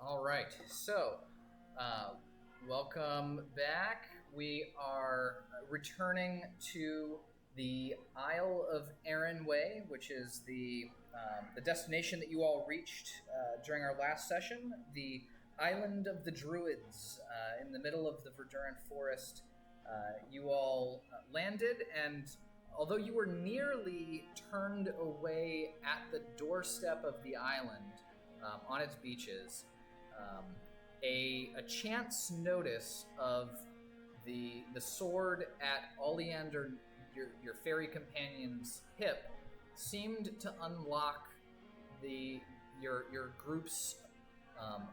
All right, so welcome back. We are returning to the Isle of Way, which is the destination that you all reached during our last session, the Island of the Druids, in the middle of the verdurant forest. You all landed, and although you were nearly turned away at the doorstep of the island on its beaches, a chance notice of the sword at Oliander, your fairy companion's hip, seemed to unlock your group's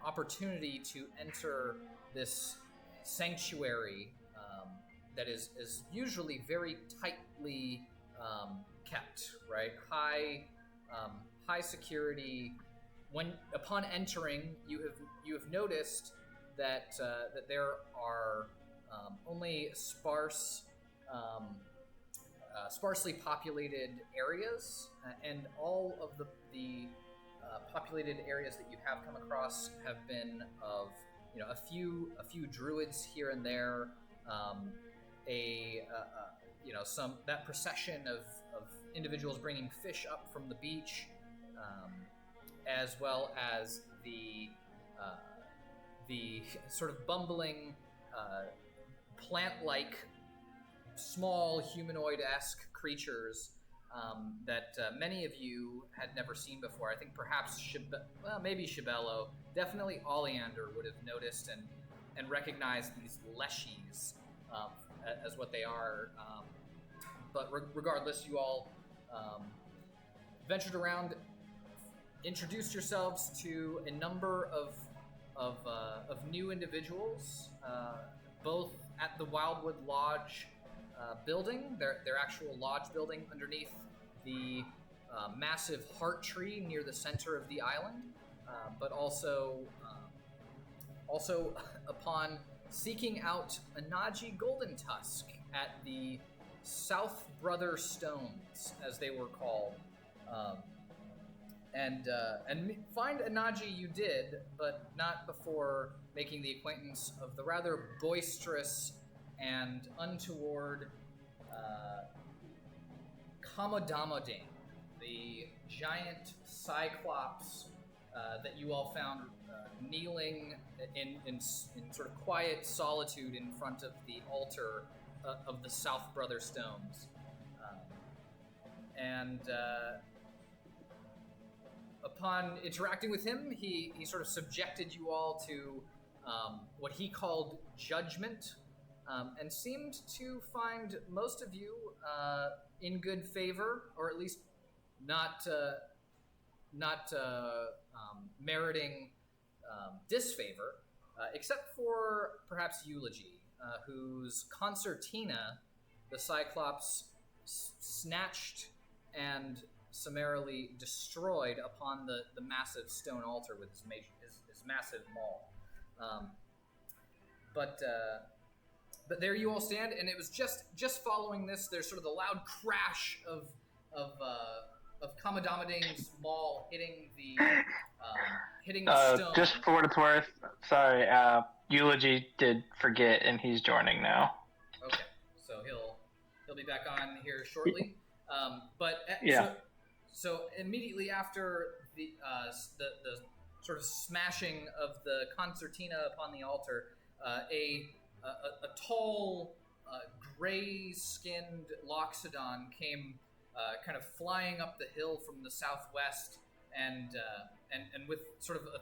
opportunity to enter this sanctuary that is usually very tightly kept, right? High security. When upon entering, you have noticed that there are only sparsely populated areas, and all of the populated areas that you have come across have been of a few druids here and there, some that procession of individuals bringing fish up from the beach. As well as the sort of bumbling, plant-like, small humanoid-esque creatures that many of you had never seen before. I think perhaps maybe Shibello, definitely Oliander would have noticed and recognized these leshies as what they are. But regardless, you all ventured around. Introduced yourselves to a number of new individuals, both at the Wildwood Lodge building, their actual lodge building underneath the massive heart tree near the center of the island, but also upon seeking out Anaji Golden Tusk at the South Brother Stones, as they were called. And find Anaji you did, but not before making the acquaintance of the rather boisterous and untoward Kamodamodane, the giant cyclops that you all found kneeling in sort of quiet solitude in front of the altar of the South Brother Stones. Upon interacting with him, he sort of subjected you all to what he called judgment, and seemed to find most of you in good favor, or at least not meriting disfavor, except for perhaps Eulogy, whose concertina the Cyclops snatched and summarily destroyed upon the massive stone altar with his massive maul. But there you all stand, and it was just following this. There's sort of the loud crash of Kamodamadene's maul hitting the stone. Just for what it's worth, sorry, Eulogy did forget, and he's joining now. Okay, so he'll be back on here shortly. So immediately after the sort of smashing of the concertina upon the altar, a tall, gray-skinned Loxodon came kind of flying up the hill from the southwest, and with sort of a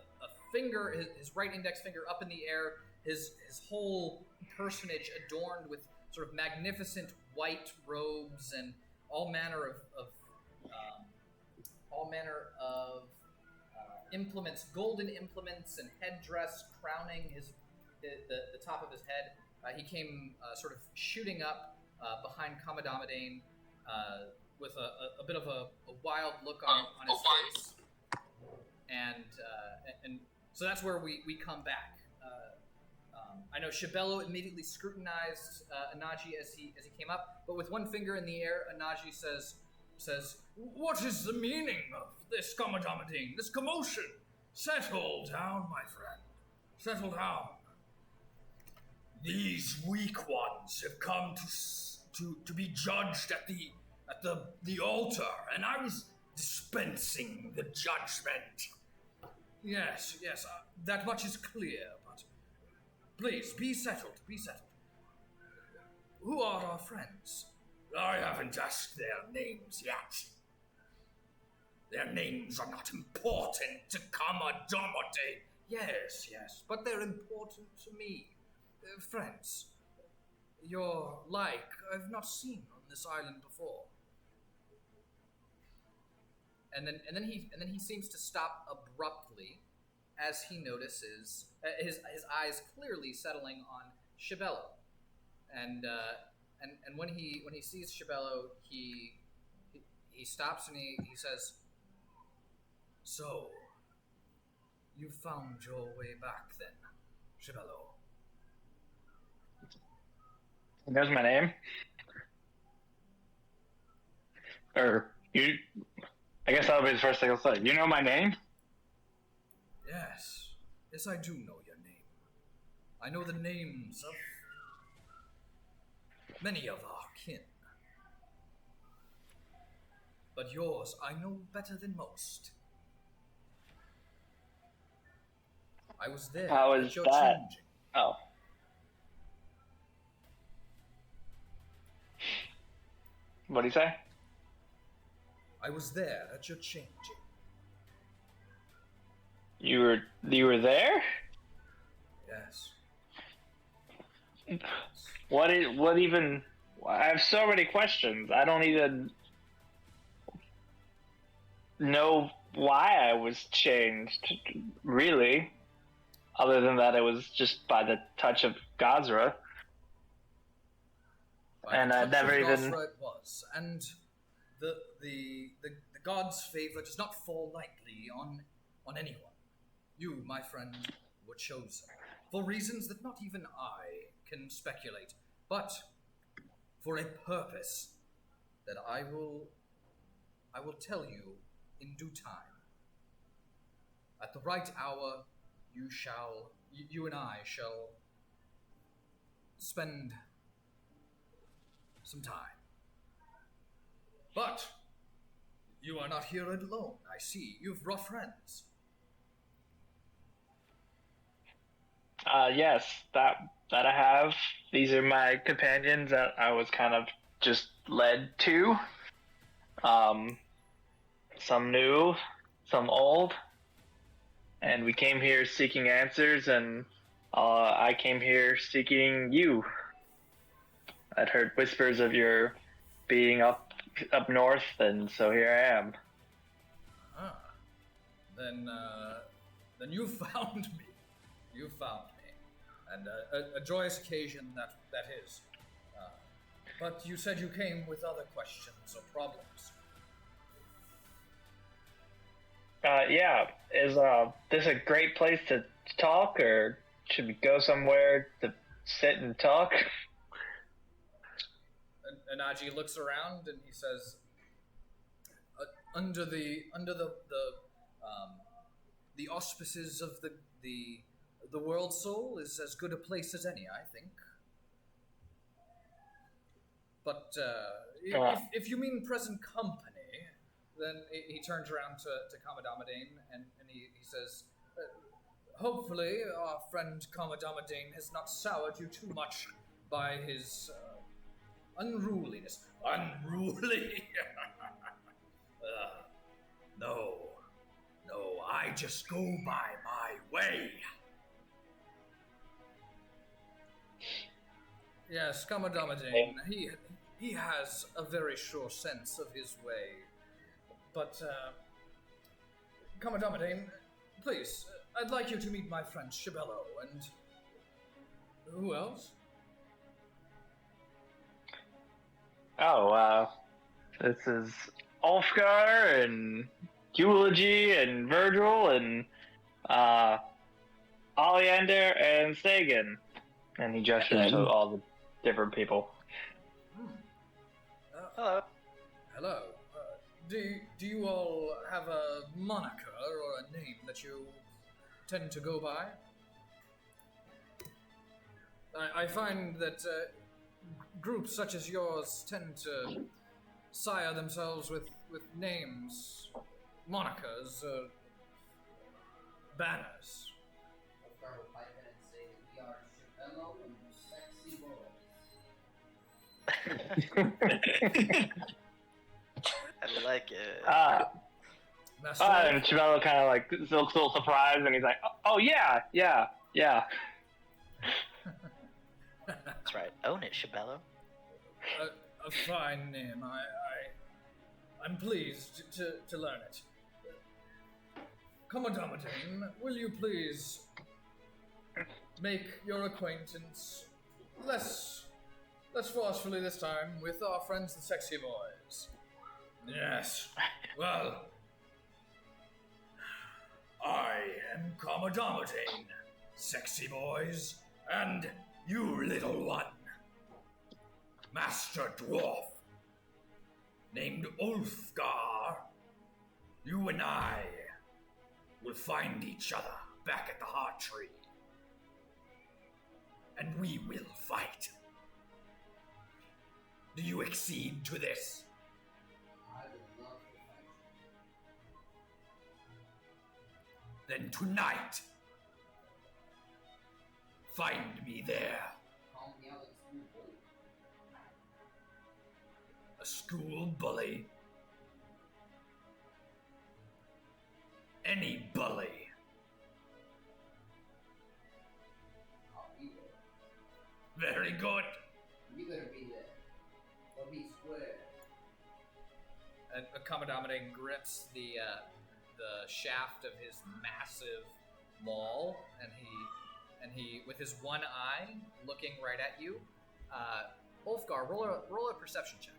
finger, his right index finger up in the air, his whole personage adorned with sort of magnificent white robes and all manner of implements, golden implements and headdress crowning the top of his head. He came sort of shooting up behind Kamodamodane with a bit of a wild look on his face, and so that's where we come back. I know Shibello immediately scrutinized Anaji as he came up, but with one finger in the air, Anaji says, "What is the meaning of this, Kamodamodane? This commotion? Settle down, my friend. Settle down. These weak ones have come to be judged at the altar, and I was dispensing the judgment. Yes, that much is clear, but please, be settled. Who are our friends? I haven't asked their names yet. Their names are not important to Kamadamade. Yes, but they're important to me. Friends, your like I've not seen on this island before. And then he seems to stop abruptly as he notices his eyes clearly settling on Shibello. And when he sees Shibello, he stops and he says, "So, you found your way back then, Shibello." There's my name. Or you. I guess that'll be the first thing I'll say. You know my name? Yes, I do know your name. I know the names of many of our kin. But yours I know better than most. I was there. How is at your that? changing. Oh. What'd he say? I was there at your changing. You were there? Yes. What even? I have so many questions. I don't even know why I was changed, really. Other than that, it was just by the touch of Gazra. And I never even. It was, and the god's favor does not fall lightly on anyone. You, my friend, were chosen for reasons that not even I can speculate, but for a purpose that I will tell you in due time. At the right hour, you and I shall spend some time. But you are not here alone, I see. You've brought friends. Yes, that I have. These are my companions that I was kind of just led to. Some new, some old. And we came here seeking answers, and I came here seeking you. I'd heard whispers of your being up north, and so here I am. Then you found me. You found me, and a joyous occasion that is. But you said you came with other questions or problems. Yeah. Is this a great place to talk, or should we go somewhere to sit and talk? And Anaji looks around and he says, "Under the auspices of the world soul is as good a place as any, I think. But if you mean present company." Then he turns around to Kamadamadain and he says, "Hopefully our friend Kamadamadain has not soured you too much by his unruliness." Unruly? No, I just go by my way. Yes, Kamadamadain, he has a very sure sense of his way. But, Kamadamadain, please, I'd like you to meet my friend Shibello, and who else? Oh, this is Ulfgar and Eulogy and Virgil and Oliander and Sagan. And he gestures to all the different people. Hello. Do you all have a moniker or a name that you tend to go by? I find that groups such as yours tend to sire themselves with names, monikers, banners. Ulfgar will pipe in and say that we are Shibello and Sexy Boys. I like it. And Shibello kind of like looks a little surprised, and he's like, "Oh yeah." That's right. Own it, Shibello. A fine name. I'm pleased to learn it. Commodamodane, will you please make your acquaintance less forcefully this time with our friends the Sexy Boys? Yes. Well, I am Commodamodane, Sexy Boys, and you little one, Master Dwarf, named Ulfgar. You and I will find each other back at the Heart Tree, and we will fight. Do you accede to this? I would love to fight you. Then tonight, find me there. Call me out like a school bully. A school bully? Any bully. I'll be there. Very good. You better be there. Or be square. And Commodamodane grips the shaft of his massive maul, and he, with his one eye looking right at you, Ulfgar, roll a perception check.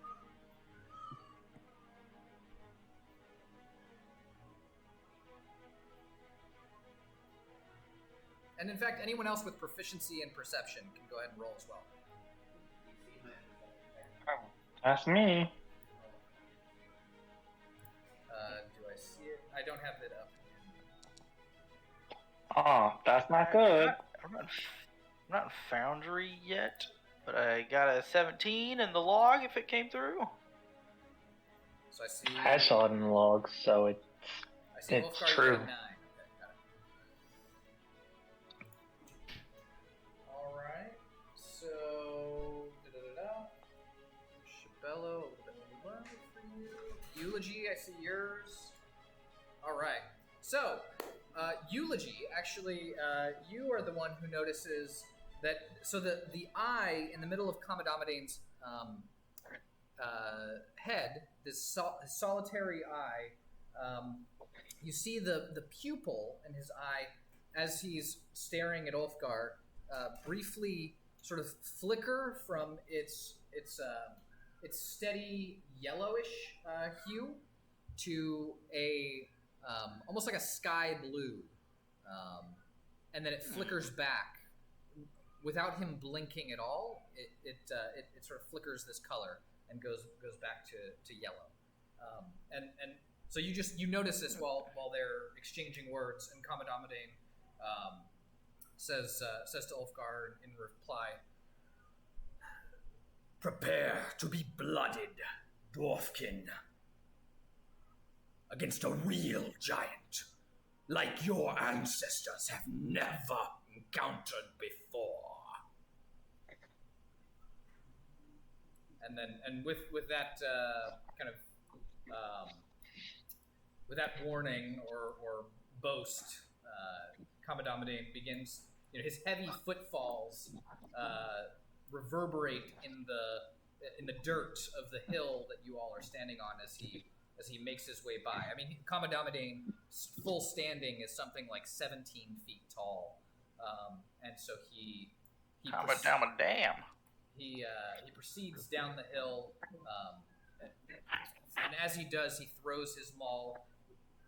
And in fact, anyone else with proficiency in perception can go ahead and roll as well. That's me. Do I see it? I don't have it up. Oh, that's not good. I'm not in Foundry yet, but I got a 17 in the log if it came through. So I see. I saw it in the logs, so I see it's Ulfgar, you true. got a 9. Okay, got it. Alright. So Shibello, a little bit low for you. Eulogy, I see yours. Alright. So, Eulogy, actually, you are the one who notices that. So the eye in the middle of Commodamadene's head, this solitary eye, you see the pupil in his eye as he's staring at Ulfgar briefly sort of flicker from its steady yellowish hue to a almost like a sky blue, and then it flickers back without him blinking at all. It sort of flickers this color and goes back to yellow, and so you notice this while they're exchanging words, and Commodamodane says to Ulfgar in reply, Prepare to be blooded, dwarfkin, against a real giant, like your ancestors have never encountered before. And with that kind of with that warning or boast, Commodamodane begins. His heavy footfalls reverberate in the dirt of the hill that you all are standing on as he makes his way by. I mean, Commodamadene's full standing is something like 17 feet tall, and so he proceeds down the hill, and as he does, he throws his maul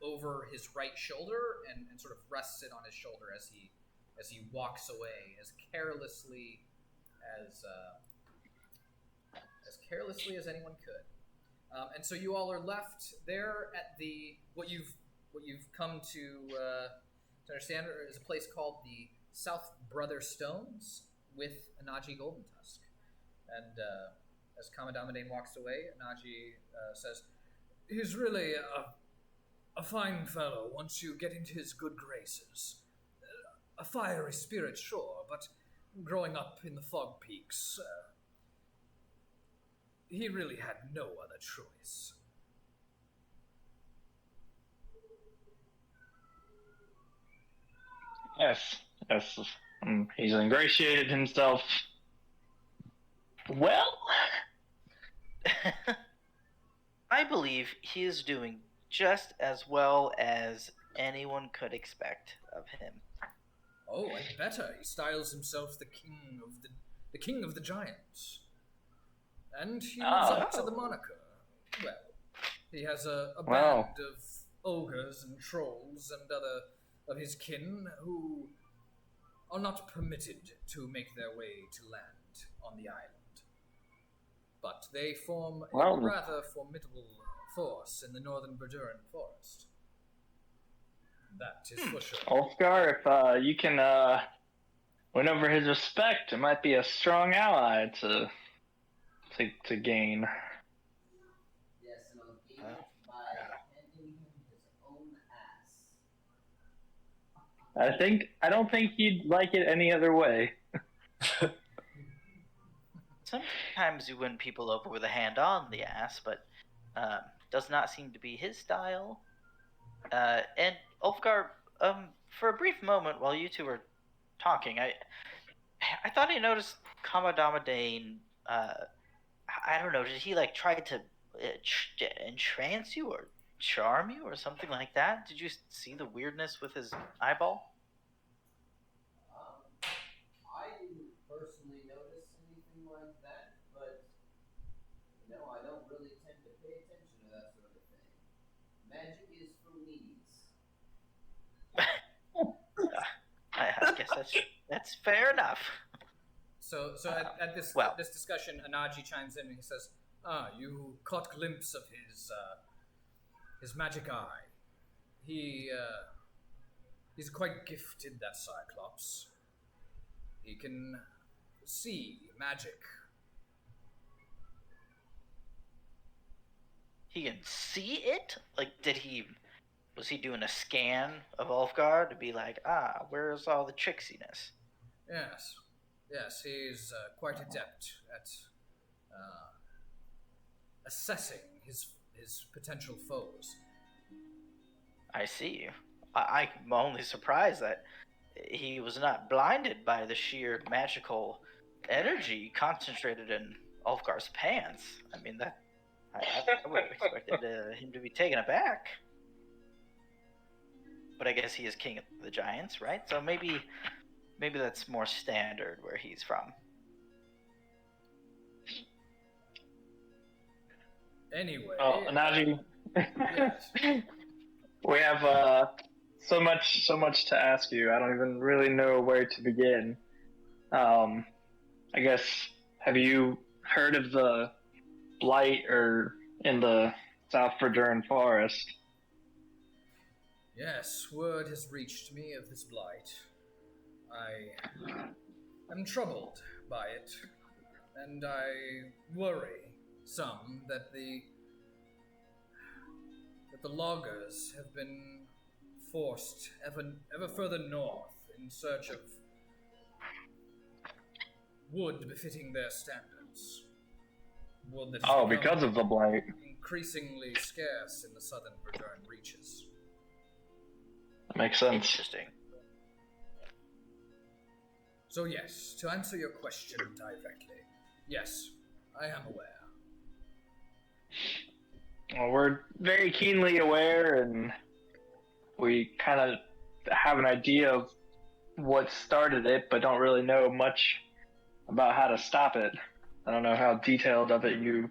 over his right shoulder and sort of rests it on his shoulder as he walks away as carelessly as anyone could. And so you all are left there at what you've come to understand is a place called the South Brother Stones with Anaji Golden Tusk. And as Kamadamadan walks away, Anaji says, He's really a fine fellow once you get into his good graces. A fiery spirit, sure, but growing up in the Fog Peaks, he really had no other choice. Yes. He's ingratiated himself well. I believe he is doing just as well as anyone could expect of him. Oh, and better. He styles himself the king of the giants. And he lives up to the moniker. Well, he has a band of ogres and trolls and other of his kin who are not permitted to make their way to land on the island. But they form a rather formidable force in the northern Verduran forest. That is for sure. Ulfgar, if you can win over his respect, it might be a strong ally to gain. Yes, and I'll gain it by handing him his own ass. I don't think he'd like it any other way. Sometimes you win people over with a hand on the ass, but does not seem to be his style. And Ulfgar, for a brief moment while you two were talking, I thought I noticed Kamadamadan. I don't know. Did he try to entrance you or charm you or something like that? Did you see the weirdness with his eyeball? I didn't personally notice anything like that, but I don't really tend to pay attention to that sort of thing. Magic is for weenies. I guess that's fair enough. So at this discussion, Anaji chimes in and he says, You caught glimpse of his magic eye. He's quite gifted, that Cyclops. He can see magic. He can see it? Was he doing a scan of Ulfgar to be like, where's all the tricksiness? Yes, he's quite adept at assessing his potential foes. I see. I'm only surprised that he was not blinded by the sheer magical energy concentrated in Ulfgar's pants. I mean, I would have expected him to be taken aback. But I guess he is king of the giants, right? So maybe that's more standard where he's from. Anyway. Oh, Anaji. Yes. We have so much to ask you. I don't even really know where to begin. I guess, have you heard of the blight in the South Verduran forest? Yes, word has reached me of this blight. I am troubled by it, and I worry some that the loggers have been forced ever further north in search of wood befitting their standards. Wood that has because of the blight. increasingly scarce in the southern Verduran reaches. That makes sense. Interesting. So yes, to answer your question directly, yes, I am aware. Well, we're very keenly aware, and we kind of have an idea of what started it, but don't really know much about how to stop it. I don't know how detailed of it you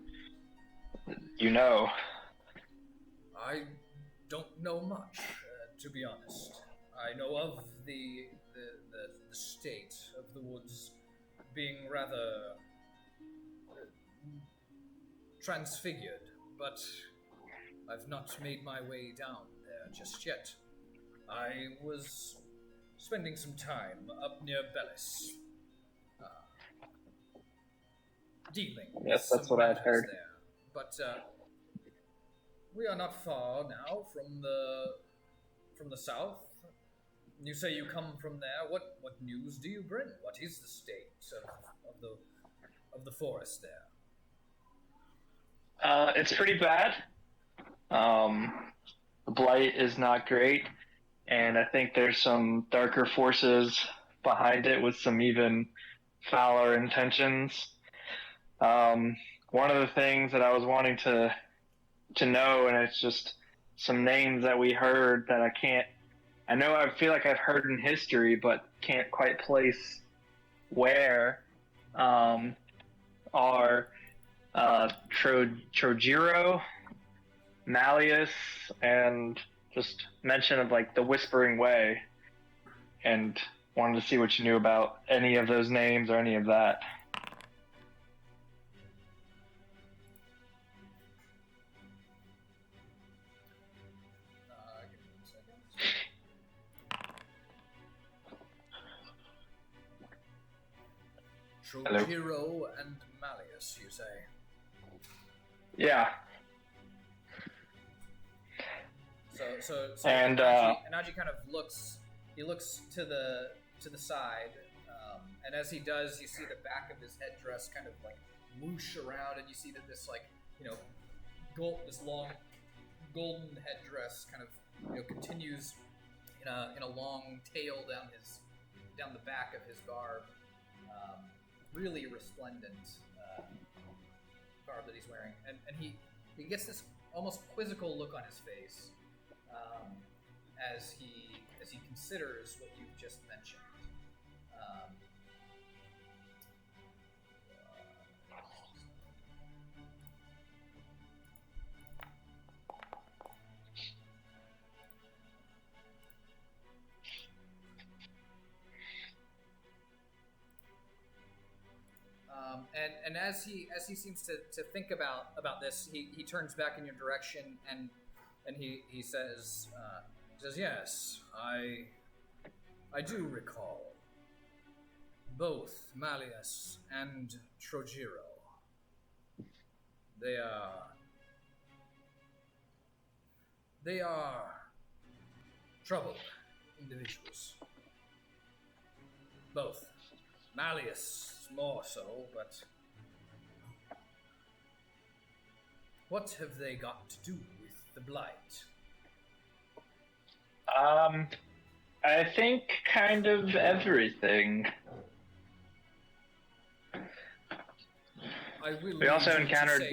know. I don't know much, to be honest. I know of the state of the woods being rather transfigured but I've not made my way down there just yet. I was spending some time up near Bellis, dealing Yes, with that's some what I've matters heard. there. But we are not far now from the south. You say you come from there. What news do you bring? What is the state of the forest there? It's pretty bad. The blight is not great, and I think there's some darker forces behind it with some even fouler intentions. One of the things that I was wanting to know, and it's just some names that we heard that I feel like I've heard in history, but can't quite place where, are Trojiro, Malleus, and just mention of like the Whispering Way, and wanted to see what you knew about any of those names or any of that. Give me 1 second. Hello. Trojiro and Malleus, you say? Yeah. So And, Anaji kind of looks. He looks to the side, and as he does, you see the back of his headdress kind of like whoosh around, and you see that this this long golden headdress kind of continues in a long tail down the back of his garb. Really resplendent garb that he's wearing, and he gets this almost quizzical look on his face as he considers what you've just mentioned. And as he seems to think about this, he turns back in your direction and he says, yes, I do recall both Malleus and Trojiro. They are troubled individuals. Both. Malleus more so, but what have they got to do with the blight? I think kind of everything. We also encountered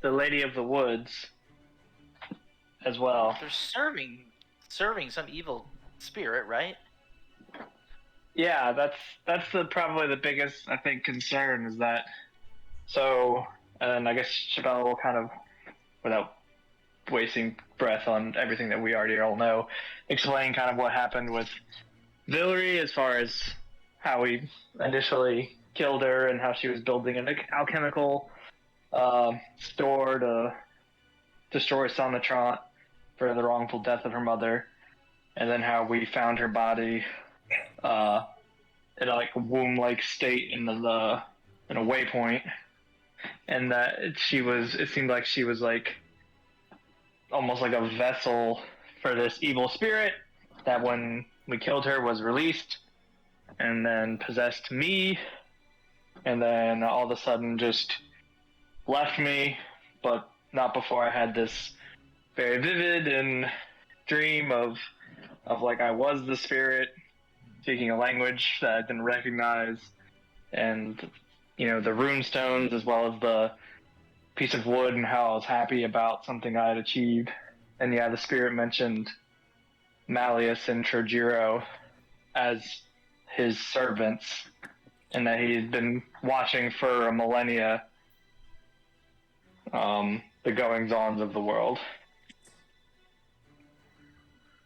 the Lady of the Woods as well. They're serving some evil spirit, right? Yeah, that's probably the biggest, I think, concern is that. So, and I guess Shibello will kind of, without wasting breath on everything that we already all know, explain kind of what happened with Villery as far as how we initially killed her and how she was building an alchemical store to destroy Sonnetron for the wrongful death of her mother, and then how we found her body in a womb-like state in a waypoint, and that it seemed like she was almost like a vessel for this evil spirit that when we killed her was released and then possessed me, and then all of a sudden just left me, but not before I had this very vivid and dream of I was the spirit speaking a language that I didn't recognize, and the rune stones as well as the piece of wood, and how I was happy about something I had achieved. And yeah, the spirit mentioned Malleus and Trojiro as his servants, and that he had been watching for a millennia the goings-ons of the world.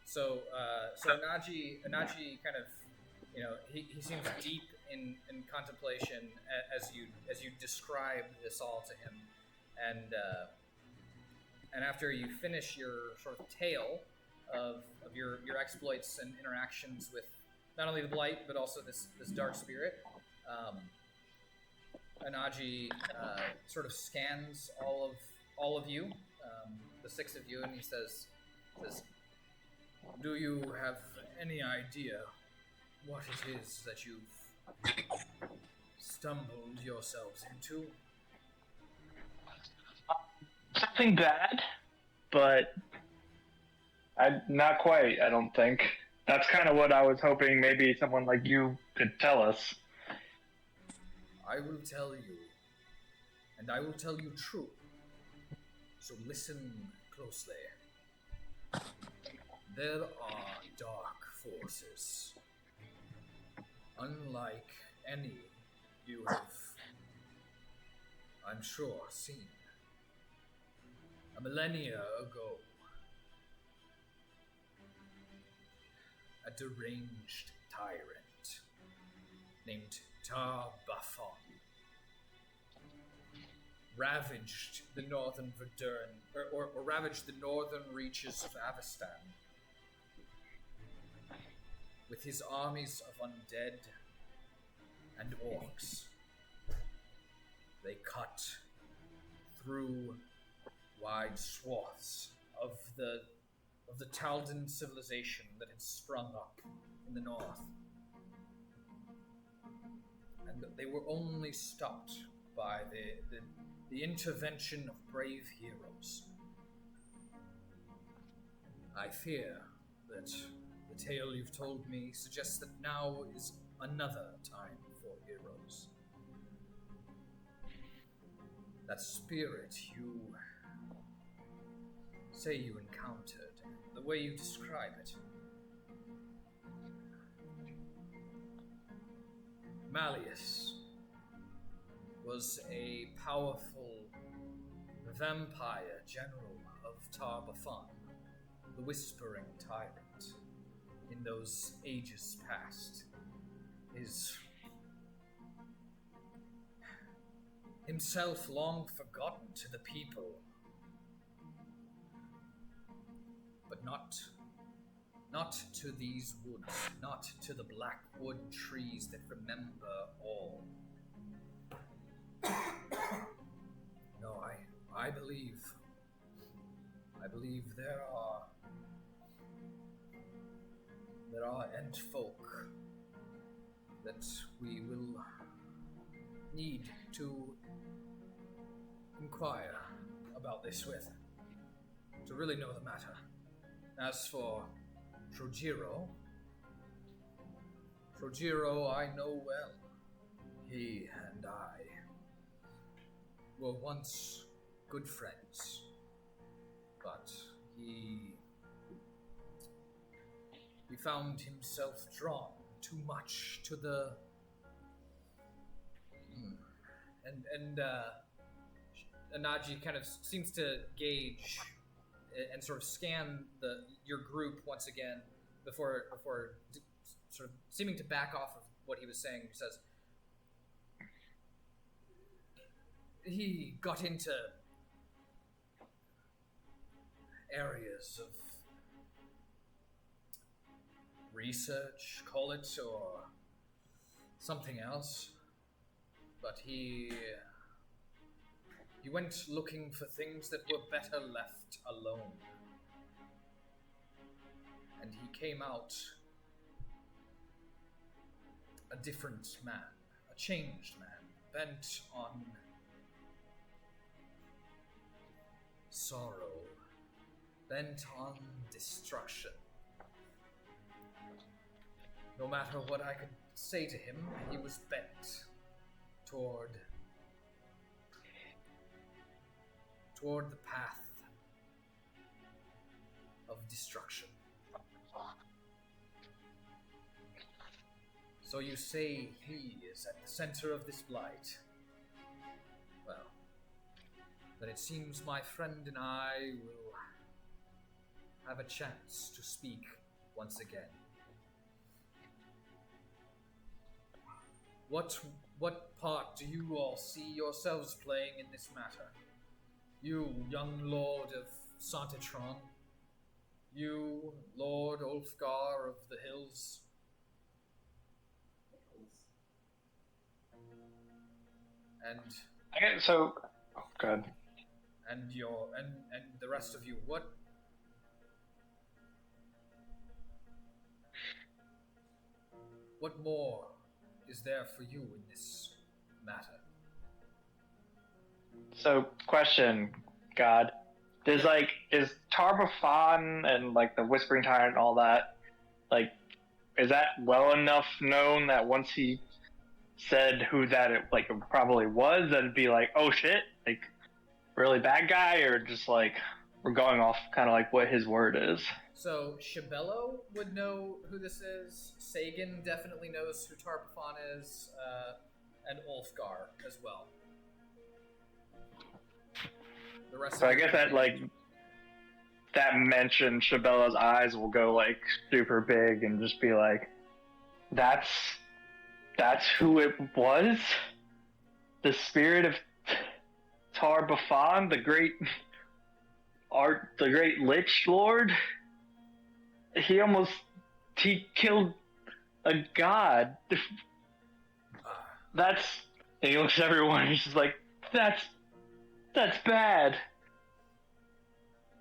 So Anaji kind of, he seems deep in contemplation as you describe this all to him, and after you finish your sort of tale of your exploits and interactions with not only the Blight but also this dark spirit, Anaji sort of scans all of you, the six of you, and he says, "Do you have any idea what it is that you've stumbled yourselves into?" Something bad, but not quite, I don't think. That's kind of what I was hoping maybe someone like you could tell us. I will tell you, and I will tell you true. So listen closely. There are dark forces, unlike any you have, I'm sure, seen. A millennia ago, a deranged tyrant named Tar-Baphon ravaged the northern Verdurn, or ravaged the northern reaches of Avestan with his armies of undead and orcs. They cut through wide swaths of the Taldan civilization that had sprung up in the north. And they were only stopped by the intervention of brave heroes. I fear that the tale you've told me suggests that now is another time for heroes. That spirit you say you encountered, the way you describe it. Malleus was a powerful vampire general of Tar-Baphon, the Whispering Tyrant, in those ages past. Is himself long forgotten to the people, but not to these woods, not to the black wood trees that remember all. No, I believe there are ent folk that we will need to inquire about this with, to really know the matter. As for Trojiro I know well. He and I were once good friends, but he found himself drawn too much to the and Anaji kind of seems to gauge and sort of scan your group once again before sort of seeming to back off of what he was saying. He says he got into areas of research, call it, or something else, but he went looking for things that were better left alone. And he came out a different man, a changed man, bent on sorrow, bent on destruction. No matter what I could say to him, he was bent toward the path of destruction. So you say he is at the center of this blight. Well, then it seems my friend and I will have a chance to speak once again. What part do you all see yourselves playing in this matter? You, young lord of Saint-Etraine. You, Lord Ulfgar of the Hills. And Okay, so, oh, God. and the rest of you, what more is there for you in this matter? So, question, God. Is Tarbafon and, like, the Whispering Tyrant and all that, like, is that well enough known that once he said who that it probably was, that'd be like, oh shit, like, really bad guy, or just, like, we're going off kind of like what his word is? So Shibello would know who this is. Sagan definitely knows who Tarbafon is, and Ulfgar as well. The rest So of I guess that, like, that mention, Shibello's eyes will go, like, super big and just be like, that's who it was? The spirit of Tarbafon, the great Lich Lord? He killed a god. And he looks at everyone and he's just like, that's bad.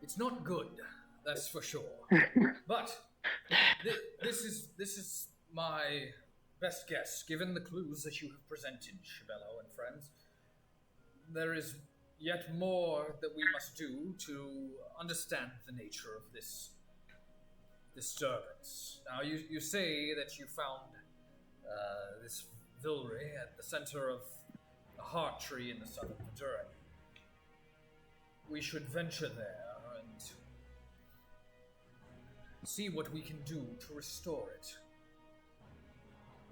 It's not good, that's for sure. But this is my best guess, given the clues that you have presented, Shibello and friends. There is yet more that we must do to understand the nature of this disturbance. Now, you say that you found this Vilry at the center of a heart tree in the southern Verdurine. We should venture there and see what we can do to restore it.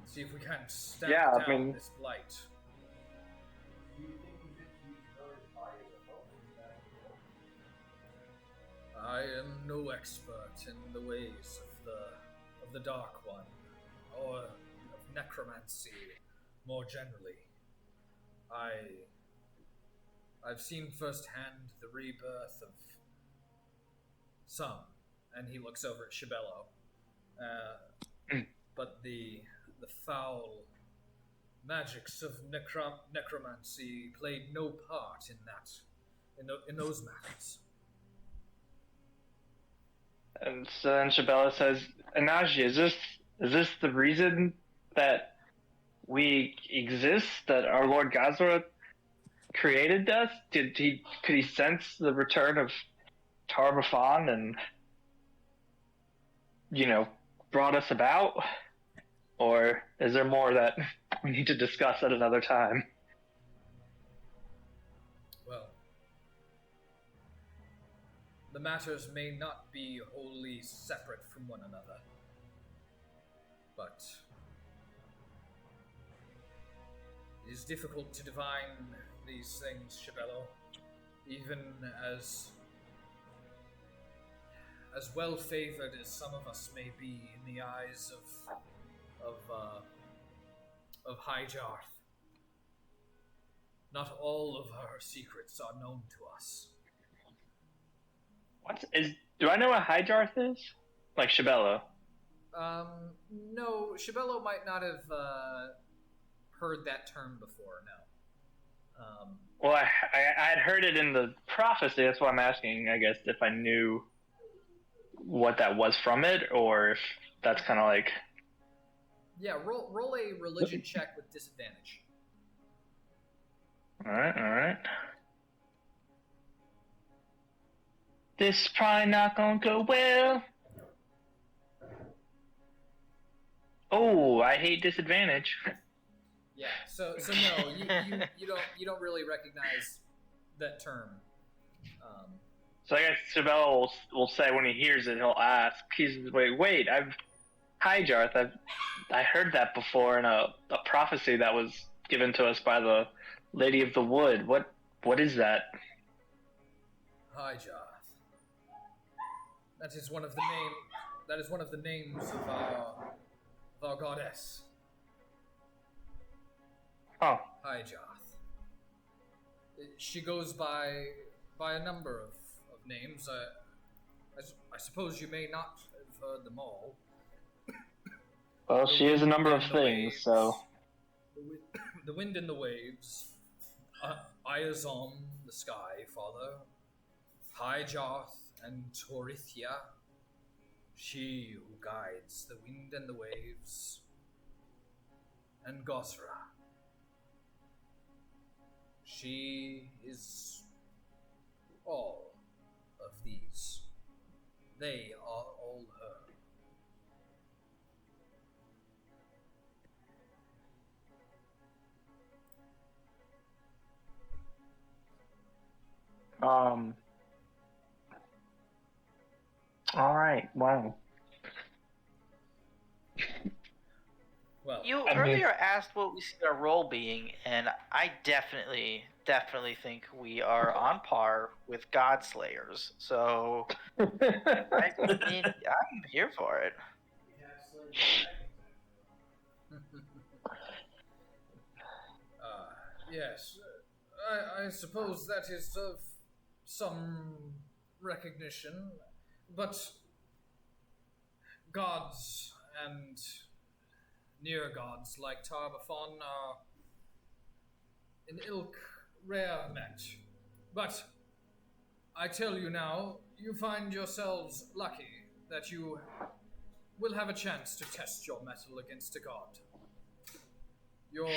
See if we can't stamp down this blight. Do you think we should use Vilry's body as a hope? I am no expert in the ways of the Dark One, or of necromancy more generally. I've seen firsthand the rebirth of some, and he looks over at Shibello. But the foul magics of necromancy played no part in those matters. And so then Shibello says, Anaji, is this the reason that we exist, that our Lord Gazra created us? Could he sense the return of Tarbafon and, brought us about? Or is there more that we need to discuss at another time? Well, the matters may not be wholly separate from one another, but it is difficult to divine these things, Shibello, even as well-favored as some of us may be in the eyes of High Jarth. Not all of her secrets are known to us. Do I know what High Jarth is? Like Shibello? No, Shibello might not have heard that term before, no. Well, I had heard it in the prophecy, that's why I'm asking, I guess, if I knew what that was from it, or if that's kind of like... Yeah, roll a religion check with disadvantage. Alright. This is probably not gonna go well. Oh, I hate disadvantage. Yeah, so no, you don't really recognize that term. So I guess Shibello will say when he hears it, he'll ask. Wait, High Jarth, I heard that before in a prophecy that was given to us by the Lady of the Wood. What is that? High Jarth. That is one of the names of our goddess. Oh. High Jarth. She goes by by a number of names. I suppose you may not have heard them all. Well, The she is a wind number of and the things, waves. so... The wind and the waves. Iazom, the Sky Father. Hyjarth and Torithia. She who guides the wind and the waves. And Gosra. She is all of these. They are all her. All right. Wow. Well, You I mean- earlier asked what we see our role being, and I definitely think we are on par with God Slayers. So I mean, I'm here for it. Yes. I suppose that is of some recognition, but gods and near gods like Tarbafon are an ilk rare match. But I tell you now, you find yourselves lucky that you will have a chance to test your mettle against a god. Your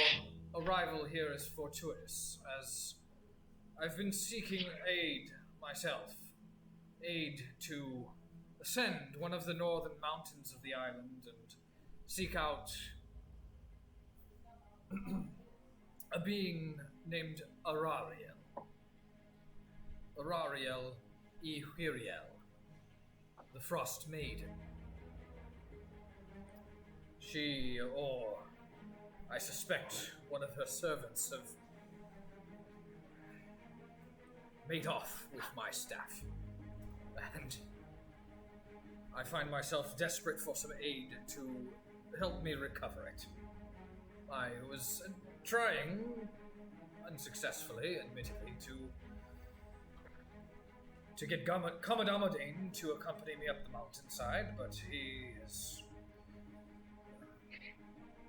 arrival here is fortuitous, as I've been seeking aid myself. Aid to ascend one of the northern mountains of the island and seek out a being named Arariel. Arariel Ihiriel, the Frost Maiden. She, or I suspect one of her servants, have made off with my staff. And I find myself desperate for some aid to help me recover it. I was trying, unsuccessfully, admittedly, to get Commodamodane to accompany me up the mountainside, but he is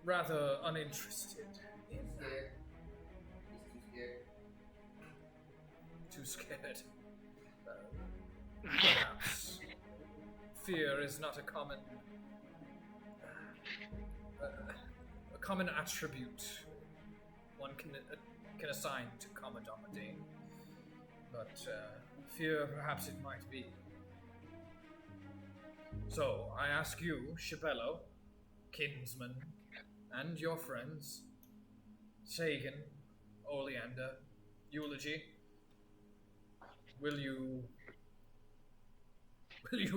rather uninterested in... He's too scared. Too scared. Perhaps. Fear is not a common attribute one can assign to Commodamodane, but fear perhaps it might be. So I ask you, Shibello, kinsman, and your friends, Sagan, Oliander, Eulogy, will you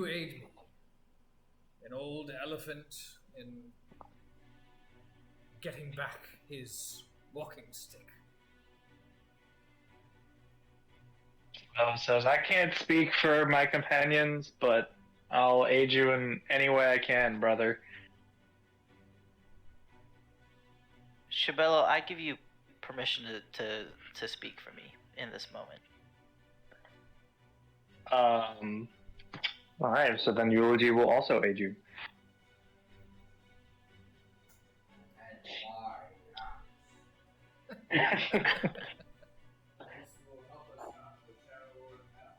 aid me? An old elephant in getting back his walking stick. So I can't speak for my companions, but I'll aid you in any way I can, brother. Shibello, I give you permission to speak for me in this moment. Alright, so then Eulogy will also aid you. And why? This will help us out with shadow or hell.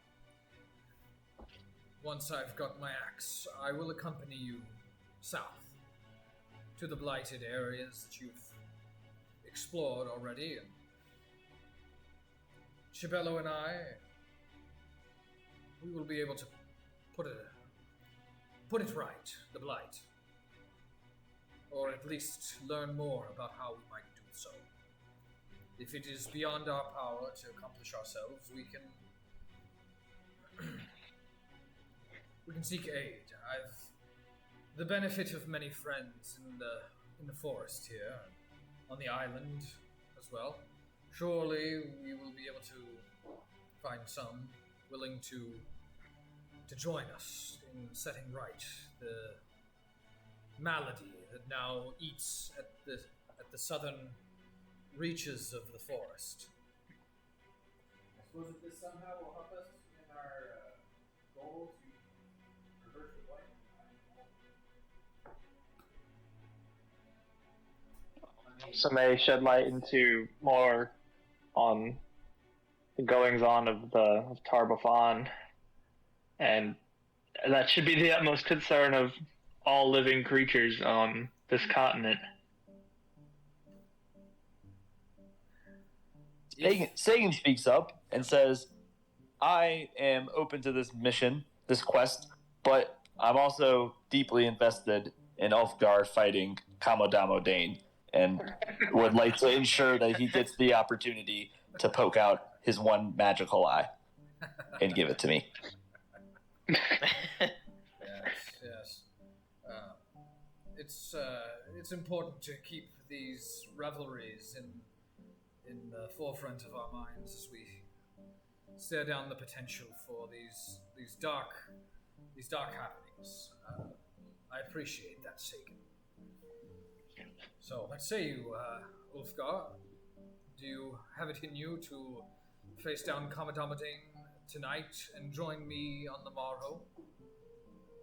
Once I've got my axe, I will accompany you south to the blighted areas that you've explored already. And Shibello and I, we will be able to put it right, the blight. Or at least learn more about how we might do so. If it is beyond our power to accomplish ourselves, we can seek aid. I've the benefit of many friends in the forest here, on the island as well. Surely we will be able to find some willing to join us in setting right the malady that now eats at the southern reaches of the forest. I suppose that this somehow will help us in our goal to reverse the blight. So may shed light into more on the goings on of Tarbafon, and that should be the utmost concern of all living creatures on this continent. Sagan speaks up and says, I am open to this mission, this quest, but I'm also deeply invested in Ulfgar fighting Kamodamo Dane, and would like to ensure that he gets the opportunity to poke out his one magical eye and give it to me. Yes. It's important to keep these revelries in the forefront of our minds as we stare down the potential for these dark happenings. I appreciate that, Sagan. So, let's say you, Ulfgar, do you have it in you to face down Kamodamo Dane tonight and join me on the morrow?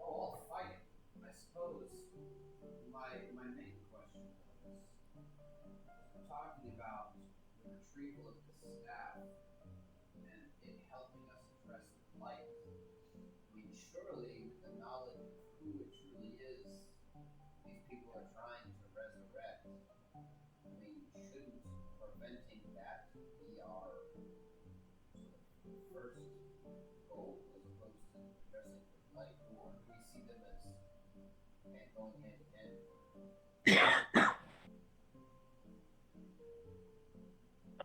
Oh, I'll fight. I suppose my main question was, we're talking about the retrieval of the staff and it helping us address the blight. I mean, surely with the knowledge of who it truly is these people are trying to resurrect, I mean, shouldn't preventing that be our sort of first goal as opposed to addressing the blight, or do we see them as going hand in hand?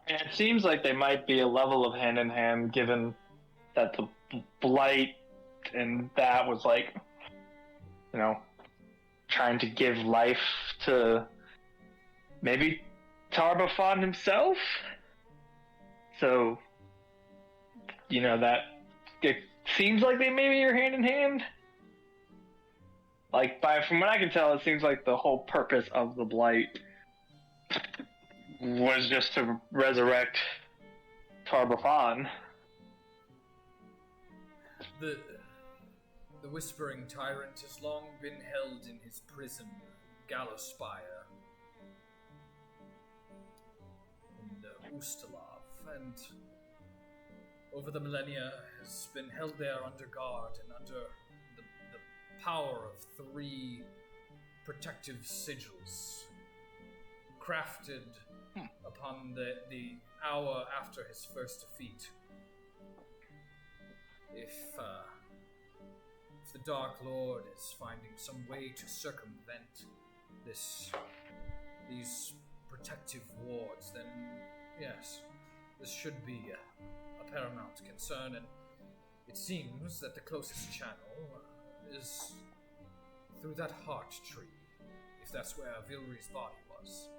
And it seems like they might be a level of hand in hand, given that the blight and that was like, trying to give life to maybe Tarbafon himself. So, that it seems like they maybe are hand in hand. Like, from what I can tell, it seems like the whole purpose of the blight was just to resurrect Tarbafon. The Whispering Tyrant has long been held in his prison, Gallowspire, in Ustalav, and over the millennia has been held there under guard and under the power of 3 protective sigils, crafted upon the hour after his first defeat. If the Dark Lord is finding some way to circumvent these protective wards, then yes, this should be a paramount concern, and it seems that the closest channel is through that heart tree, if that's where Vilry's body was.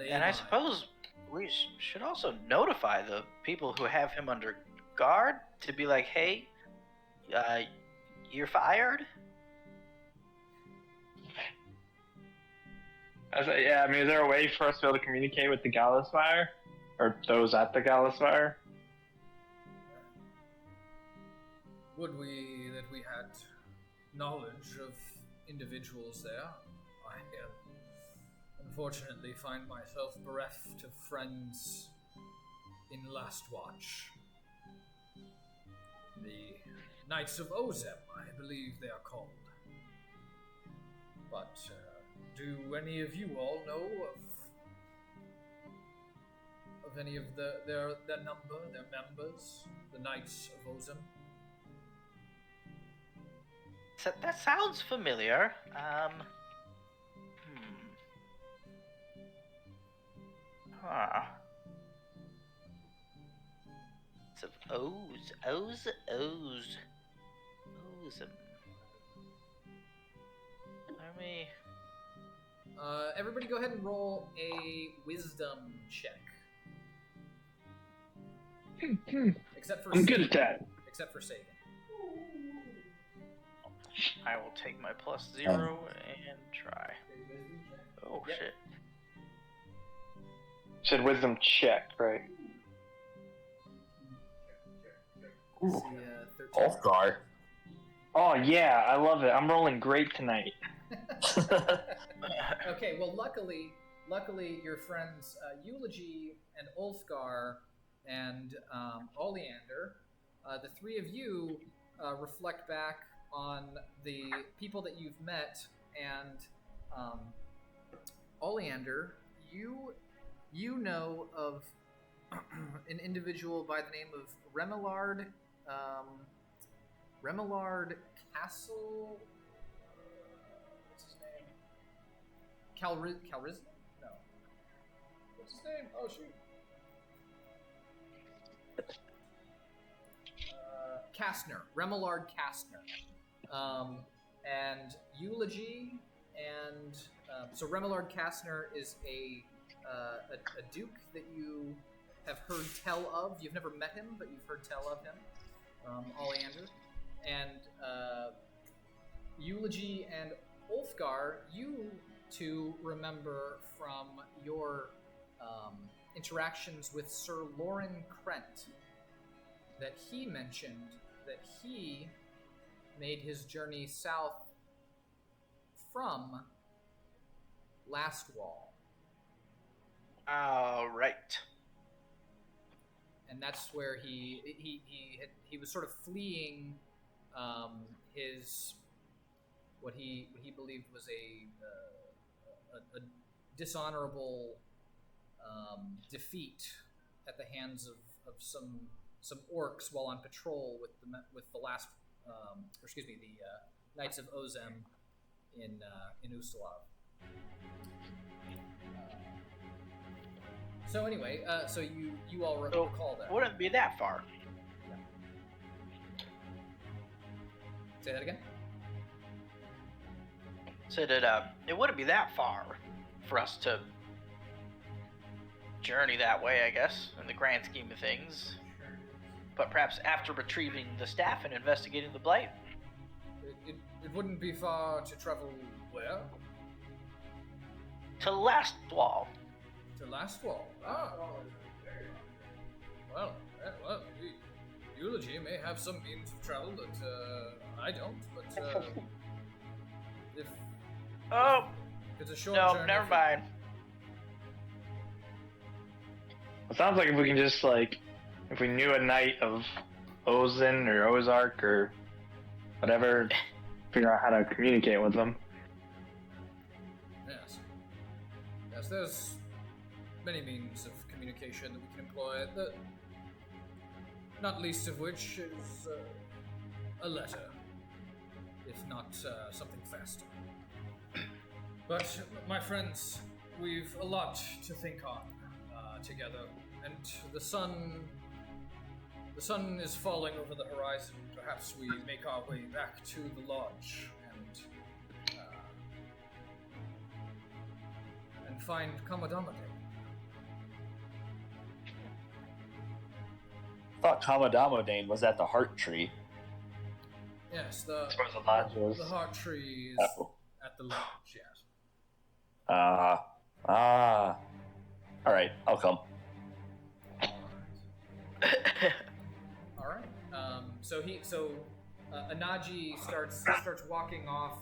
And I suppose we should also notify the people who have him under guard to be like, hey, you're fired? Is there a way for us to be able to communicate with the Gallowspire? Or those at the Gallowspire? Would we that we had knowledge of individuals there? I unfortunately find myself bereft of friends in Last Watch. The Knights of Ozem, I believe they are called. But do any of you all know of any of their members, the Knights of Ozem? So that sounds familiar. It's of Ozem. Everybody go ahead and roll a wisdom check. Except for I'm Sagan. good at that. Except for Sagan. I will take my +0 and try. Oh, Yep. shit. said wisdom check, right? See, 13. Ulfgar. Oh yeah, I love it. I'm rolling great tonight. Okay, well, luckily, your friends Eulogy and Ulfgar and Oliander, the three of you reflect back on the people that you've met, and Oliander, you know of an individual by the name of Remillard Castle. What's his name? Calrissian? No. What's his name? Oh shoot. Kastner. Remillard Kastner. And Eulogy, and so Remillard Kastner is a duke that you have heard tell of. You've never met him, but you've heard tell of him. Oliander. And Eulogy and Ulfgar, you two remember from your interactions with Sir Loren Krent that he mentioned that he made his journey south from Lastwall. Right. And that's where he was sort of fleeing his what he believed was a dishonorable defeat at the hands of some orcs while on patrol with the last the Knights of Ozem in Ustalav. So anyway, so you all recall that. Wouldn't be that far. Say that again? Said it wouldn't be that far for us to journey that way, I guess, in the grand scheme of things. But perhaps after retrieving the staff and investigating the blight. It wouldn't be far to travel where? To Lastwall. To Lastwall. Ah. Well, Eulogy may have some means of travel that I don't, but if it's a short journey. No, never mind. It sounds like if we can just if we knew a knight of Ozen or Ozark or whatever, figure out how to communicate with them. Yes, there's many means of communication that we can employ, not least of which is a letter, if not something faster. But, my friends, we've a lot to think on together, and the sun is falling over the horizon. Perhaps we make our way back to the lodge and find Kamadamade. I thought Kamadamodane was at the Heart Tree. Yes, As far as the lodge was. the heart tree is at the lodge, yes. Alright, I'll come. Alright. So Anaji starts walking off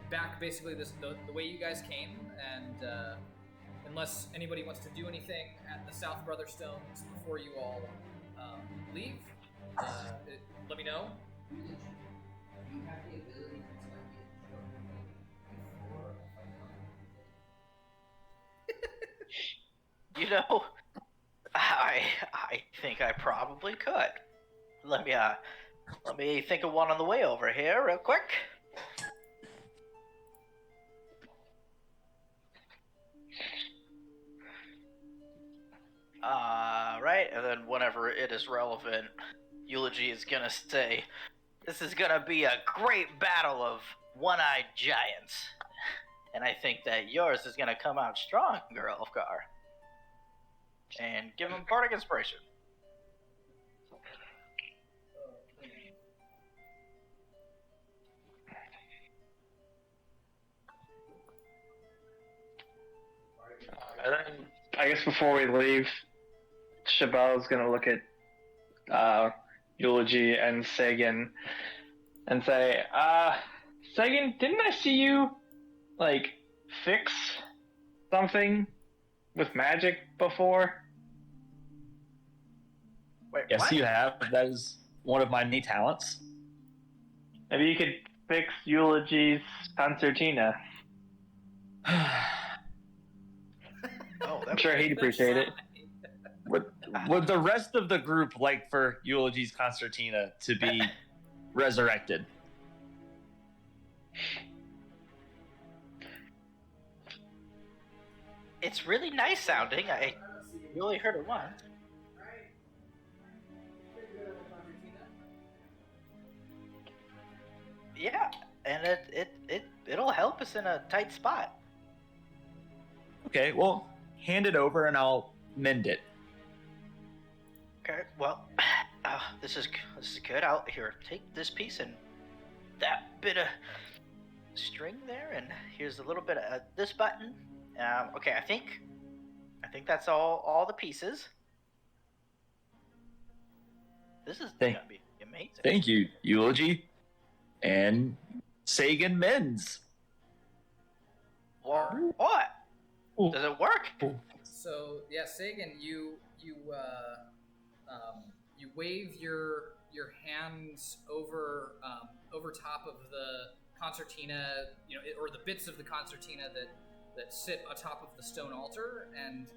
back basically the way you guys came, and unless anybody wants to do anything at the South Brotherstones before you all leave, let me know. You have the ability to before You know, I think I probably could. Let me think of one on the way over here, real quick. Right, and then whenever it is relevant, Eulogy is gonna say, "This is gonna be a great battle of one-eyed giants, and I think that yours is gonna come out stronger, Ulfgar." And give him bardic inspiration. And then, I guess before we leave, Shibello's gonna look at Eulogy and Sagan and say, Sagan, didn't I see you, like, fix something with magic before? Wait, Yes, what? you have. That is one of my many talents. Maybe you could fix Eulogy's concertina. Oh, I'm sure he'd appreciate it. Would the rest of the group like for Eulogy's concertina to be resurrected? It's really nice sounding. I only heard it once. Yeah, and it'll help us in a tight spot. Okay, well, hand it over and I'll mend it. Okay, well, this is good. I'll take this piece and that bit of string there, and here's a little bit of this button. Okay, I think that's all the pieces. This is gonna be amazing. Thank you, Eulogy. And Sagan mends. What? Does it work? So yeah, Sagan, you wave your hands over top of the concertina, or the bits of the concertina that sit atop of the stone altar, and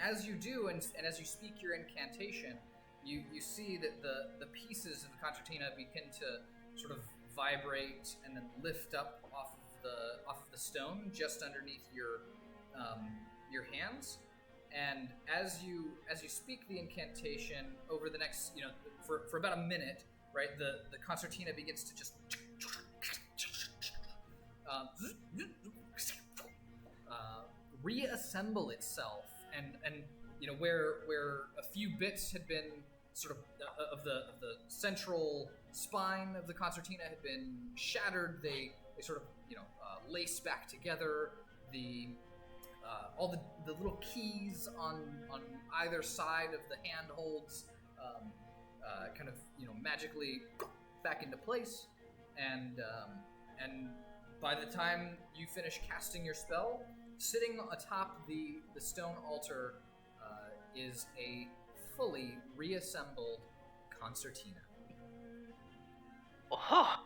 as you do, and as you speak your incantation, you see that the pieces of the concertina begin to sort of vibrate and then lift up off of the stone just underneath your hands. And as you speak the incantation over the next, for about a minute, right, the concertina begins to just reassemble itself, and where a few bits had been sort of the central spine of the concertina had been shattered, they sort of lace back together. All the little keys on either side of the handholds kind of magically back into place, and by the time you finish casting your spell, sitting atop the stone altar is a fully reassembled concertina. Oh.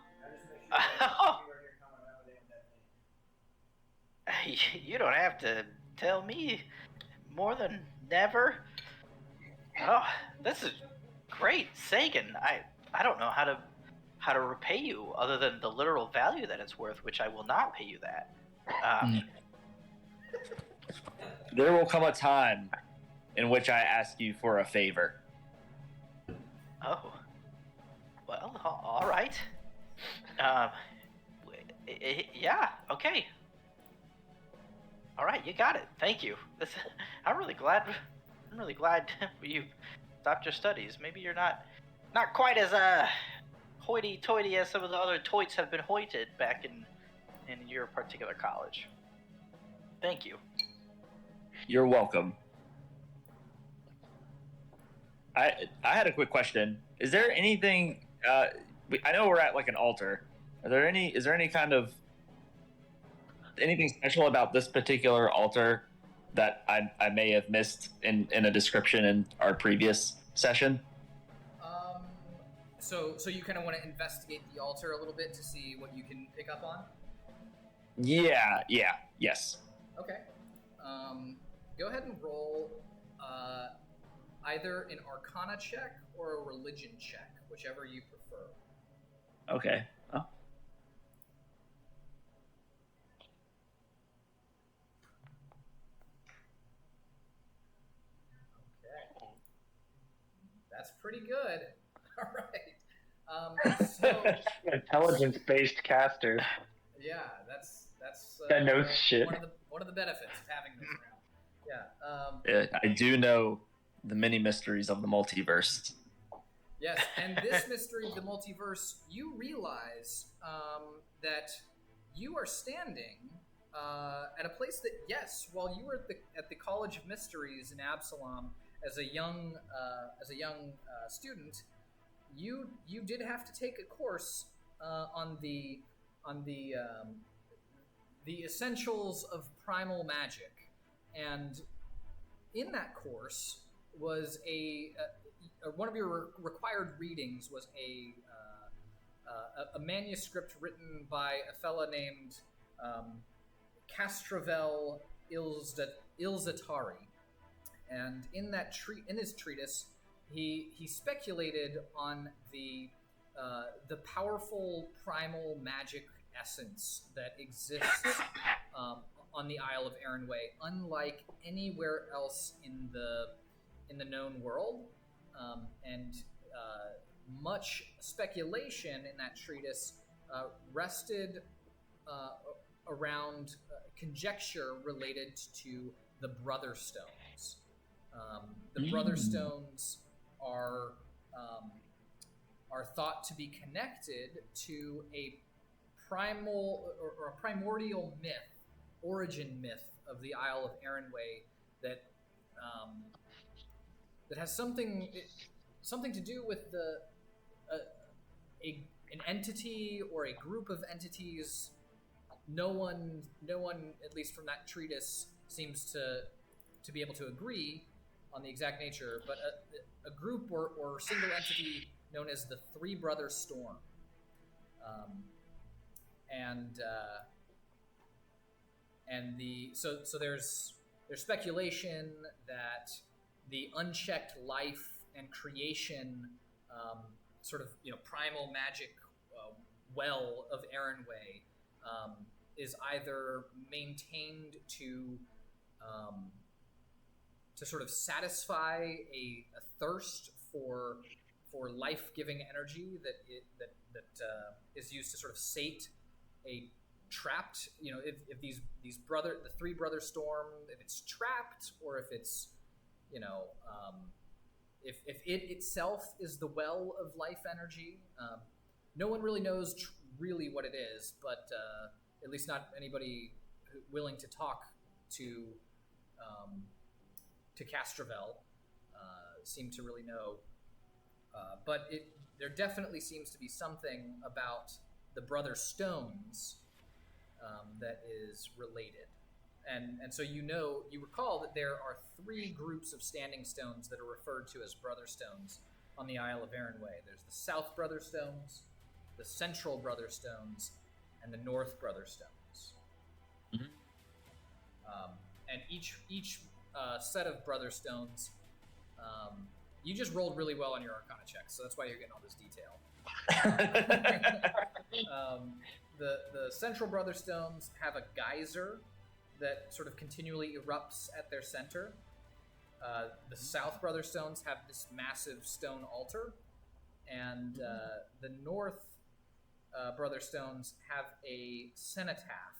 You don't have to tell me more than never. Oh, this is great, Sagan. I don't know how to repay you other than the literal value that it's worth, which I will not pay you that. There will come a time in which I ask you for a favor. Oh. Well, all right. Yeah, okay. All right, you got it. Thank you. I'm really glad you stopped your studies. Maybe you're not quite as hoity-toity as some of the other toits have been hoited back in your particular college. Thank you. You're welcome. I had a quick question. Is there anything? I know we're at like an altar. Is there any kind of anything special about this particular altar that I may have missed in a description in our previous session? So you kind of want to investigate the altar a little bit to see what you can pick up on? Yes. Okay. Go ahead and roll either an Arcana check or a Religion check, whichever you prefer. Okay. Oh. Okay. That's pretty good. All right. So Intelligence-based caster. yeah, that's that knows shit. One of the benefits of having this around. Yeah. I do know the many mysteries of the multiverse. Yes, and this mystery of the multiverse, you realize that you are standing at a place that, yes, while you were at the College of Mysteries in Absalom as a young student, you did have to take a course on the essentials of primal magic, and in that course was one of your required readings was a manuscript written by a fella named Castravel Ilzatari, and in his treatise, he speculated on the powerful primal magic essence that exists on the Isle of Erinway, unlike anywhere else in the known world, and much speculation in that treatise rested around conjecture related to the Brother Stones. The Brother Stones are thought to be connected to a primal or a primordial myth, origin myth of the Isle of Erinway that has something to do with an entity or a group of entities. No one, at least from that treatise, seems to be able to agree on the exact nature, but a group or single entity known as the Three Brother Storm. So there's speculation that the unchecked life and creation, sort of primal magic well of Erinway, is either maintained to sort of satisfy a thirst for life-giving energy that is used to sort of sate a trapped, if the Three Brother Storm, if it's trapped, or if it's if it itself is the well of life energy. No one really knows really what it is, but at least not anybody willing to talk to Castravel seem to really know. But there definitely seems to be something about the Brother Stones that is related. And so you recall that there are 3 groups of standing stones that are referred to as Brother Stones on the Isle of Erinway. There's the South Brother Stones, the Central Brother Stones, and the North Brother Stones. Mm-hmm. And each set of Brother Stones, you just rolled really well on your Arcana check, so that's why you're getting all this detail. The Central Brother Stones have a geyser that sort of continually erupts at their center. The South Brother Stones have this massive stone altar, and the North Brother Stones have a cenotaph,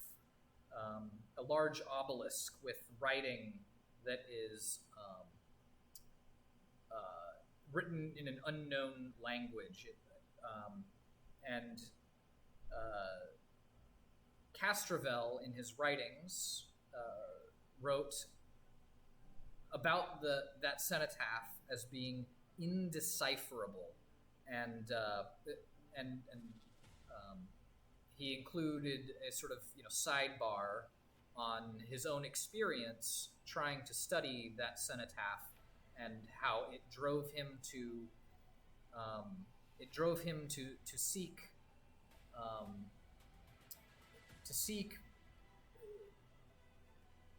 a large obelisk with writing that is written in an unknown language. And Castravel, in his writings, wrote about that cenotaph as being indecipherable, and he included a sort of sidebar on his own experience trying to study that cenotaph and how it drove him to seek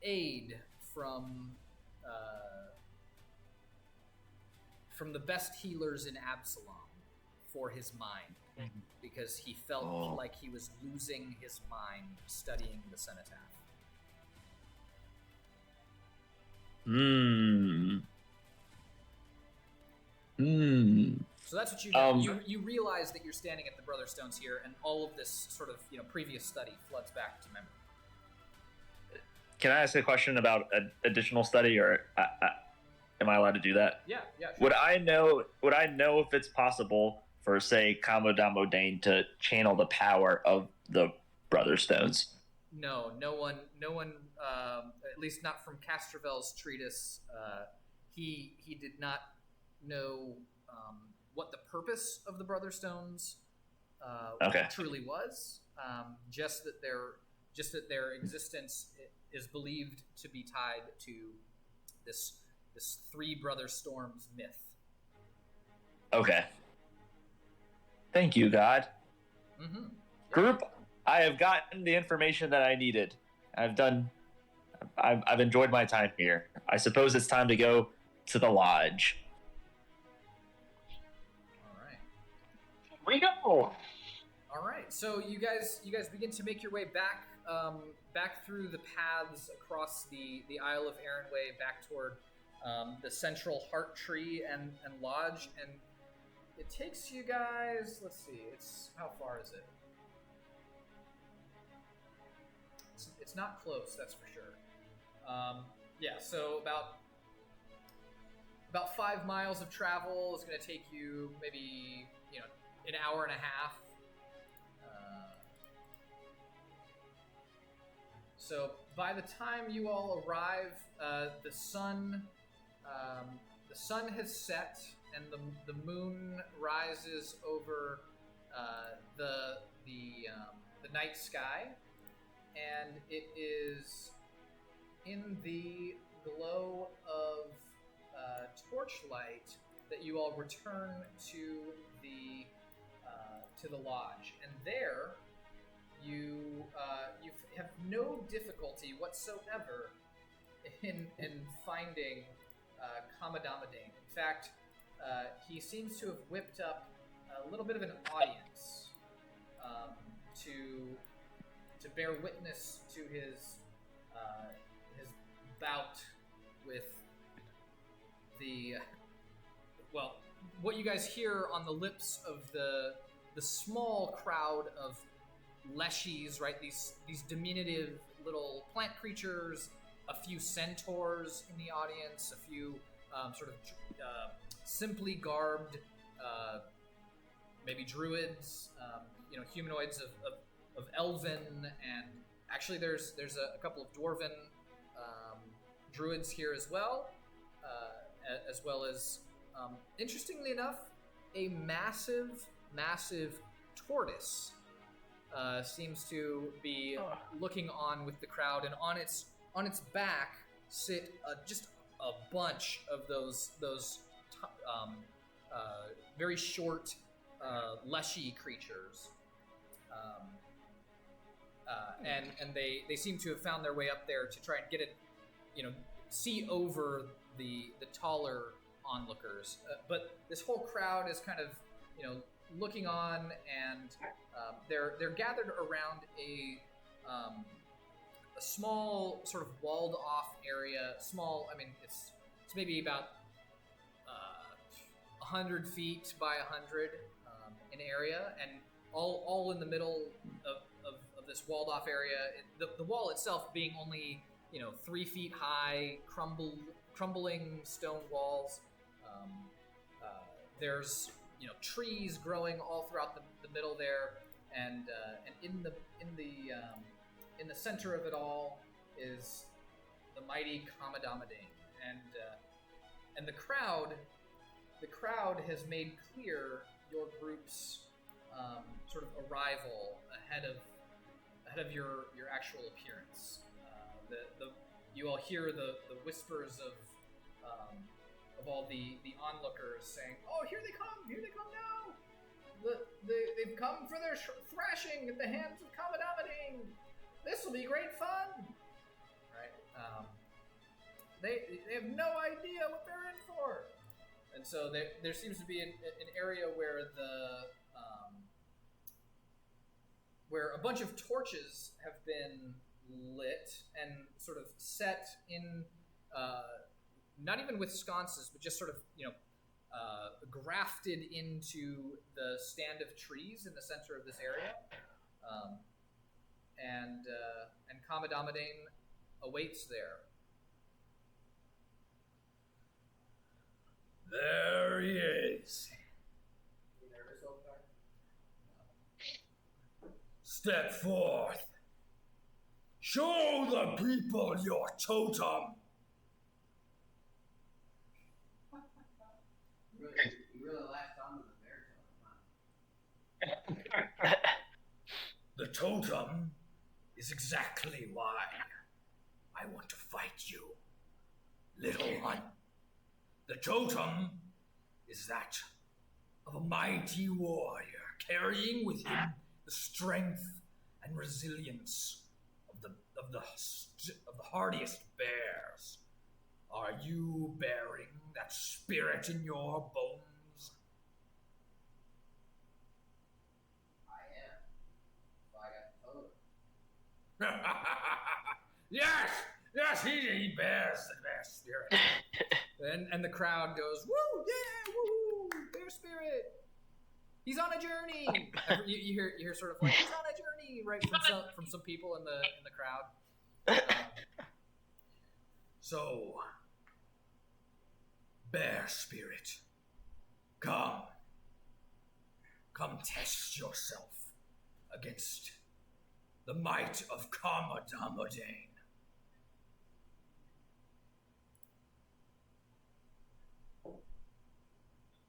aid from the best healers in Absalom for his mind, because he felt like he was losing his mind studying the cenotaph. So that's what you do. You realize that you're standing at the Brother Stones here, and all of this sort of previous study floods back to memory. Can I ask a question about additional study, or am I allowed to do that? Yeah. Sure. Would I know if it's possible for, say, Commodore Dane to channel the power of the Brother Stones? no one, at least not from Castrovel's treatise. He did not know what the purpose of the Brotherstones truly was. Just that their existence is believed to be tied to this Three Brother Storms myth. Okay. Thank you, God. Mm-hmm. Group, I have gotten the information that I needed. I've enjoyed my time here. I suppose it's time to go to the lodge. All right. We go. All right. So you guys begin to make your way back through the paths across the Isle of Arrenway back toward the central heart tree and lodge, and it takes you guys. Let's see. How far is it? It's not close, that's for sure. Yeah, so about 5 miles of travel is going to take you maybe an hour and a half. So by the time you all arrive, the sun has set and the moon rises over the night sky, and it is in the glow of torchlight that you all return to the lodge, and there you have no difficulty whatsoever in finding Kamadamadane. In fact, he seems to have whipped up a little bit of an audience to bear witness to his bout with what you guys hear on the lips of the small crowd of leshies, right? These diminutive little plant creatures, a few centaurs in the audience, a few simply garbed, maybe druids, humanoids of elven, and actually there's a couple of dwarven druids here as well as interestingly enough, a massive tortoise seems to be looking on with the crowd, and on its back sit just a bunch of those very short leshy creatures, and they seem to have found their way up there to try and get it, see over the taller onlookers. But this whole crowd is kind of looking on, and they're gathered around a small sort of walled off area. Small, I mean, it's maybe about 100 feet by 100 in area, and all in the middle of this walled off area. The wall itself being only 3 feet high, crumbling stone walls. There's trees growing all throughout the middle there, and in the center of it all is the mighty Kamadamadane, and the crowd has made clear your group's sort of arrival ahead of your actual appearance. You all hear the whispers of all the onlookers saying, "Oh, here they come now! They've come for their thrashing at the hands of Kamadamadane. This will be great fun!" Right? They have no idea what they're in for, and so there seems to be an area where where a bunch of torches have been lit and sort of set in. Not even with sconces, but just sort of, grafted into the stand of trees in the center of this area. And Kamadamadane awaits there. There he is. You nervous, Ulfgar? Step forth. Show the people your totem. You really latched onto the bear totem, huh? The totem is exactly why I want to fight you, little one. The totem is that of a mighty warrior carrying with him the strength and resilience of the hardiest bears. Are you bearing that spirit in your bones? I am. So I got the totem. Yes, he bears the bear spirit. and the crowd goes, woo, yeah, woo, bear spirit. He's on a journey. You hear sort of like, he's on a journey, right, from some people in the crowd. So, bear spirit, come test yourself against the might of Kamadamodane.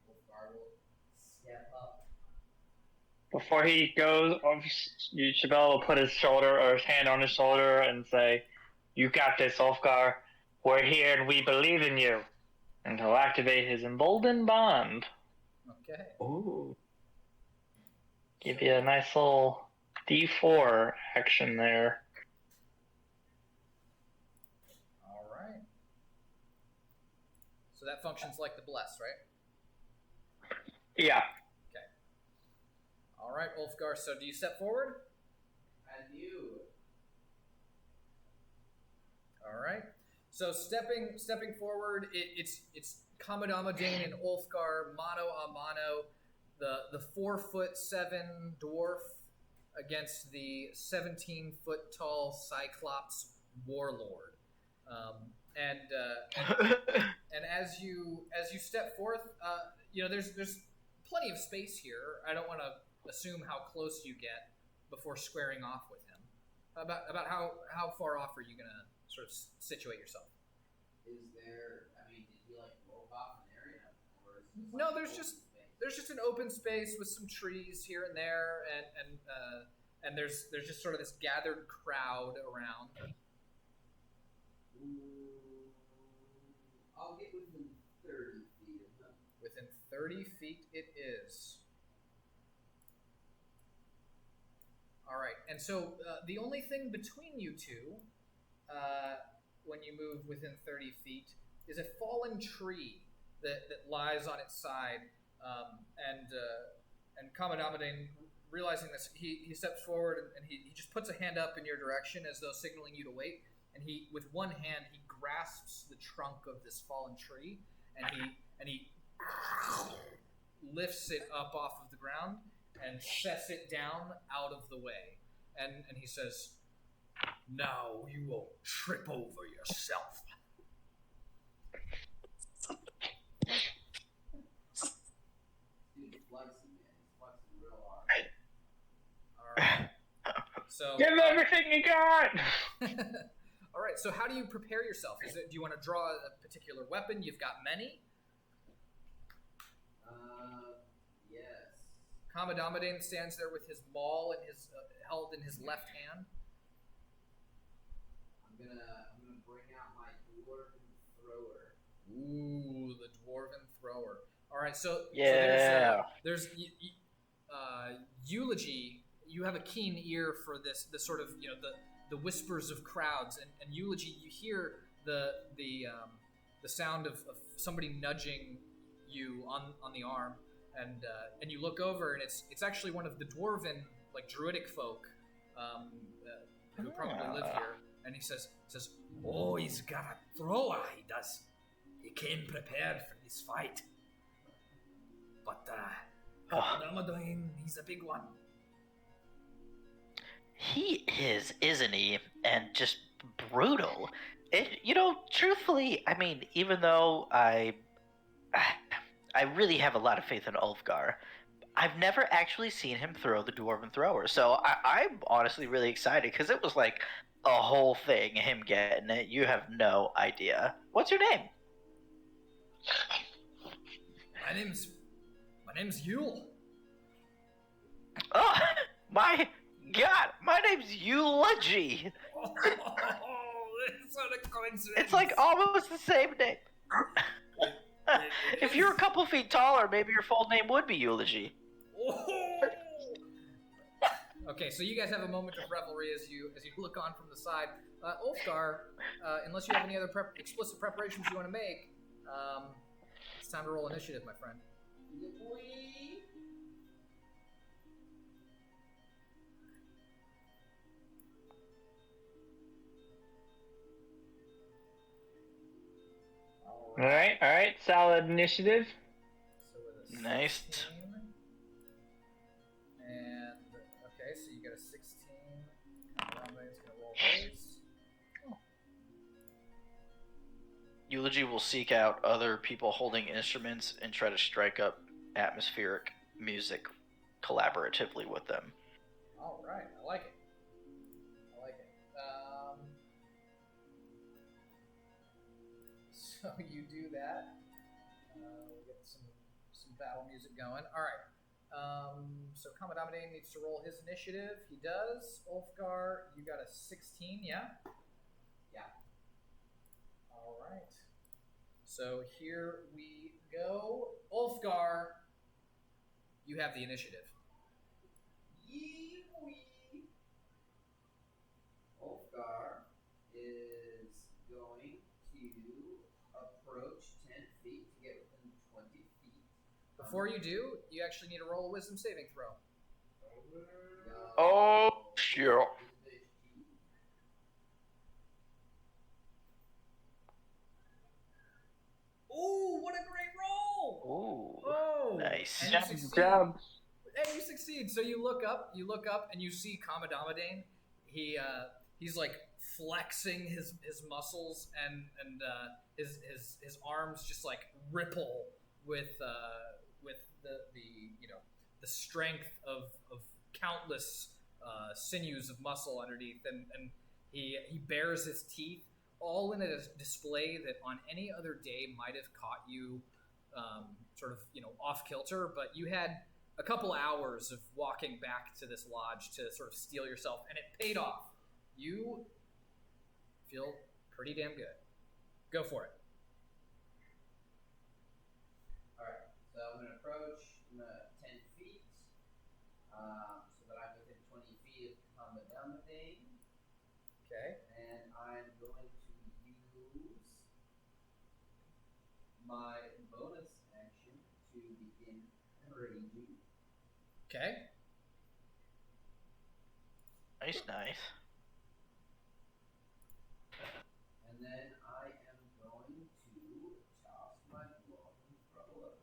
Ulfgar will step up. Before he goes, Shibello will put his shoulder or his hand on his shoulder and say, "You got this, Ulfgar. We're here and we believe in you." And he'll activate his emboldened bond. Okay. Ooh. Give you a nice little D4 action there. All right. So that functions like the bless, right? Yeah. All right, Ulfgar. So do you step forward? And you. All right. So stepping forward, it's Kamadamodane and Ulfgar mano a mano, the 4'7" dwarf against the 17-foot tall Cyclops warlord, and as you step forth, there's plenty of space here. I don't want to assume how close you get before squaring off with him. About how far off are you gonna sort of situate yourself? Is there? I mean, did he like rope off an area, or is this No, like there's open just space? an open space with some trees here and there, and there's just sort of this gathered crowd around. Ooh, I'll get within 30 feet of them. Within 30 feet, it is. All right, and so the only thing between you two, when you move within 30 feet, is a fallen tree that lies on its side, and Kamadamodane, realizing this, he steps forward and he just puts a hand up in your direction as though signaling you to wait, and he, with one hand, he grasps the trunk of this fallen tree, and he lifts it up off of the ground and sets it down out of the way, and he says, Now you won't trip over yourself. Dude's flexing, man. He's flexing real hard. all right. So Give him everything you got! all right, so how do you prepare yourself? Do you want to draw a particular weapon? You've got many. Yes. Kamadamodane stands there with his maul in his held in his left hand. I'm gonna bring out my dwarven thrower. Ooh, the dwarven thrower. All right, so Yeah. so there's Eulogy. You have a keen ear for this sort of the whispers of crowds, and Eulogy, you hear the sound of somebody nudging you on the arm, and you look over, and it's actually one of the dwarven, like, druidic folk who probably live here, and he says, Oh, he's got a thrower, he does. He came prepared for this fight. But, Kamadamodane, he's a big one. He is, isn't he? And just brutal. Truthfully, I mean, even though I really have a lot of faith in Ulfgar, I've never actually seen him throw the Dwarven Thrower. So I'm honestly really excited, because it was like a whole thing, him getting it. You have no idea. What's your name? My name's Yule. Oh, my God. My name's Eulogy. Oh, it's not a coincidence. It's like almost the same name. If you're a couple feet taller, maybe your full name would be Eulogy. Oh. Okay, so you guys have a moment of revelry as you look on from the side. Ulfgar, unless you have any other explicit preparations you want to make, it's time to roll initiative, my friend. All right. Solid initiative. So with a Nice. 16, and okay, so you get a 16. Rama's gonna roll those. Eulogy will seek out other people holding instruments and try to strike up atmospheric music collaboratively with them. All right, I like it. So you do that. We'll get some battle music going. All right. So Kamadamade needs to roll his initiative. He does. Ulfgar, you got a 16, yeah? Yeah. All right. So here we go. Ulfgar, you have the initiative. Yee-wee. Ulfgar is going to approach 10 feet to get within 20 feet. Before you do, you actually need to roll a wisdom saving throw. Oh, sure. Ooh, what a great roll! Ooh, Oh, nice. And you Good succeed. job. And you succeed. So you look up, and you see Kamadamade. He's like flexing his muscles, and his arms just like ripple with the strength of countless sinews of muscle underneath, and he bares his teeth, all in a display that on any other day might have caught you sort of off kilter, but you had a couple hours of walking back to this lodge to sort of steel yourself, and it paid off. You feel pretty damn good. Go for it. Alright, so I'm going to approach 10 feet, so that I'm within 20 feet of Kamadamade, Okay. and I'm going to use my bonus action to begin raging. Okay. Nice. And then I am going to toss my dwarven thrower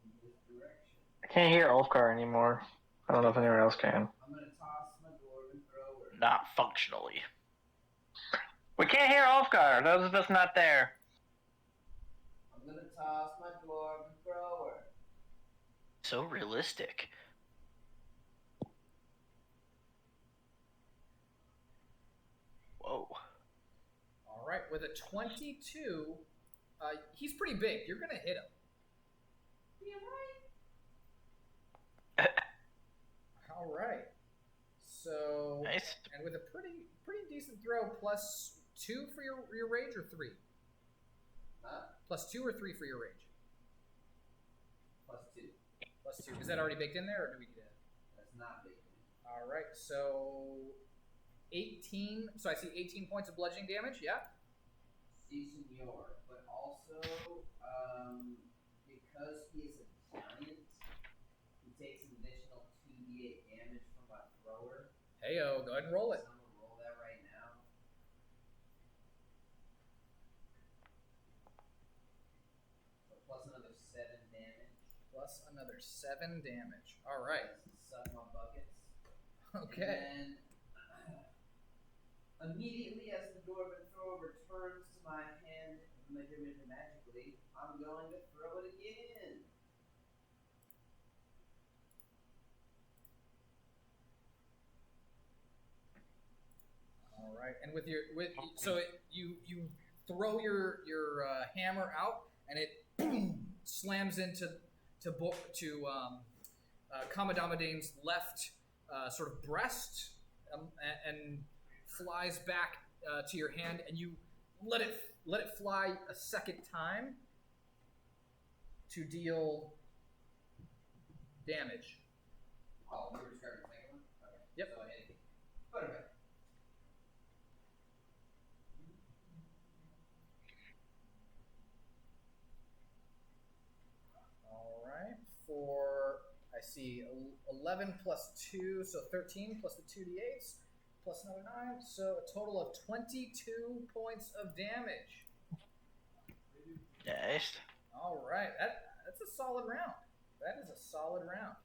in this direction. I can't hear Ulfgar anymore. I don't know if anyone else can. I'm going to toss my dwarven thrower. Not functionally. We can't hear Ulfgar. Those of us not there. I'm going to toss my dwarven thrower. So realistic. Whoa. All right. With a 22, he's pretty big. You're gonna hit him. All right. So Nice. and with a pretty decent throw, +2 for your rage, or 3? Huh? +2 or 3 for your rage? +2. +2. Is that already baked in there, or do we need it? That's not big. All right. So 18. So I see 18 points of bludgeoning damage. Yeah. Si, senor. But also, because he is a giant, he takes an additional 2d8 damage from my thrower. Heyo, go ahead and roll it. So I'm gonna roll that right now. So plus another 7 damage. Plus another 7 damage. All right. Suck my buckets. Okay. And then, immediately as the dwarven thrower returns to my hand magically, I'm going to throw it again. and you throw your hammer out, and it boom, slams into Kamadamadene's left sort of breast, and flies back to your hand, and you let it fly a second time to deal damage. Oh, you were describing the second one? Okay. Yep. So anything. Put it back. All right. For, I see 11 plus 2, so 13 plus the 2d8s, plus another 9, so a total of 22 points of damage. Nice. All right. That's a solid round. That is a solid round.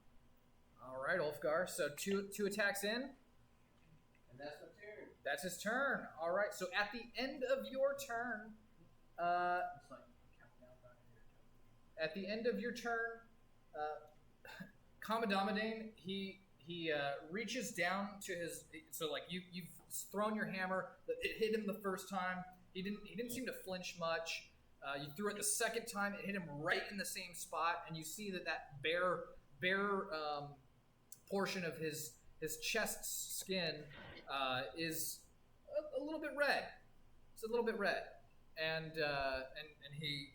All right, Ulfgar. So two attacks in. And that's my turn. That's his turn. All right. So at the end of your turn, at the end of your turn, Kamadamadane, he reaches down to his. So like you've thrown your hammer. It hit him the first time. He didn't seem to flinch much. You threw it the second time. It hit him right in the same spot, and you see that bare portion of his chest skin is a little bit red. It's a little bit red, and he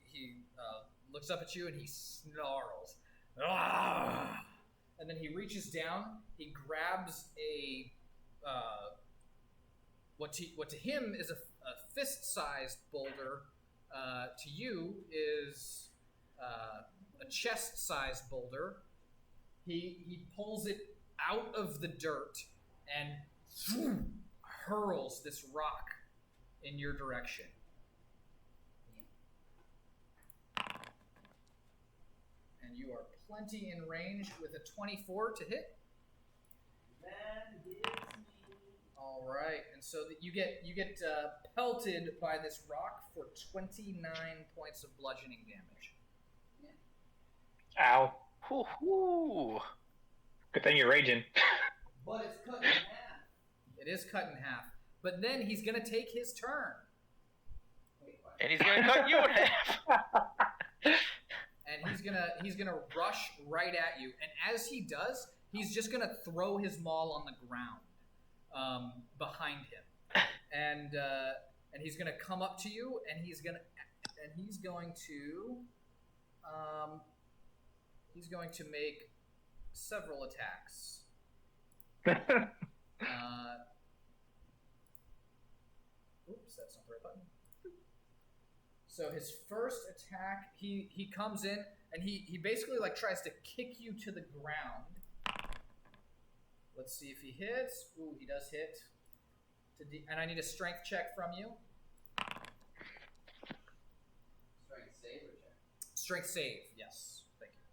looks up at you and he snarls, "Ah!" And then he reaches down. He grabs a what to him is a fist-sized boulder. To you is a chest-sized boulder. He pulls it out of the dirt and hurls this rock in your direction. And you are plenty in range with a 24 to hit. That hits me. All right, and so that you get pelted by this rock for 29 points of bludgeoning damage. Ow. Hoo-hoo. Good thing you're raging. But it's cut in half. It is cut in half, but then he's gonna take his turn, Wait, what? And he's gonna cut you in half. and he's gonna rush right at you. And as he does, he's just gonna throw his maul on the ground behind him, and he's gonna come up to you, and he's going to make several attacks. Oops, that's not the right button. So his first attack, he comes in and he basically like tries to kick you to the ground. Let's see if he hits. Ooh, he does hit. And I need a strength check from you. Strength save or check? Strength save, yes. Thank you.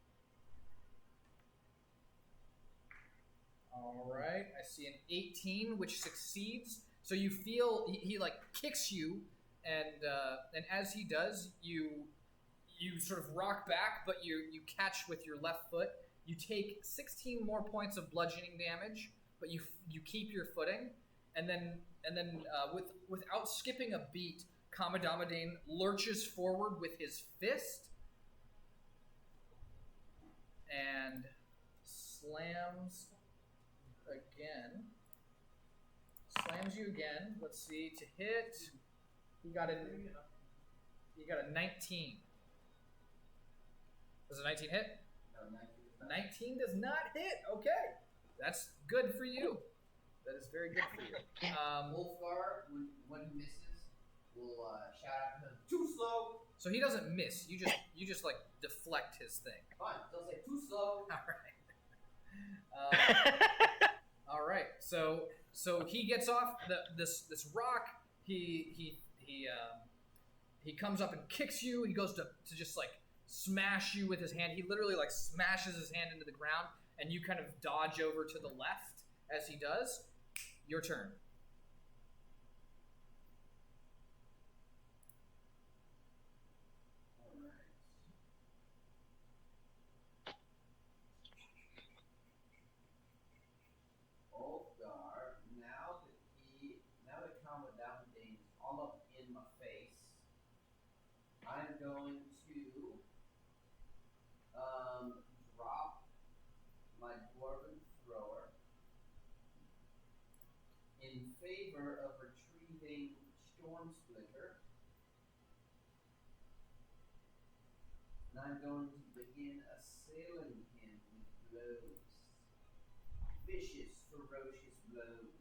All right, I see an 18, which succeeds. So you feel he like kicks you, and as he does, you sort of rock back, but you catch with your left foot. You take 16 more points of bludgeoning damage, but you keep your footing, and then without skipping a beat, Kamadamadane lurches forward with his fist and slams you again. Let's see, to hit. He got a 19. Does a 19 hit? No, 19 is not. 19 does not hit. Okay, that's good for you. That is very good for you. Ulfgar, when he misses, will shout at him, "Too slow!" So he doesn't miss. You just like deflect his thing. Fine, they'll say, "Too slow!" All right. All right. So he gets off this rock. He comes up and kicks you. He goes to just like smash you with his hand. He literally like smashes his hand into the ground, and you kind of dodge over to the left as he does. Your turn. Ulfgar, now that And I'm going to begin assailing him with blows. Vicious, ferocious blows.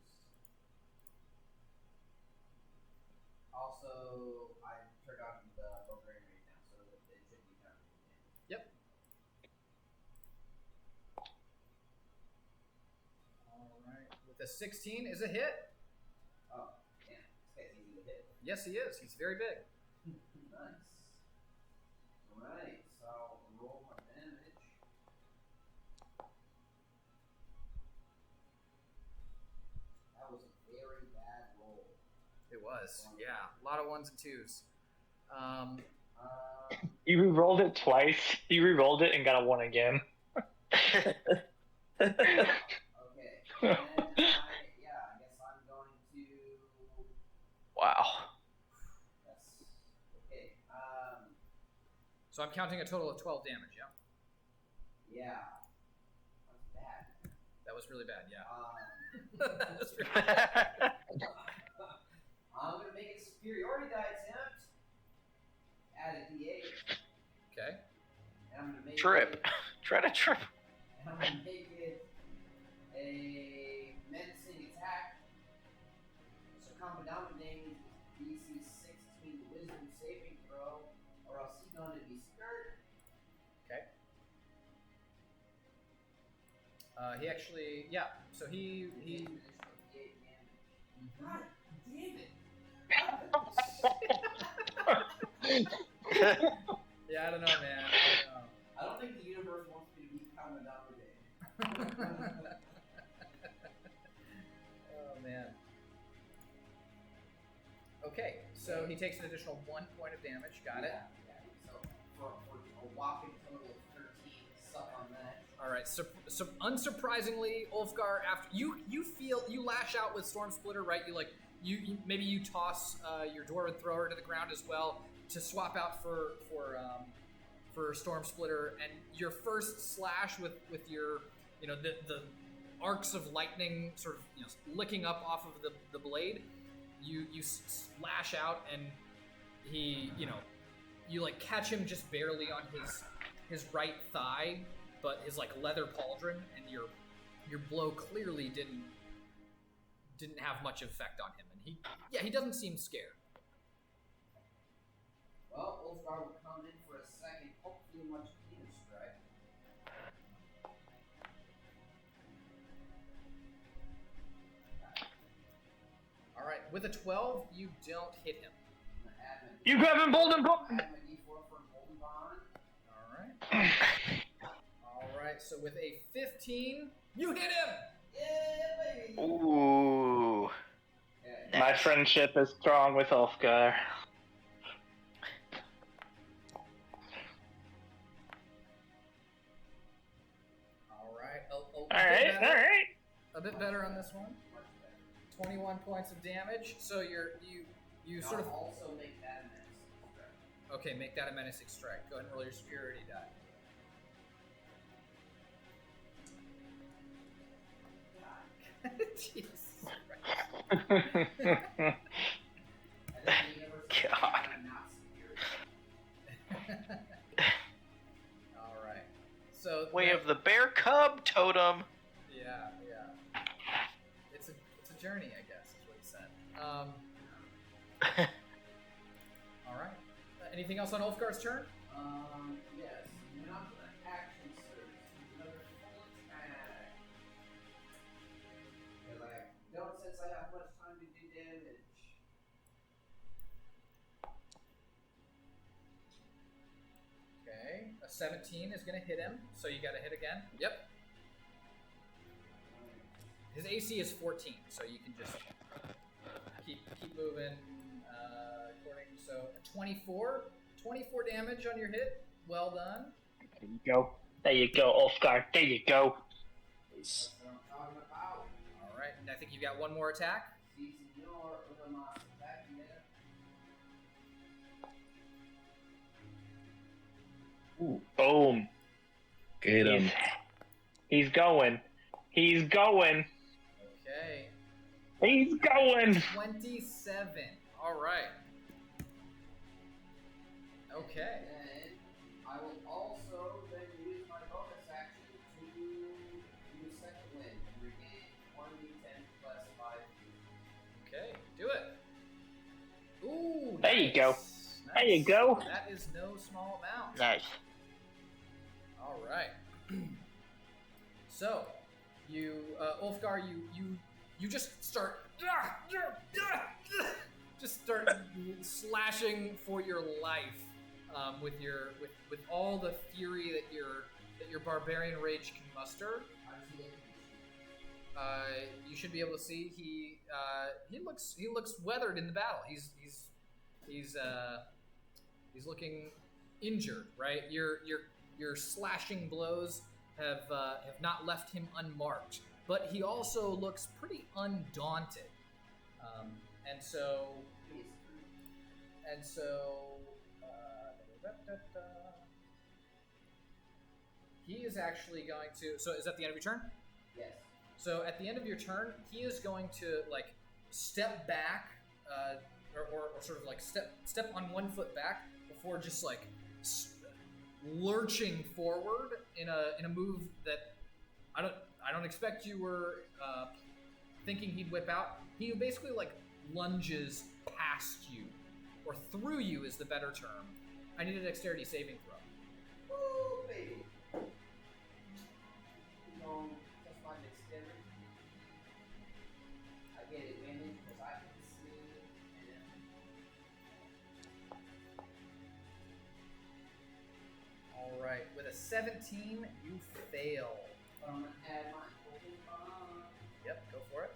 Also, I turned on the Bulgarian right now, so it should be counting again. Yep. All right. With a 16 is a hit. Oh, damn. This guy's easy to hit. Yes, he is. He's very big. Nice. Alright, so I'll roll my damage. That was a very bad roll. It was. Yeah. A lot of ones and twos. You re-rolled it twice. You re-rolled it and got a 1 again. Okay. And I guess I'm going to. Wow. Yes. Okay. So I'm counting a total of 12 damage, yeah? Yeah. That's bad. That was really bad, yeah. That's really bad. I'm gonna make a superiority die attempt. Add a d8. Okay. And I'm gonna make Trip. It, Try to trip. and I'm gonna make it a menacing attack. So Commandant DC 16 Wisdom saving throw, or else he's going to be skirt. Okay. He actually, yeah. So he God damn it! yeah, I don't know, man. I don't think the universe wants me to be Commandant today. Oh man. Okay, so he takes an additional 1 point of damage. Got it. Yeah. So for a whopping total of 13, suck on that. All right. So unsurprisingly, Ulfgar, after you lash out with Storm Splitter, right? You maybe you toss your Dwarven Thrower to the ground as well to swap out for Storm Splitter, and your first slash with your the arcs of lightning sort of licking up off of the blade, you slash out, and he you like catch him just barely on his right thigh, but his like leather pauldron, and your blow clearly didn't have much effect on him, and he doesn't seem scared. Well, Ulfgar will come in for a second, hopefully much cleaner strike. All right, with a 12, you don't hit him. I'm gonna add my You grab him, Bolden add my D4 for Golden Bond. All right, so with a 15, you hit him! Yeah, baby! Ooh. Okay. My friendship is strong with Ulfgar. All All right. A bit better on this one. 21 points of damage. So you sort of also make that a menacing strike. okay. Make that a menacing strike. Go ahead and roll your superiority die. Jesus Christ. God. All right. So Way of the bear cub totem. Yeah. It's a journey, I guess, is what he said. All right. Anything else on Ulfgar's turn? Yes. You're not gonna action surge. Another full attack. Because I don't sense I have much time to do damage. Okay. A 17 is going to hit him, so you got to hit again. Yep. His AC is 14, so you can just keep moving. So 24 damage on your hit. Well done. There you go, Ulfgar. There you go. That's what I'm talking about. All right, and I think you got one more attack. Si, senor, una más attack here. Ooh, boom. Get him. He's going. He's going. Okay. He's going. 27. All right. Okay. And I will you go. Nice. There you go. That is no small amount. Nice. All right. So, you, Ulfgar, you just start, just start slashing for your life, with all the fury that your barbarian rage can muster. You should be able to see he looks weathered in the battle. He's looking injured, right? Your slashing blows have not left him unmarked, but he also looks pretty undaunted. And so he is actually going to. So is that the end of your turn? Yes. So at the end of your turn, he is going to like step back, or sort of like step on one foot back before just like lurching forward in a move that I don't expect you were thinking he'd whip out. He basically like lunges past you, or through you is the better term. I need a dexterity saving throw. Ooh, baby. That's my dexterity. I get advantage because I can see. All right, with a 17, you fail. I'm gonna add my holding bomb. Yep, go for it.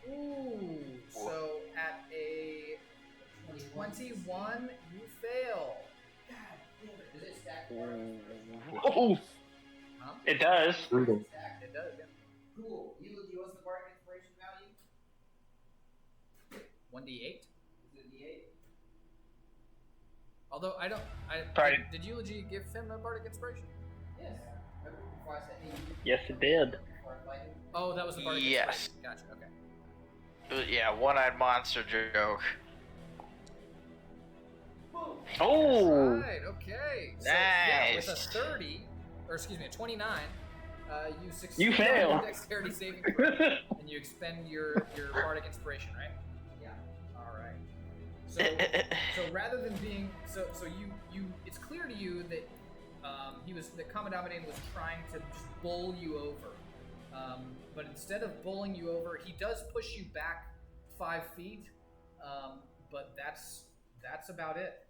Ooh, so at a 21, you fail. God damn it. Does it stack? Oh, Huh? it does. Brutal. Stack. It does, yeah. Cool. Eulogy, what's the bardic inspiration value? 1d8. Is it D8? Although Sorry. did Eulogy give him a bardic inspiration? Yes. Remember before I said, hey, you Yes, it did. before I fight him? Oh, that was the bardic Yes. inspiration. Gotcha, okay. Yeah, one-eyed monster joke. Oh, Right, okay. So, yeah, with a Nice. 30, or excuse me, a 29, you succeed You on fail. your dexterity saving throw, and you expend your bardic inspiration, right? Yeah. All right. So rather than being so you it's clear to you that that Commodamine was trying to just bowl you over, but instead of bowling you over, he does push you back 5 feet, but that's about it.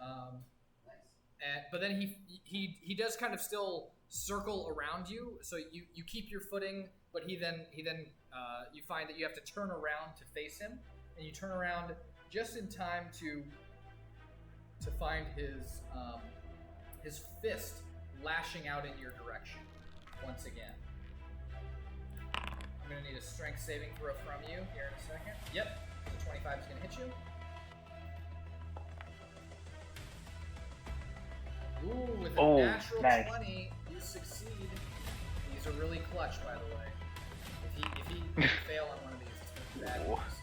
Nice. But then he does kind of still circle around you, so you keep your footing, but he then you find that you have to turn around to face him, and you turn around just in time to find his fist lashing out in your direction once again. I'm gonna need a strength saving throw from you here in a second. Yep, the 25 is gonna hit you. Ooh, with a natural nice. 20, you succeed. These are really clutch, by the way. If he fail on one of these, it's gonna be bad news.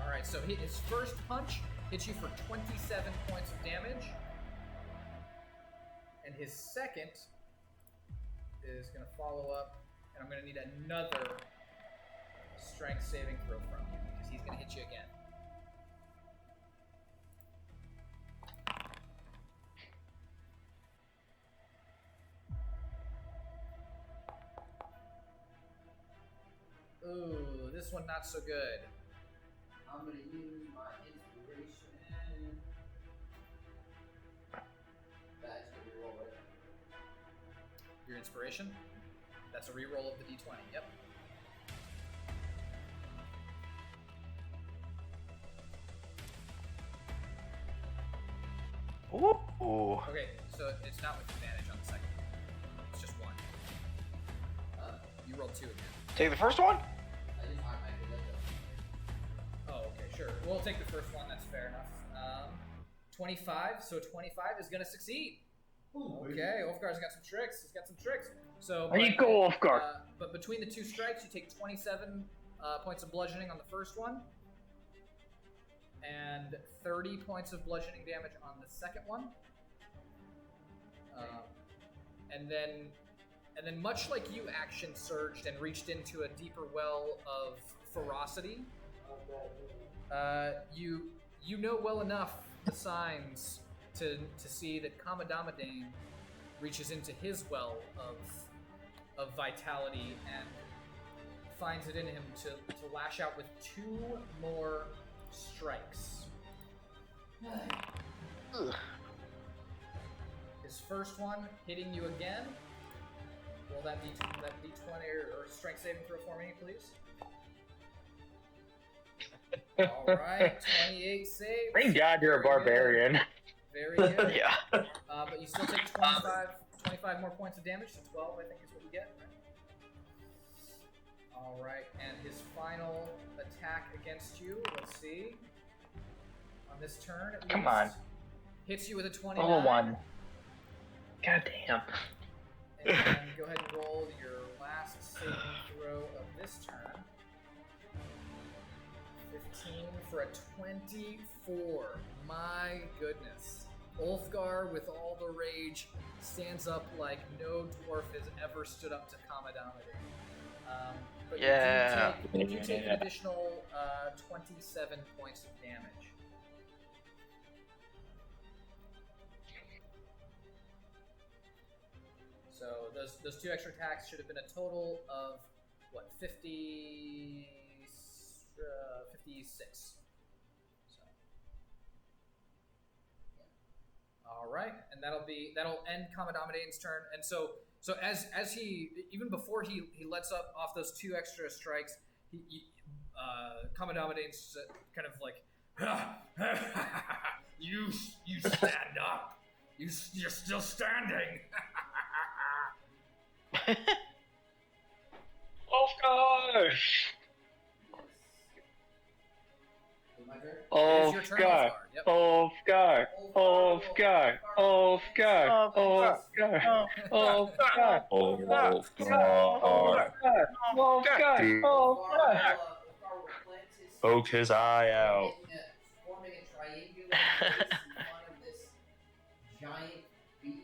Alright, so his first punch hits you for 27 points of damage. And his second is gonna follow up, and I'm gonna need another strength saving throw from you, because he's gonna hit you again. Ooh, this one not so good. I'm gonna use my inspiration. That's gonna be roll it. Your inspiration? That's a reroll of the d20, yep. Ooh. Okay, so it's not with advantage on the second. It's just one. You rolled 2 again. Take the first one? I just automatically let go. Oh, okay, sure. We'll take the first one, that's fair enough. 25, so 25 is gonna succeed. Okay, Ulfgar's got some tricks. He's got some tricks. So, There you go, Ulfgar. But between the 2 strikes, you take 27 points of bludgeoning on the first one, and 30 points of bludgeoning damage on the second one. And then, much like you, action surged and reached into a deeper well of ferocity. You know well enough the signs to see that Kamadomadane reaches into his well of vitality and finds it in him to lash out with 2 more strikes. Ugh. His first one hitting you again. Roll that D20 or strength saving throw for me, please. All right, 28 save. Thank God you're a barbarian. Very good. Yeah. But you still take 25 more points of damage, so 12, I think, is what you get. Right? All right, and his final attack against you. Let's see. On this turn, at Come least, on. hits you with a 29. Level 1. God damn. And then go ahead and roll your last saving throw of this turn. 15 for a 24. My goodness. Ulfgar, with all the rage, stands up like no dwarf has ever stood up to Kamadomadane. But Yeah. you do take an additional 27 points of damage. So those 2 extra attacks should have been a total of, what, 56. So, yeah. All right, and that'll end Kamadamadane's turn. And so as he, even before he lets off those 2 extra strikes, Kamadamadane's kind of like, you stand up. You're still standing. Ulfgar! My turn? It is your turn, Ulfgar! Yep. Ulfgar! Ulfgar! Ulfgar! Ulfgar! Ulfgar! Ulfgar! Poke his eye out. Forming a triangular face in front of this giant beast.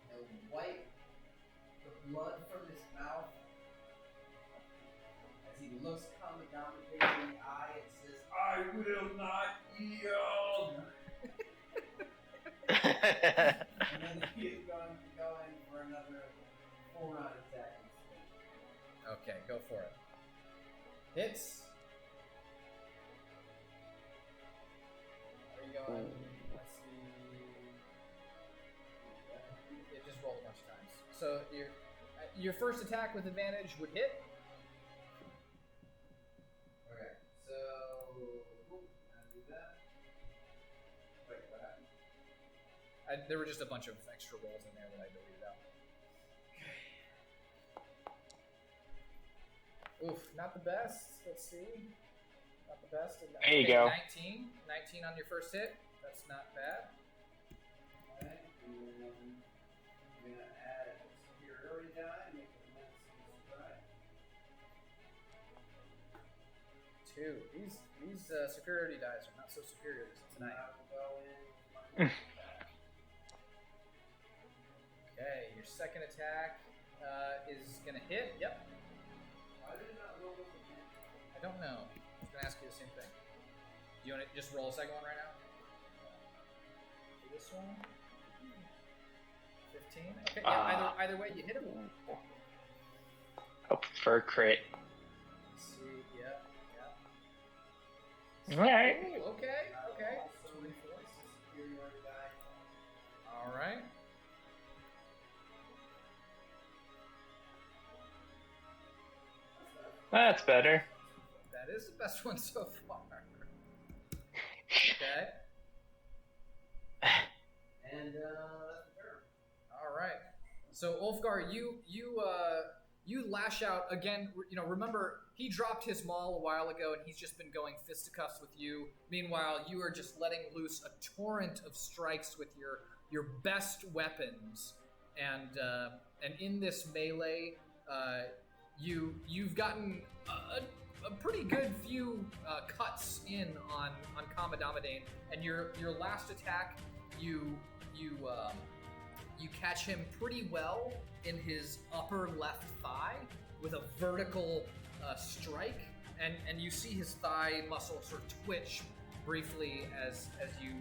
He'll wipe the blood from his mouth as he looks Kamadamadaine in the eye and says, I will not yield! And then he is going to go in for another 4-round attack. Okay, go for it. Hits. Are you going? Let's see. Yeah, just roll a bunch of times. So your first attack with advantage would hit. Okay, so I'll do that. Wait, what happened? There were just a bunch of extra rolls in there that I deleted out. Oof, not the best. Let's see. Not the best. There you go. 19 on your first hit. That's not bad. Okay, and then I'm gonna add a superiority die and make it medicine strike. 2. These superiority dice are not so superior tonight. I will go in. Okay, your second attack is gonna hit. Yep. Why did it not roll over again? I don't know. I was gonna ask you the same thing. Do you want to just roll a second one right now? For this one. 15. Okay. Yeah. Either way, you hit him. Hope for a crit. Let's see. Yeah. Alright. Ooh, okay. Okay. Also, 24. superiority die. All right. That's better. That is the best one so far. Okay. And that's the turn. All right. So Ulfgar, you lash out again. You know, remember he dropped his maul a while ago, and he's just been going fisticuffs with you. Meanwhile, you are just letting loose a torrent of strikes with your best weapons, and in this melee, you've gotten a pretty good few cuts in on Kamadamadaine, and your last attack, you catch him pretty well in his upper left thigh with a vertical strike, and you see his thigh muscle sort of twitch briefly as you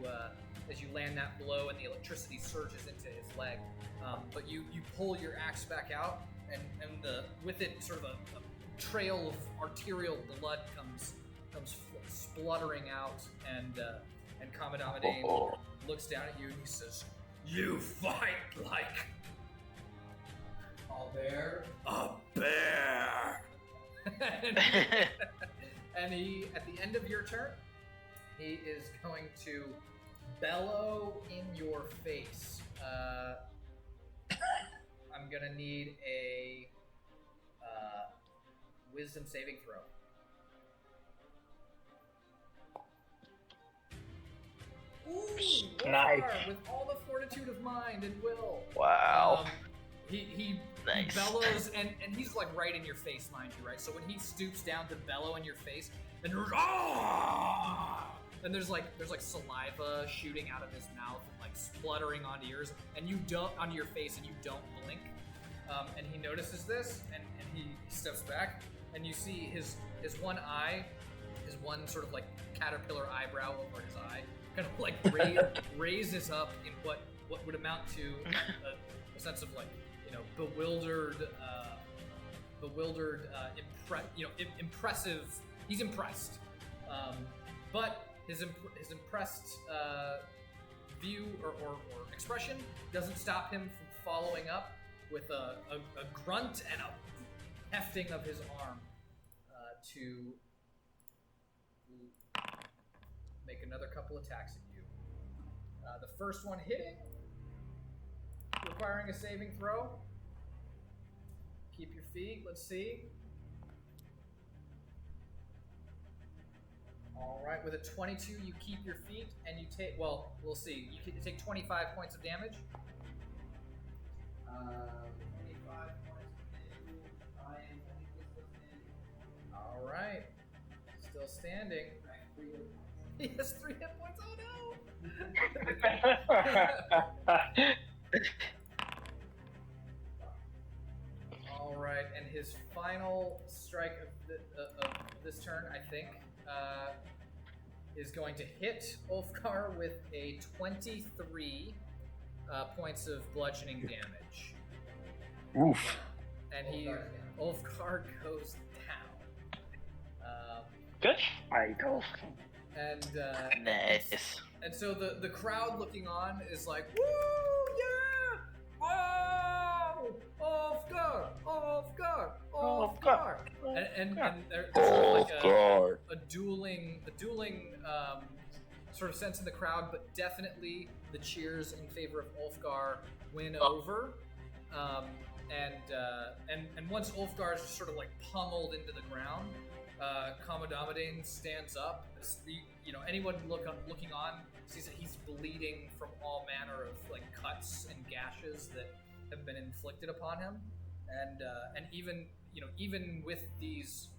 land that blow, and the electricity surges into his leg. But you pull your axe back out, and with it sort of a trail of arterial blood comes spluttering out, and Kamadamadein looks down at you and he says, "You fight like All bear. a bear." And he, at the end of your turn, he is going to bellow in your face. I'm gonna need a wisdom saving throw. Ooh, Nice. Ulfgar, with all the fortitude of mind and will. Wow. He Nice. bellows, and he's like right in your face, mind you, right? So when he stoops down to bellow in your face, and there's like saliva shooting out of his mouth and like spluttering onto yours, and you don't onto your face, and you don't blink. And he notices this, and he steps back, and you see his one eye, his one sort of like caterpillar eyebrow over his eye, kind of like raises up in what would amount to a sense of like, you know, impressive. He's impressed, but his impressed view or expression doesn't stop him from following up with a grunt and a hefting of his arm to make another couple attacks at you. The first one hitting, requiring a saving throw. Keep your feet. Let's see. All right, with a 22, you keep your feet, and you take. Well, we'll see. You take 25 points of damage. 25 points of damage. I am technically still standing. All right, still standing. He has 3 hit points. Oh no! All right, and his final strike of this turn, I think, is going to hit Ulfgar with a 23 points of bludgeoning damage. Oof. And Ulfgar goes down. Good fight, Ulf. And Nice. and so the crowd looking on is like, woo, yeah, whoa, Ulfgar. And there's sort of like a dueling sort of sense in the crowd, but definitely the cheers in favor of Ulfgar win over. And once Ulfgar is sort of like pummeled into the ground, Kamadamadein stands up. Anyone looking on sees that he's bleeding from all manner of like cuts and gashes that have been inflicted upon him, and even with these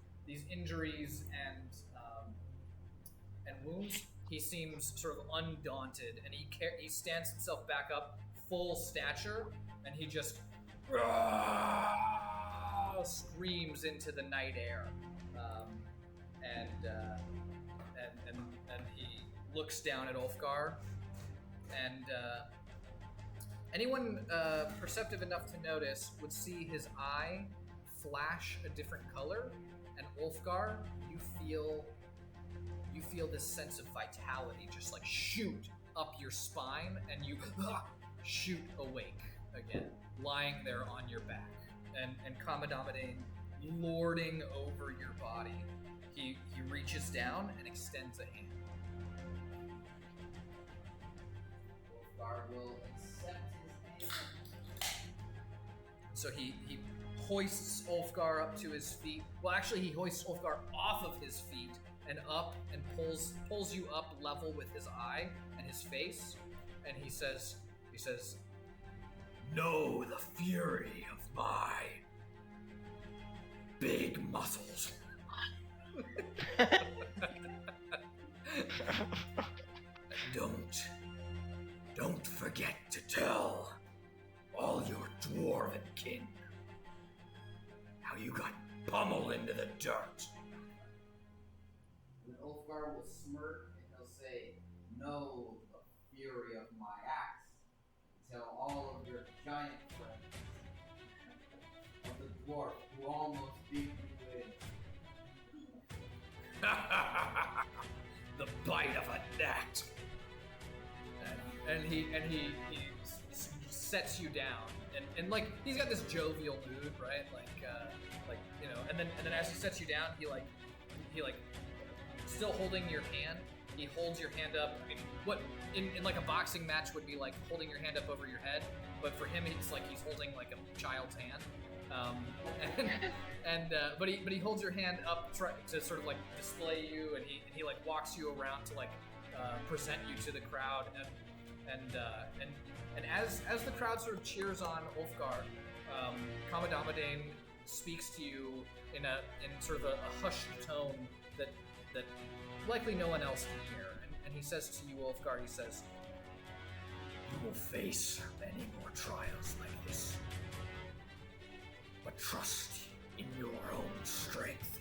injuries and wounds, he seems sort of undaunted, and he stands himself back up, full stature, and he just screams into the night air, and he looks down at Ulfgar, and anyone perceptive enough to notice would see his eye flash a different color, and Ulfgar, you feel this sense of vitality just like shoot up your spine, and you shoot awake again, lying there on your back, and Kamadamadein lording over your body. He reaches down and extends a hand. Ulfgar will accept his hand. So he hoists Ulfgar up to his feet. Well, actually, he hoists Ulfgar off of his feet and up, and pulls you up level with his eye and his face, and he says, "Know the fury of my big muscles." Don't forget to tell all your dwarven kin how you got pummeled into the dirt know the fury of my axe and tell all of your giant friends of the dwarf who almost beat me with. The bite of a gnat. And he sets you down, and like he's got this jovial mood, right? Like you know, and then as he sets you down, he still holding your hand. He holds your hand up. I mean, what in like a boxing match would be like holding your hand up over your head, but for him, it's like he's holding like a child's hand. But he holds your hand up to sort of like display you, and he like walks you around to like present you to the crowd, and as the crowd sort of cheers on Ulfgar, Kamadamaden speaks to you in sort of a hushed tone that likely no one else can hear, and he says to you, Ulfgar, he says, "You will face many more trials like this, but trust in your own strength.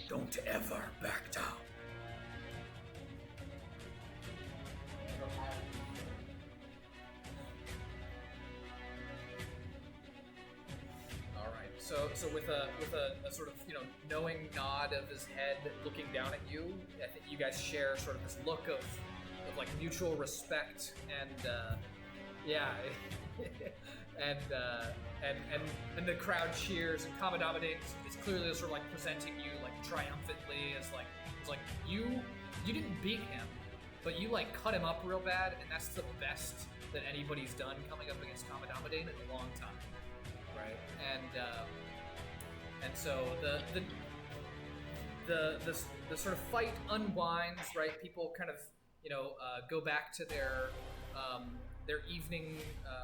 Don't ever back down." All right. So with a sort of knowing nod of his head, looking down at you, I think you guys share sort of this look of like mutual respect and yeah. and the crowd cheers, and Kamadamaden is clearly sort of like presenting you like triumphantly as like it's like you didn't beat him, but you like cut him up real bad, and that's the best that anybody's done coming up against Kamadamaden in a long time, right? And so the sort of fight unwinds, right? People kind of go back to their evening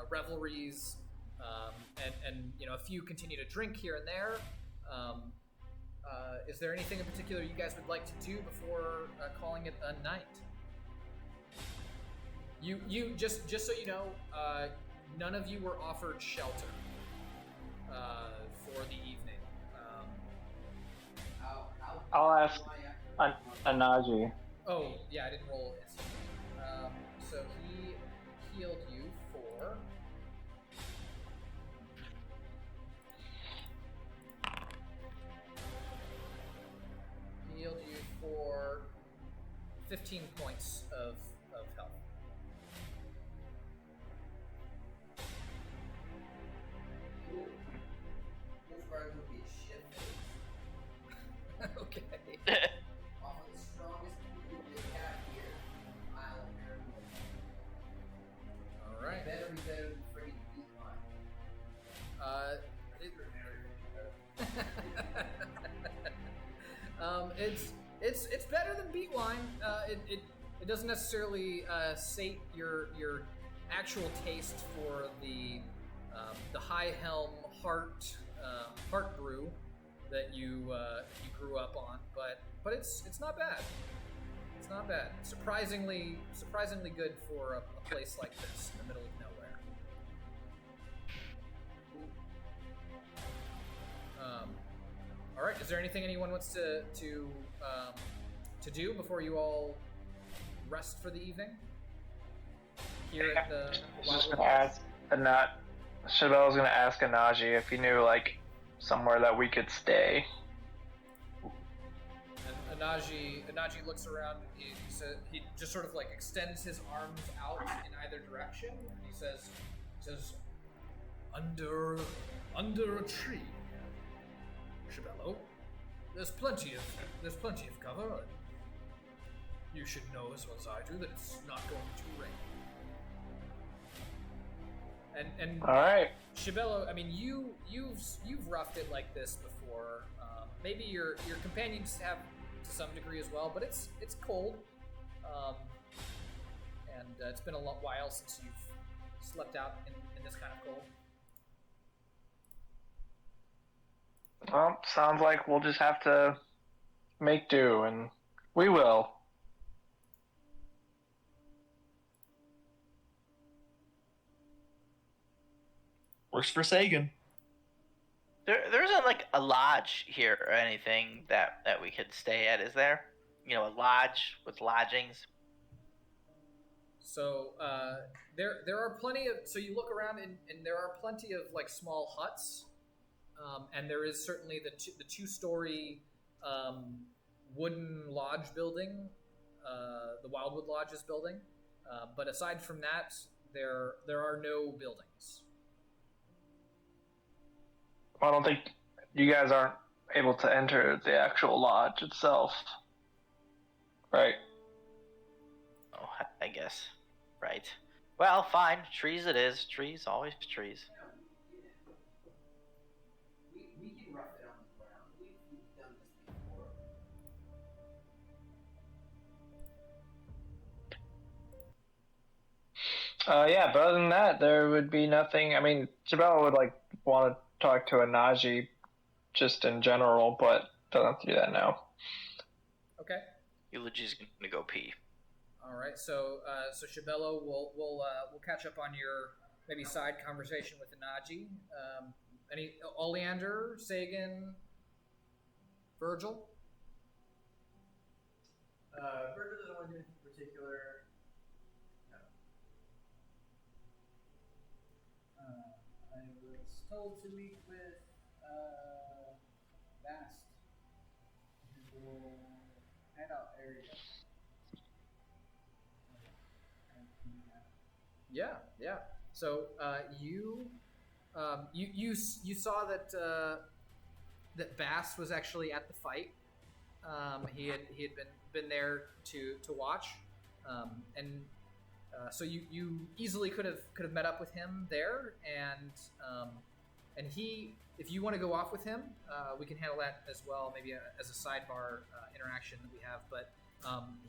revelries, and a few continue to drink here and there. Is there anything in particular you guys would like to do before calling it a night? You just so you know, none of you were offered shelter for the evening. I'll ask Anaji. Oh yeah, I didn't roll his. So he healed you for. Healed you for 15 points of health. Ulfgar would be shit. Okay. One of the strongest people we have here, Isle of Aragorn. All right. Better be better than freaking beat mine. It's better than beet wine. It doesn't necessarily sate your actual taste for the High Helm heart brew that you grew up on, but it's not bad. It's not bad. Surprisingly good for a place like this in the middle of nowhere. All right. Is there anything anyone wants to do before you all rest for the evening? Here at the. Just gonna ask Shibello's gonna ask Anaji if he knew like somewhere that we could stay. And Anaji looks around. He just sort of like extends his arms out in either direction. And he says, under a tree, Shibello. There's plenty of cover. You should know as well as I do that it's not going to rain. And All right. Shibello, I mean, you've roughed it like this before. Maybe your companions have to some degree as well, but it's cold, and it's been a while since you've slept out in this kind of cold. Well, sounds like we'll just have to make do, and we will. Works for Sagan. There isn't like a lodge here or anything that we could stay at, is there? a lodge with lodgings. So there are plenty of. So you look around and there are plenty of like small huts, and there is certainly the 2-story wooden lodge building, the Wildwood Lodge's building. But aside from that, there are no buildings. I don't think you guys aren't able to enter the actual lodge itself, right? Oh, I guess. Right. Well, fine. Trees it is. Trees, always trees. We can rough it on the ground. We've done this before. Yeah, but other than that, there would be nothing. I mean, Shibello would want to talk to Anaji just in general, but doesn't have to do that now. Okay. Eulogy's gonna go pee. All right. So Shibello, we'll catch up on your maybe side conversation with Anaji. Any Oliander, Sagan, Virgil? Virgil doesn't want to do anything particular. No. I was told to meet with Bast, his little hideout area. Yeah. So you saw that Bass was actually at the fight. He had been there to watch, and so you easily could have met up with him there, and he, if you want to go off with him, we can handle that as well, maybe as a sidebar interaction that we have. But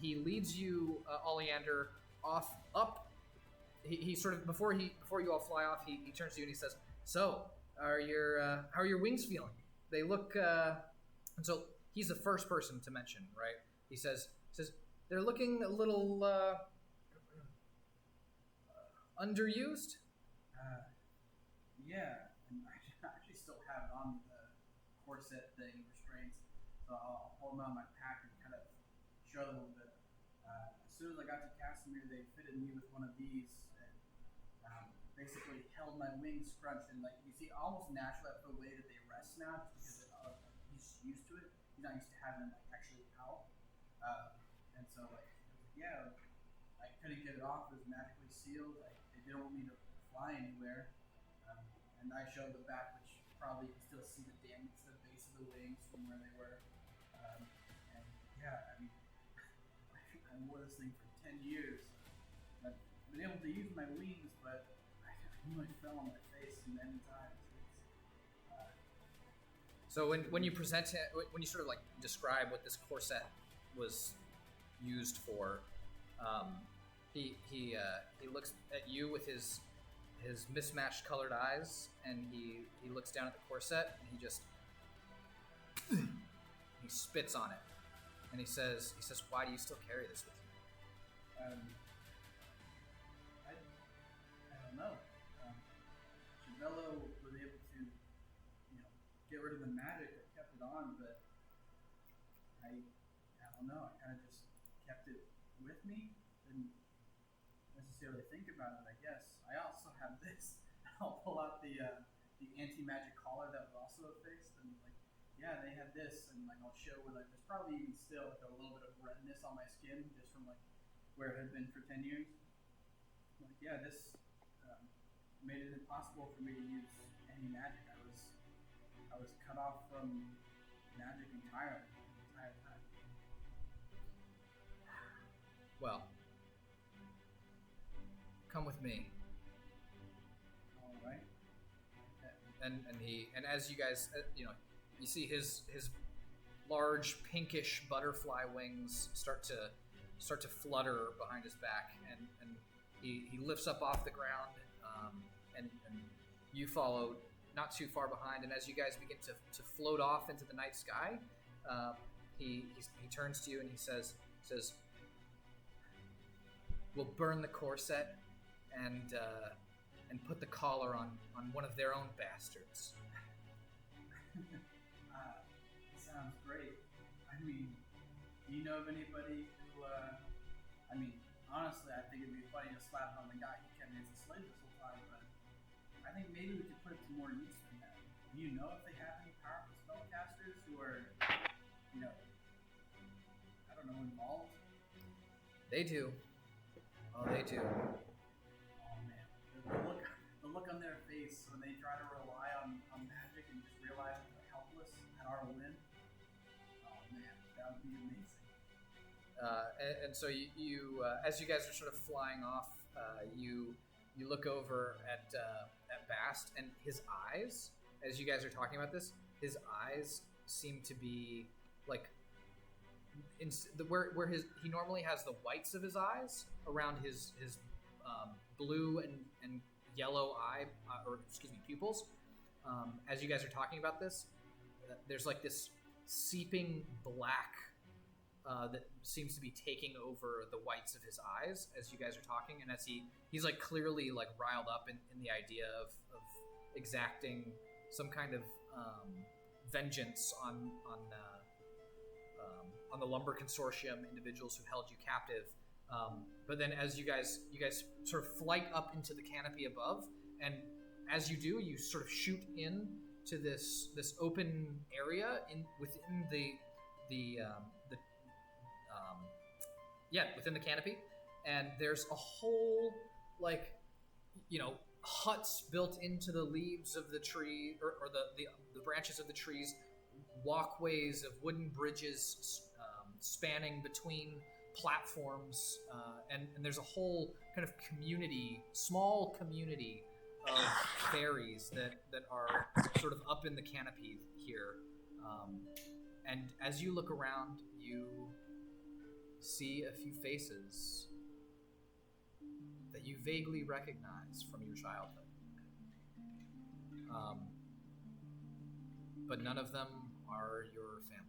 he leads you, Oliander, up. He sort of before you all fly off, he turns to you and he says, "So, how are your wings feeling? They look." And so he's the first person to mention, right? He says they're looking a little underused. Yeah, and I actually still have on the corset thing, restraints, so I'll hold them on my pack and kind of show them a little bit. As soon as I got to Casimir, they fitted me with one of these and basically held my wings scrunched, and you see almost naturally the way that they rest now, just because he's used to it. He's not used to having them actually out, and so I couldn't get it off. It was magically sealed. They didn't want me to fly anywhere. And I showed the back, which probably you can still see the damage to the base of the wings from where they were. And yeah, I mean, I wore this thing for 10 years. I've been able to use my wings, but I really fell on my face many times. So when you present it, when you sort of describe what this corset was used for, he looks at you with his mismatched colored eyes, and he looks down at the corset, and he spits on it, and he says, "Why do you still carry this with you?" I don't know. Shibello was able to, get rid of the magic that kept it on, but I don't know. I kind of just kept it with me. Didn't necessarily think about it, I guess. I also have this. I'll pull out the anti-magic collar that was also affixed, and they had this, and I'll show where there's probably even still a little bit of redness on my skin just from where it had been for 10 years. This made it impossible for me to use any magic. I was cut off from magic entirely the entire time. Well, come with me. All right. And as you guys, you see his large pinkish butterfly wings start to flutter behind his back, and he lifts up off the ground, and you follow not too far behind. And as you guys begin to float off into the night sky, he turns to you and he says, "We'll burn the corset and put the collar on one of their own bastards." Sounds great. I mean, Do you know of anybody who, I mean, honestly, I think it'd be funny to slap on the guy who kept me as a slave this whole time, but I think maybe we could put it to more use than that. Do you know if they have any powerful spellcasters who are, you know, I don't know, involved? They do. Oh, they do. Oh man, the look on their face when they try to rely on magic and just realize that they're helpless at our win. Oh man, that would be amazing. And so you as you guys are sort of flying off, you look over at Bast, and his eyes, as you guys are talking about this, his eyes seem to be like where he normally has the whites of his eyes around his blue and yellow eye, pupils. As you guys are talking about this, there's like this seeping black that seems to be taking over the whites of his eyes as you guys are talking, and as he's like clearly like riled up in the idea of exacting some kind of vengeance on the Lumber Consortium individuals who held you captive. But then as you guys sort of flight up into the canopy above, and as you do, you sort of shoot in to this open area within within the canopy, and there's a whole huts built into the leaves of the tree or the branches of the trees, walkways of wooden bridges spanning between platforms, and there's a whole kind of small community of fairies that are sort of up in the canopy here. And as you look around, you see a few faces that you vaguely recognize from your childhood. But none of them are your family.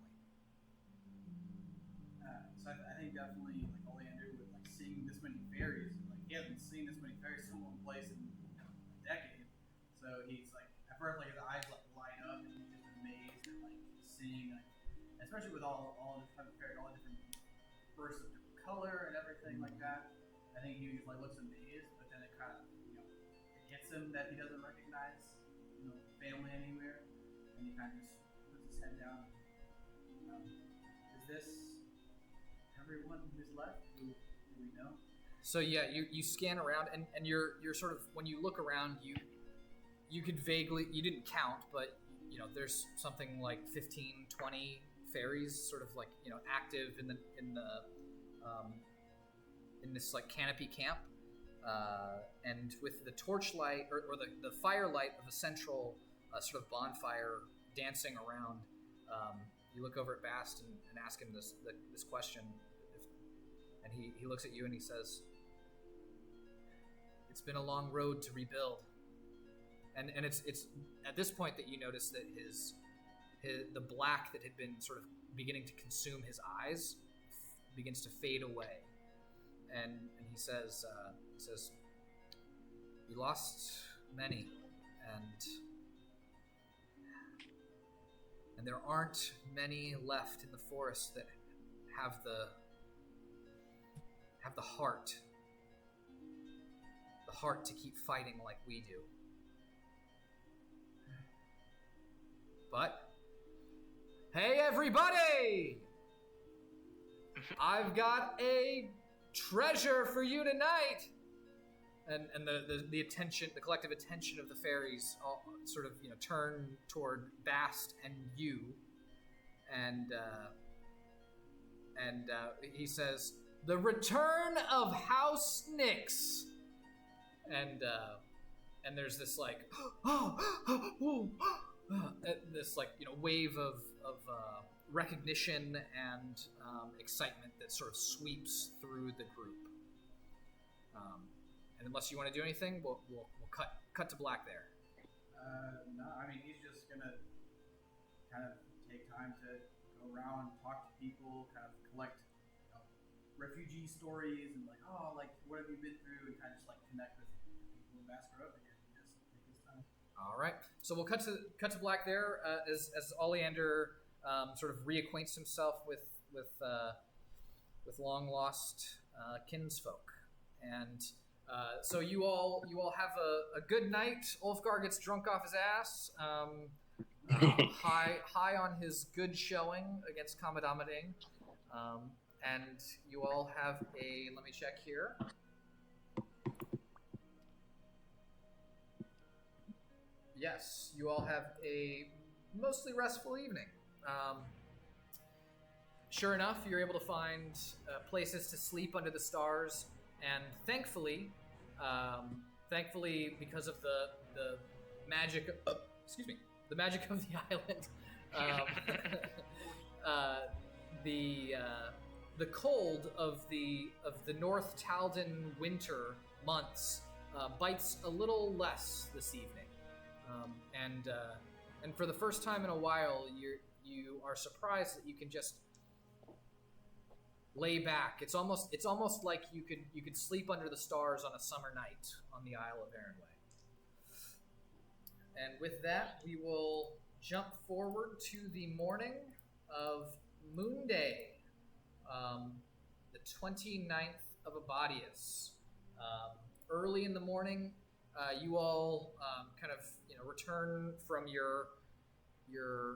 So I think definitely like Oliander with like seeing this many fairies, like he hasn't seen this many fairies in one place in a decade. So he's like at first like his eyes like light up and he's just amazed at like seeing like, especially with all the different fairies, all the different bursts of different color and everything like that. I think he just like looks amazed, but then it kind of it hits him that he doesn't recognize family anywhere, and he kind of just puts his head down. Is this everyone who's left? Do we know? So yeah, you scan around, and you're sort of, when you look around, you could vaguely, you didn't count, but there's something like 15, 20 fairies sort of like active in this like canopy camp, and with the torchlight or the firelight of a central sort of bonfire dancing around, you look over at Bast and ask him this question, and he looks at you and he says, "It's been a long road to rebuild." And it's at this point that you notice that the black that had been sort of beginning to consume his eyes begins to fade away, and he says, "We lost many, and there aren't many left in the forest that have the heart to keep fighting like we do. But hey, everybody! I've got a treasure for you tonight!" And the attention, the collective attention of the fairies all sort of turn toward Bast and you, and he says, "The return of House Nyx," and there's this like this like wave of recognition and excitement that sort of sweeps through the group. And unless you want to do anything, we'll cut to black there. No, I mean he's just gonna kind of take time to go around, talk to people, kind of collect refugee stories and like, oh, like what have you been through, and kind of just like connect with people who master up again. Just take his time. All right, so we'll cut to black there as Oliander sort of reacquaints himself with long lost kinsfolk. And so you all have a good night. Ulfgar gets drunk off his ass, high on his good showing against Kamadamating. And you all have let me check here. Yes, you all have a mostly restful evening. Sure enough, you're able to find places to sleep under the stars, and thankfully, because of the magic, the magic of the island, the cold of the North Talden winter months bites a little less this evening, and for the first time in a while, you are surprised that you can just lay back. It's almost like you could sleep under the stars on a summer night on the Isle of Erinway. And with that, we will jump forward to the morning of Moon Day, the 29th of Abadius. Early in the morning, you all kind of return from your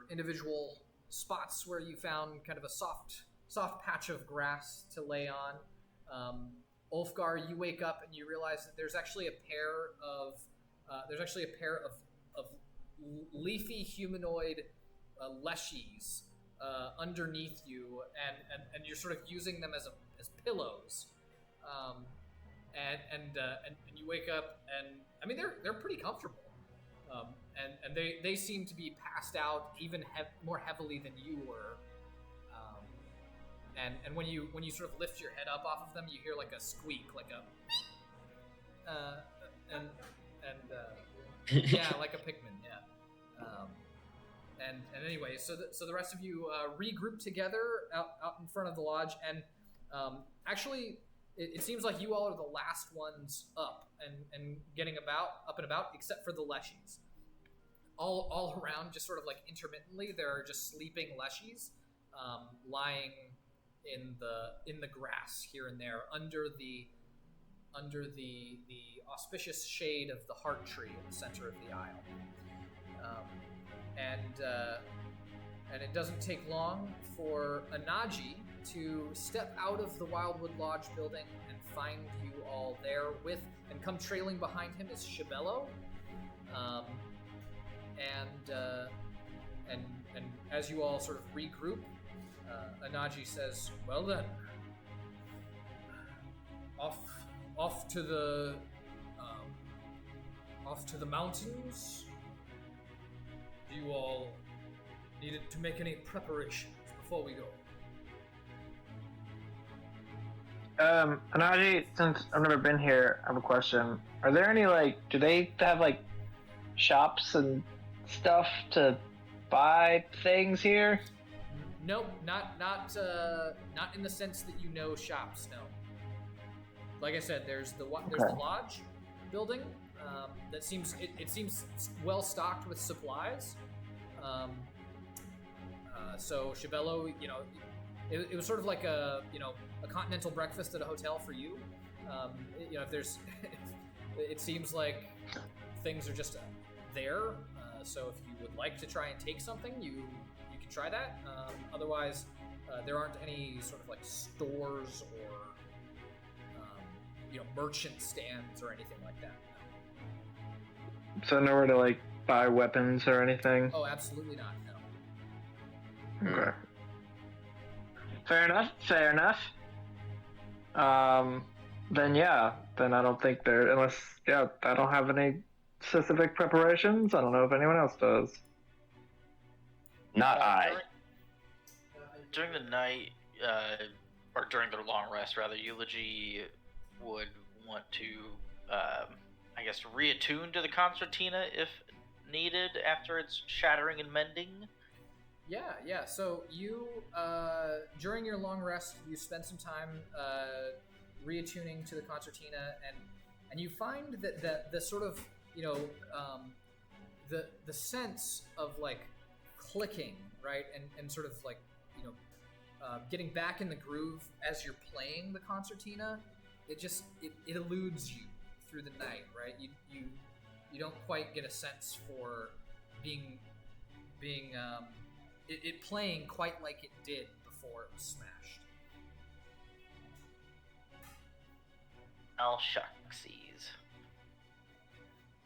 individual spots where you found kind of a soft patch of grass to lay on. Ulfgar, you wake up and you realize that there's actually a pair of leafy humanoid leshies underneath you, and you're sort of using them as pillows. And you wake up, and I mean they're pretty comfortable. And they seem to be passed out even more heavily than you were. And when you sort of lift your head up off of them, you hear like a squeak, like a yeah, like a Pikmin, yeah. And anyway, so the rest of you regroup together out in front of the lodge, and actually, it seems like you all are the last ones up and getting up and about, except for the leshies. All around, just sort of like intermittently, there are just sleeping leshies lying in the grass here and there under the auspicious shade of the heart tree in the center of the aisle. And it doesn't take long for Anaji to step out of the Wildwood Lodge building and find you all there and come trailing behind him is Shibello. And as you all sort of regroup, Anaji says, "Well then, off to the mountains. Do you all need to make any preparations before we go?" Anaji, since I've never been here, I have a question. Are there any do they have shops and stuff to buy things here? Nope, not in the sense that you know shops. No. Like I said, there's the lodge building that seems well stocked with supplies. So Shibello, it was sort of like a continental breakfast at a hotel for you. If there's, it seems like things are just there. So if you would like to try and take something, you can try that. Otherwise, there aren't any sort of stores or merchant stands or anything like that. So nowhere to buy weapons or anything? Oh, absolutely not. No. Okay. Fair enough. Then I don't think I don't have any specific preparations. I don't know if anyone else does. Not I. During the night, or during their long rest, rather, Eulogy would want to, reattune to the concertina if needed after its shattering and mending. Yeah. So you, during your long rest, you spend some time reattuning to the concertina, and you find that the sort of, the sense of clicking, right, and sort of getting back in the groove as you're playing the concertina, it eludes you through the night, right? You don't quite get a sense for being it playing quite like it did before it was smashed. I'll shucksies.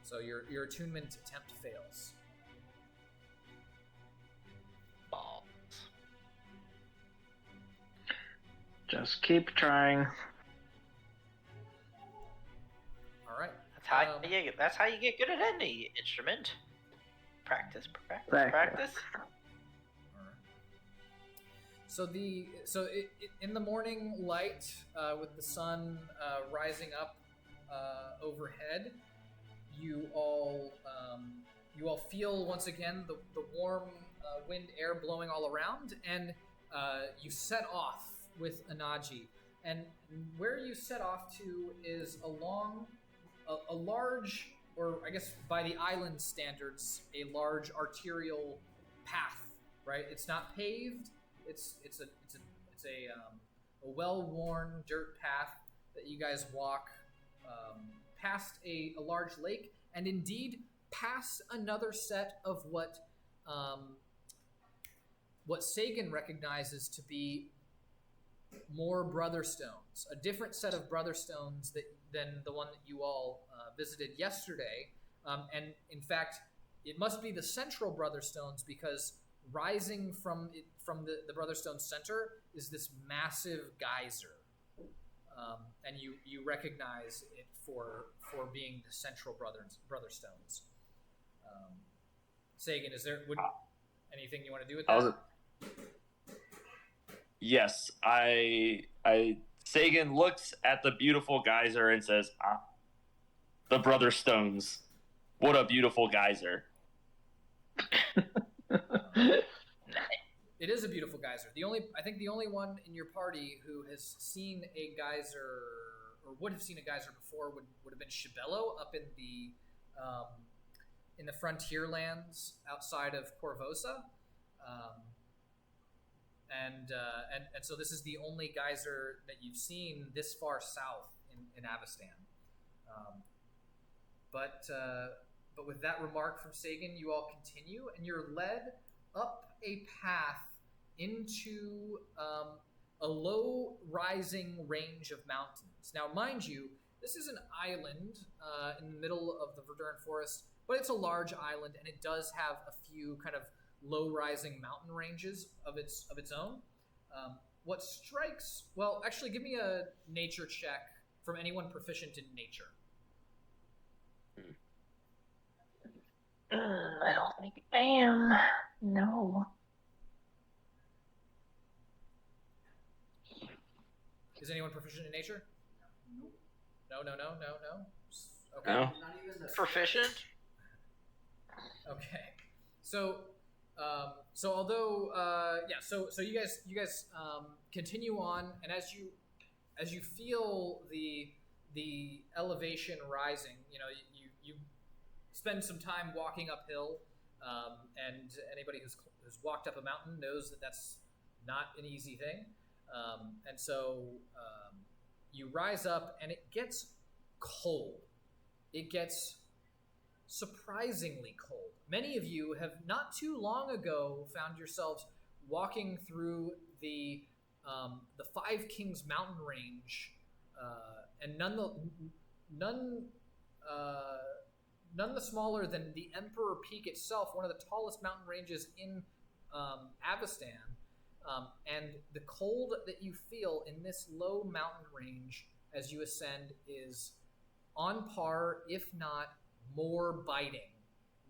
So your attunement attempt fails. Balls. Just keep trying. All right. That's how you get good at any instrument. Practice. Exactly. So in the morning light, with the sun rising up overhead, you all feel once again the warm wind air blowing all around, and you set off with Anaji. And where you set off to is along a large, or I guess by the island standards, a large arterial path. Right? It's not paved. It's a well-worn dirt path that you guys walk past a large lake, and indeed past another set of what Sagan recognizes to be more brother stones, a different set of brother stones than the one that you all visited yesterday, and in fact, it must be the central brother stones, because rising from the Brotherstone center is this massive geyser, and you recognize it for being the central Brotherstones. Sagan, is there anything you want to do with that? Yes, Sagan looks at the beautiful geyser and says, the Brotherstones. What a beautiful geyser. It is a beautiful geyser. I think the only one in your party who has seen a geyser, or would have seen a geyser before, would have been Shibello up in the frontier lands outside of Corvosa, and so this is the only geyser that you've seen this far south in Avestan. But with that remark from Sagan, you all continue, and you're led up a path into a low-rising range of mountains. Now, mind you, this is an island in the middle of the Verdurn Forest, but it's a large island, and it does have a few kind of low-rising mountain ranges of its own. What strikes... Well, actually, give me a nature check from anyone proficient in nature. I don't think I am. No. Is anyone proficient in nature? Nope. No. Okay. No. Not even the Proficient? Okay. So although so you guys continue on, and as you feel the elevation rising, you spend some time walking uphill, and anybody who's walked up a mountain knows that that's not an easy thing, and so you rise up, and it gets cold. It gets surprisingly cold. Many of you have not too long ago found yourselves walking through the Five Kings mountain range, and none the smaller than the Emperor Peak itself, one of the tallest mountain ranges in Avestan. And the cold that you feel in this low mountain range as you ascend is on par, if not more biting,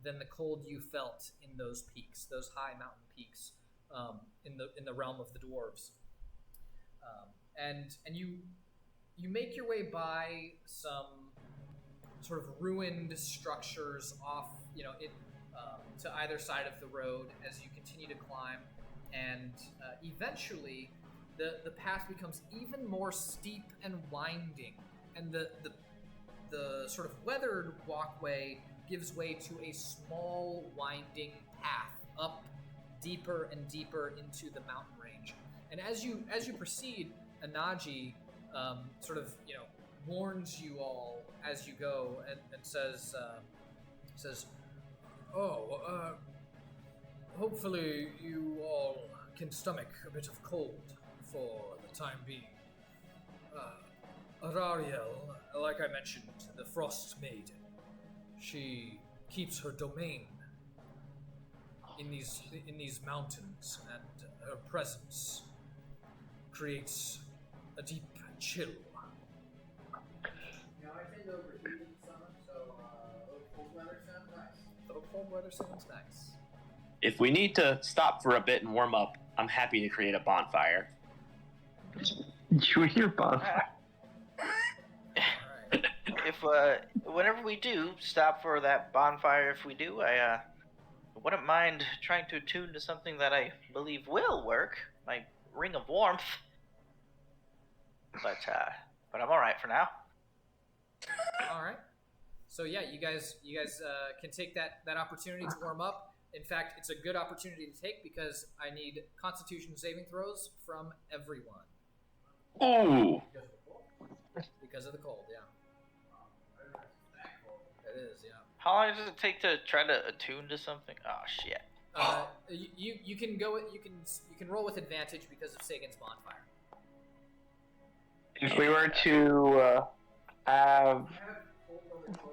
than the cold you felt in those peaks, those high mountain peaks, in the realm of the dwarves. And you make your way by some sort of ruined structures off, to either side of the road as you continue to climb, and eventually the path becomes even more steep and winding, and the sort of weathered walkway gives way to a small winding path up deeper and deeper into the mountain range. And as you proceed, Anaji sort of warns you all as you go and says, hopefully you all can stomach a bit of cold for the time being. Arariel, like I mentioned, the Frost Maiden, she keeps her domain in these mountains, and her presence creates a deep chill. I tend to overheat in the summer, so cold weather sounds nice. Little cold weather sounds nice. If we need to stop for a bit and warm up, I'm happy to create a bonfire. You and your bonfire. All right. If whenever we do stop for that bonfire, if we do, I wouldn't mind trying to attune to something that I believe will work. My ring of warmth. But I'm all right for now. All right. So yeah, you guys can take that opportunity to warm up. In fact, it's a good opportunity to take because I need Constitution saving throws from everyone. Ooh. Because of the cold, yeah. It is, yeah. How long does it take to try to attune to something? Oh shit. You can go. You can roll with advantage because of Sagan's bonfire. If we were to have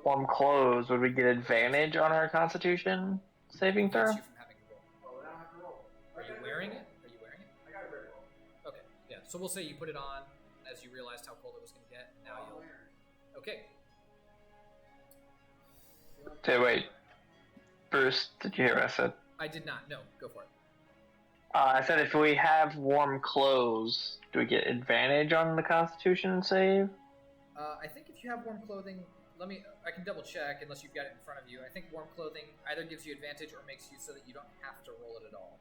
warm clothes, would we get advantage on our Constitution saving throw? Prevents you from having to roll. Oh, I don't have to roll. Are you wearing it? I got a red roll. Okay, yeah. So we'll say you put it on as you realized how cold it was going to get. Now I'll you'll. wear it. Okay. Okay, wait. Bruce, did you hear what I said? I did not. No, go for it. I said if we have warm clothes, do we get advantage on the Constitution save? I think if you have warm clothing, I can double check unless you've got it in front of you. I think warm clothing either gives you advantage or makes you so that you don't have to roll it at all.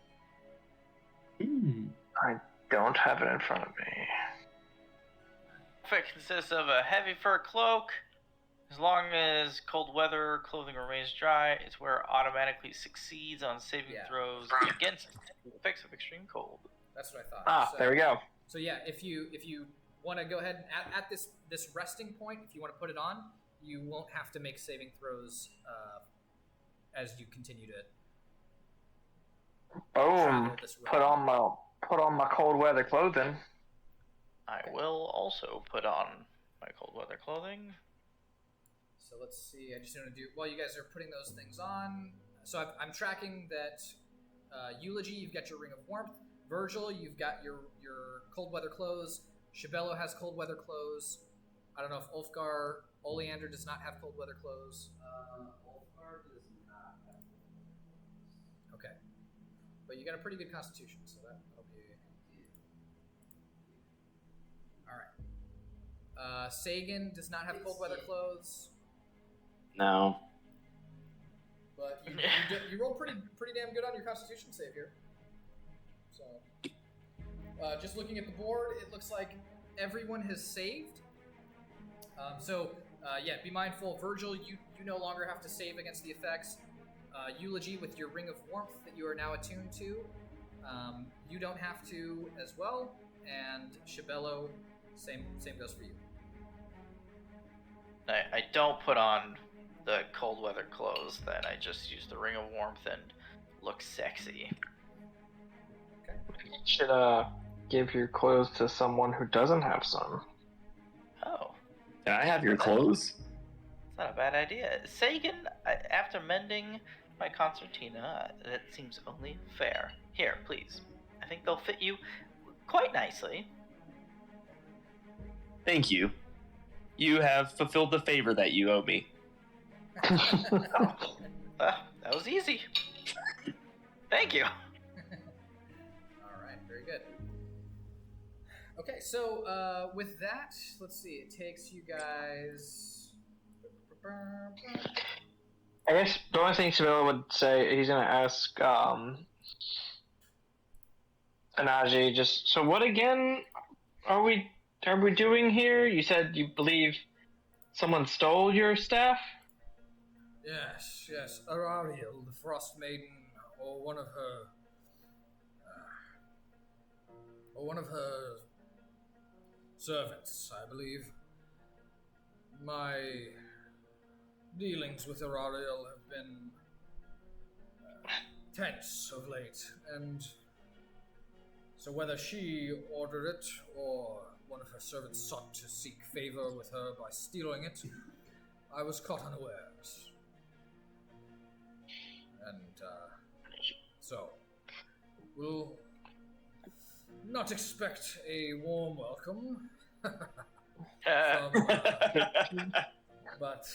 I don't have it in front of me. If it consists of a heavy fur cloak, as long as cold weather clothing remains dry, it's where it automatically succeeds on saving throws against the effects of extreme cold. That's what I thought. Ah, So- there we go. So yeah, if you want to go ahead and at this resting point, if you want to put it on, you won't have to make saving throws as you continue to Boom. travel this road. Put on my cold weather clothing. I will also put on my cold weather clothing. So let's see. I just want to do while you guys are putting those things on. So I'm tracking that. Eulogy, you've got your ring of warmth. Virgil, you've got your cold weather clothes. Shibello has cold weather clothes. I don't know if Ulfgar Oleander does not have cold weather clothes. Ulfgar does not have. Okay, but you got a pretty good constitution, so that'll be all right. Sagan does not have cold weather clothes, No. but you rolled pretty damn good on your constitution save here. So, just looking at the board, it looks like everyone has saved. Yeah, be mindful. Virgil, you no longer have to save against the effects. Eulogy, with your ring of warmth that you are now attuned to, you don't have to as well. And Shibello, same goes for you. I don't put on the cold weather clothes, then I just use the ring of warmth and look sexy. You should give your clothes to someone who doesn't have some. Oh, Can I have your clothes? it's not a bad idea. Sagan, after mending my concertina, that seems only fair. Here, please. I think they'll fit you quite nicely. Thank you. You have fulfilled the favor that you owe me. That was easy. Thank you. All right, very good. Okay, so with that, let's see. It takes you guys. I guess the only thing Shibello would say, he's going to ask Anaji, just, so what again are we doing here? You said you believe someone stole your staff? Yes. Arariel, the Frost Maiden, or one of her Or one of her servants, I believe. My dealings with Arariel have been tense of late, and so whether she ordered it or one of her servants sought to seek favor with her by stealing it, I was caught unawares. And so we'll not expect a warm welcome. But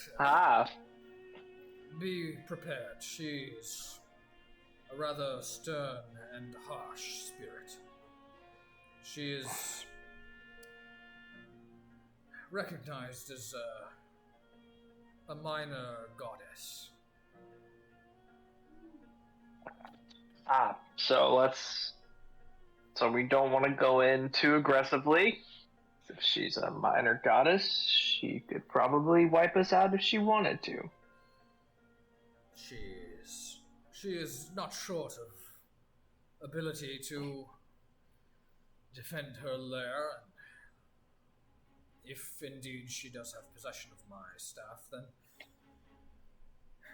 be prepared. She's a rather stern and harsh spirit. She is recognized as a minor goddess. So we don't want to go in too aggressively. If she's a minor goddess, she could probably wipe us out if she wanted to. She is not short of ability to defend her lair. If indeed she does have possession of my staff, then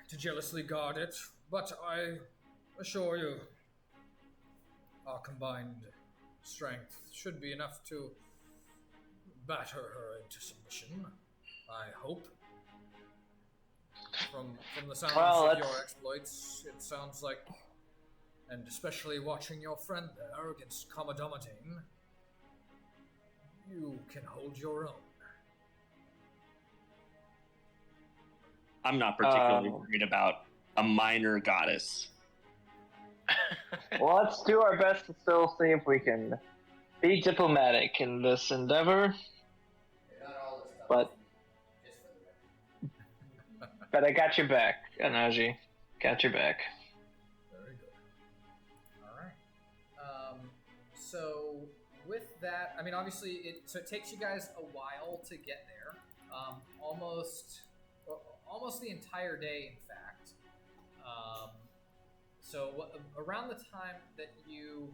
to jealously guard it. But I assure you, our combined strength should be enough to batter her into submission, I hope. From the sounds of your exploits, it sounds like, and especially watching your friend there against Comodomatine, you can hold your own. I'm not particularly worried about a minor goddess. Well, let's do our best to still see if we can be diplomatic in this endeavor. But I got your back, Anaji. Got your back. Very good. All right. So with that, I mean, obviously, it takes you guys a while to get there. Almost the entire day, in fact. So around the time that you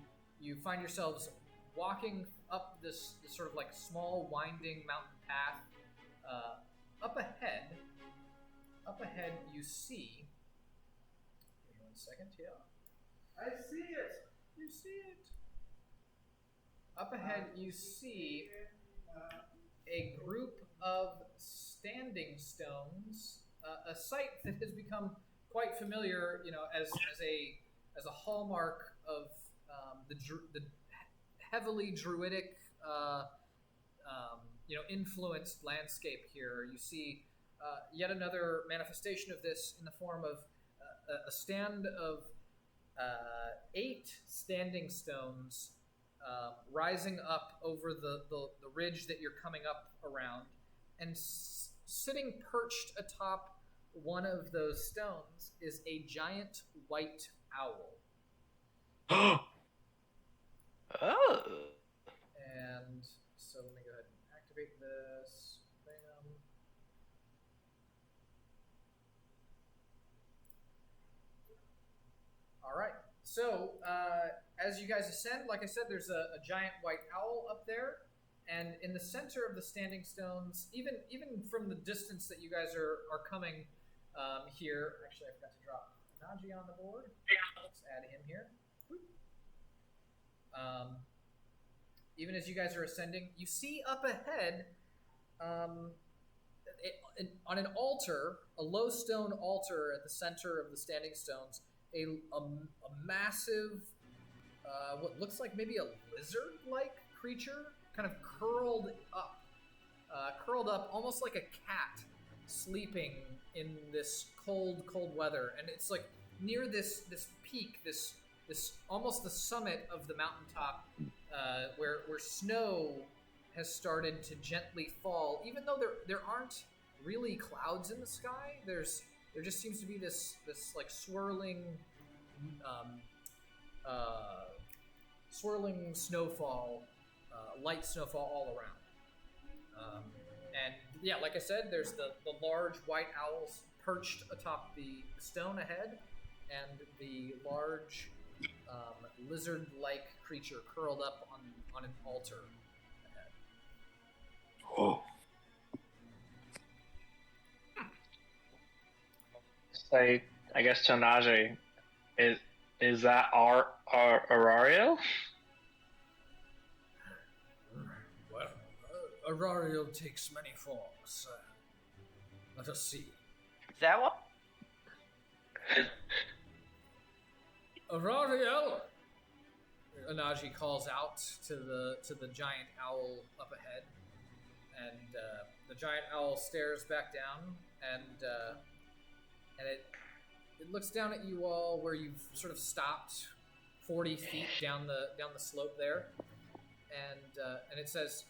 find yourselves walking up this sort of like small winding mountain path, up ahead you see. Give me 1 second, yeah. I see it. You see it. Up ahead you see a group of standing stones, a sight that has become quite familiar, as a hallmark of the heavily druidic, influenced landscape here. You see yet another manifestation of this in the form of a stand of 8 standing stones rising up over the ridge that you're coming up around, and sitting perched atop one of those stones is a giant white owl. Oh. And so let me go ahead and activate this. Bam. All right. So as you guys ascend, like I said, there's a giant white owl up there. And in the center of the standing stones, even from the distance that you guys are coming here, actually I forgot to drop Naji on the board. Let's add him here. Even as you guys are ascending, you see up ahead, on an altar, a low stone altar at the center of the standing stones, a massive, what looks like maybe a lizard-like creature, kind of curled up, almost like a cat sleeping in this cold weather. And it's like near this peak, this almost the summit of the mountaintop, where snow has started to gently fall. Even though there aren't really clouds in the sky, there just seems to be this like swirling snowfall. Light snowfall all around. And yeah, like I said, there's the large white owls perched atop the stone ahead, and the large lizard-like creature curled up on an altar ahead. Oh. Say, I guess to Najee, is that our Arario? Well, Arario takes many forms. Let us see. Is that what? Arario! Anaji calls out to the giant owl up ahead, and the giant owl stares back down, and it looks down at you all where you've sort of stopped 40 feet down the slope there, and it says,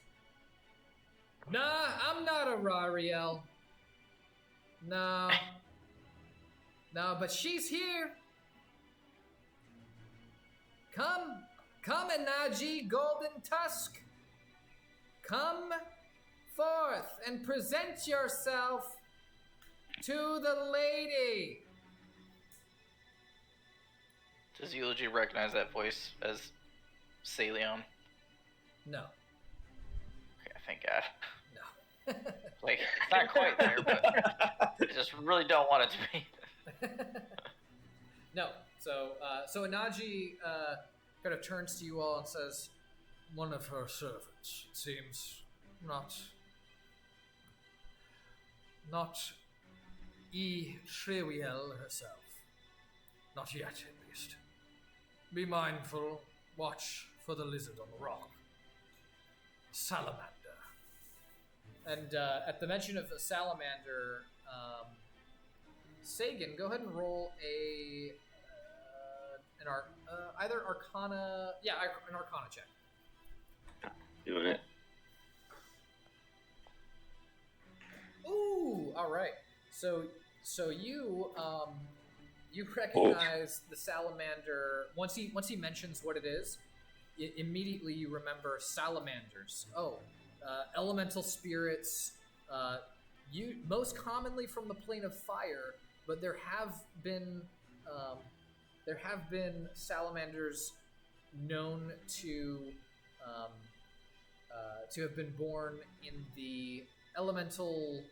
"Nah, I'm not Arariel. No, but she's here. Come, Anaji, Golden Tusk. Come forth and present yourself to the lady." Does Eulogy recognize that voice as Salion? No. Okay, thank God. No. Like, it's not quite there, but I just really don't want it to be. No. So Anaji kind of turns to you all and says, "One of her servants, it seems, not Etraine herself. Not yet, at least. Be mindful, watch for the lizard on the rock. Salamander." and at the mention of a salamander, Sagan, go ahead and roll either Arcana, an Arcana check. Doing it. Ooh, all right. So you recognize the salamander once he mentions what it is. Immediately you remember salamanders. Elemental spirits. You most commonly from the plane of fire, but there have been salamanders known to have been born in the elemental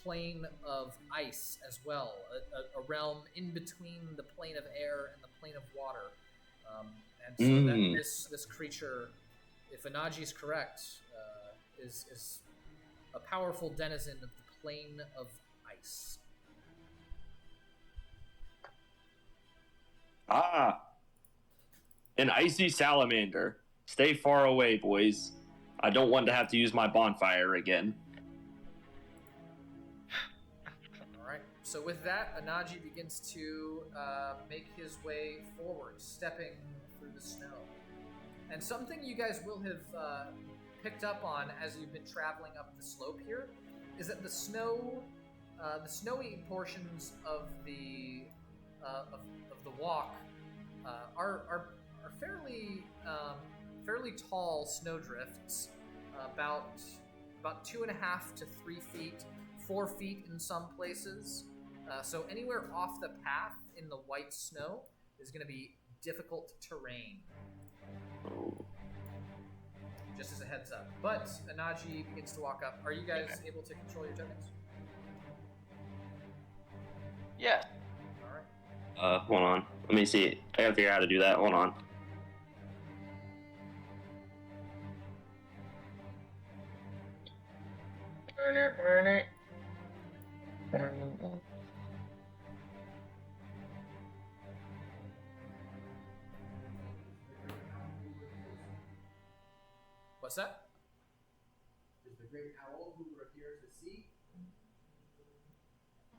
plane of ice as well, a realm in between the plane of air and the plane of water. And so that this creature, if Anaji's correct, is a powerful denizen of the plane of ice. An icy salamander. Stay far away, boys. I don't want to have to use my bonfire again. All right. So with that, Anaji begins to make his way forward, stepping through the snow. And something you guys will have picked up on as you've been traveling up the slope here is that the snowy portions of the walk are fairly tall snowdrifts, about 2.5 to 3 feet, 4 feet in some places. So anywhere off the path in the white snow is going to be difficult terrain. Just as a heads up. But Anaji begins to walk up. Are you guys able to control your tokens? Yeah. All right. Hold on. Let me see. I gotta figure out how to do that. Hold on. Burn it. What's that? Is the great owl who we're here to see?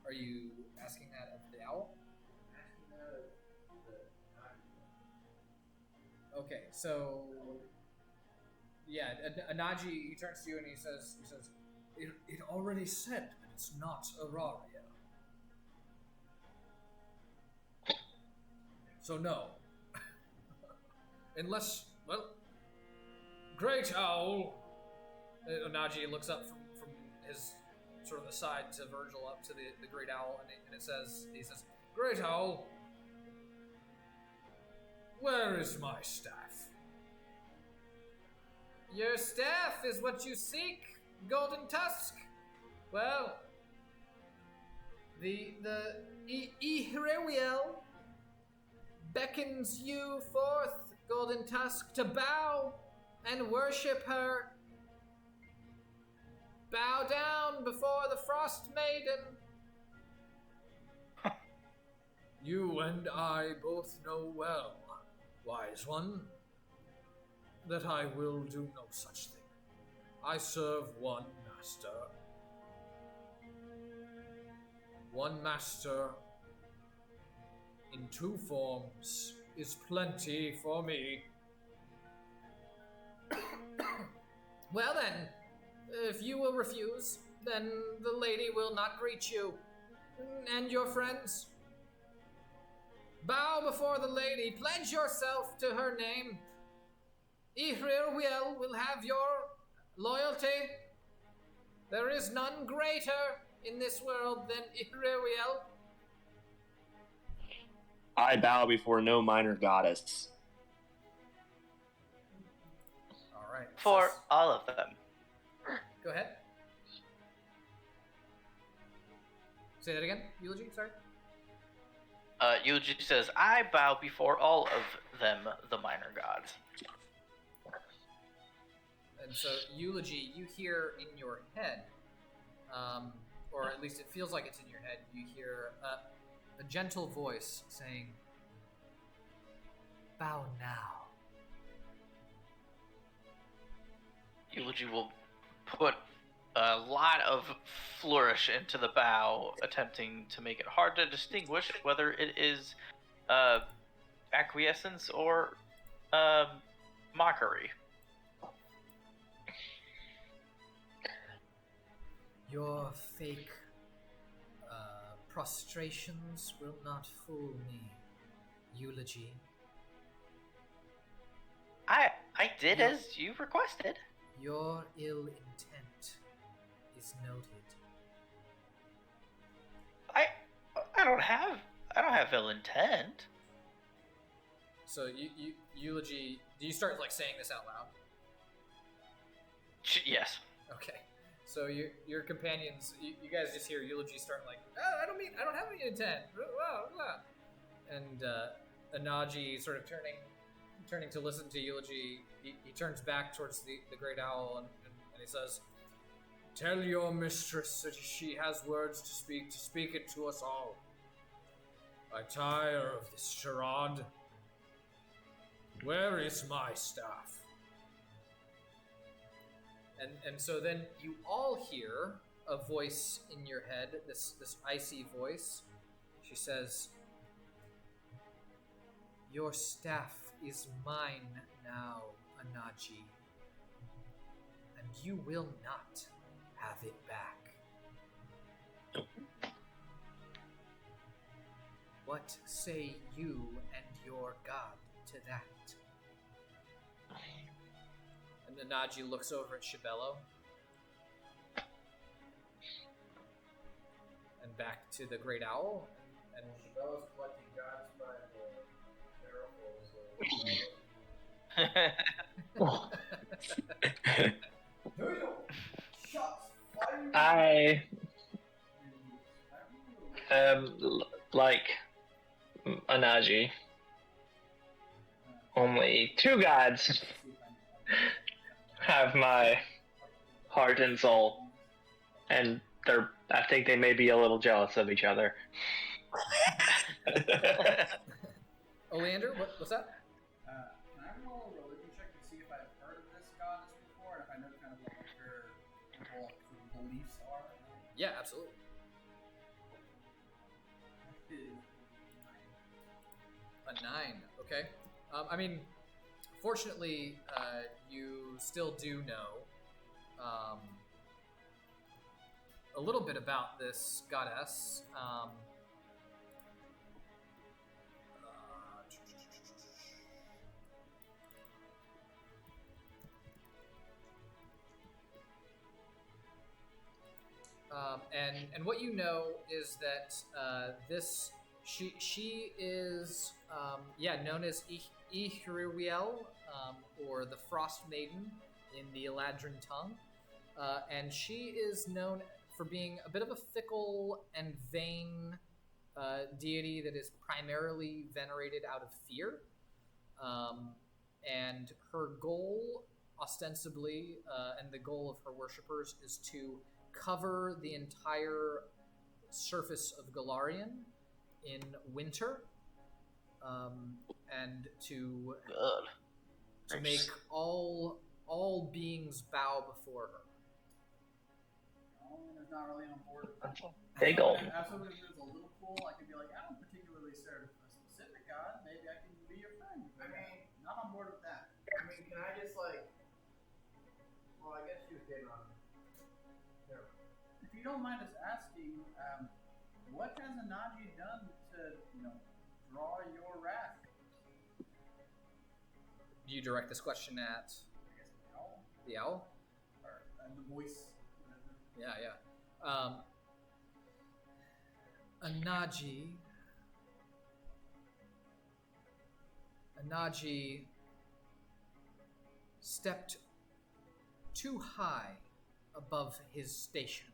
Are you asking that of the owl? Asking that of the Okay, so yeah, Anaji, he turns to you and he says, It already said that it's not Araria. So no. Unless, well, Great Owl. Anaji looks up from his sort of aside to Virgil up to the Great Owl, and he says, Great Owl. Where is my staff? Your staff is what you seek, Golden Tusk. Well, the Ihrewiel beckons you forth, Golden Tusk, to bow and worship her. Bow down before the Frost Maiden. You and I both know well, wise one, that I will do no such thing. I serve one master. One master in two forms is plenty for me. Well then, if you will refuse, then the lady will not greet you. And your friends. Bow before the lady, pledge yourself to her name. Ihrewiel will have your loyalty. There is none greater in this world than Ihrewiel. I bow before no minor goddess. All right. For all of them. Go ahead. Say that again. Eulogy, sorry. Eulogy says, I bow before all of them, the minor gods. And so, Eulogy, you hear in your head, or at least it feels like it's in your head, you hear a gentle voice saying, bow now. Eulogy will put a lot of flourish into the bow, attempting to make it hard to distinguish whether it is acquiescence or mockery. Your fake prostrations will not fool me, Eulogy. I did as you requested. Your ill intent is noted. I don't have ill intent. So Eulogy, do you start like saying this out loud? Yes. Okay. So your companions, you guys just hear Eulogy start like, oh, I don't have any intent. Blah, blah. And Anaji sort of turning to listen to Eulogy, he turns back towards the Great Owl and he says, tell your mistress that she has words to speak it to us all. I tire of this charade. Where is my staff? And so then you all hear a voice in your head, this icy voice. She says, your staff is mine now, Anaji, and you will not have it back. What say you and your god to that? And Anaji looks over at Shibello. And back to the Great Owl. And Shibello's collecting gods by the barrelfuls. I like Anaji. Only two gods have my heart and soul, and I think they may be a little jealous of each other. Oleander, what's that? Can I roll a religion check to see if I've heard of this goddess before, and if I know kind of what her beliefs are? Yeah, absolutely. A 9, okay. I mean, fortunately, you still do know a little bit about this goddess. And what you know is that she is known as Ihriel, or the Frost Maiden in the Eladrin tongue. And she is known for being a bit of a fickle and vain deity that is primarily venerated out of fear. And her goal, ostensibly, and the goal of her worshippers, is to cover the entire surface of Golarion in winter, and to make all beings bow before her. Is not really on board with that. Big ol'. As someone who's a little cool, I could be like, I don't particularly serve a specific god. Maybe I can be your friend. I mean, Not on board with that. I mean, can I just like? Well, I guess you did on. If you don't mind us asking, what has Anaji done to, draw your wrath? You direct this question at I guess the owl? the owl? Or the voice. Yeah. Anaji stepped too high above his station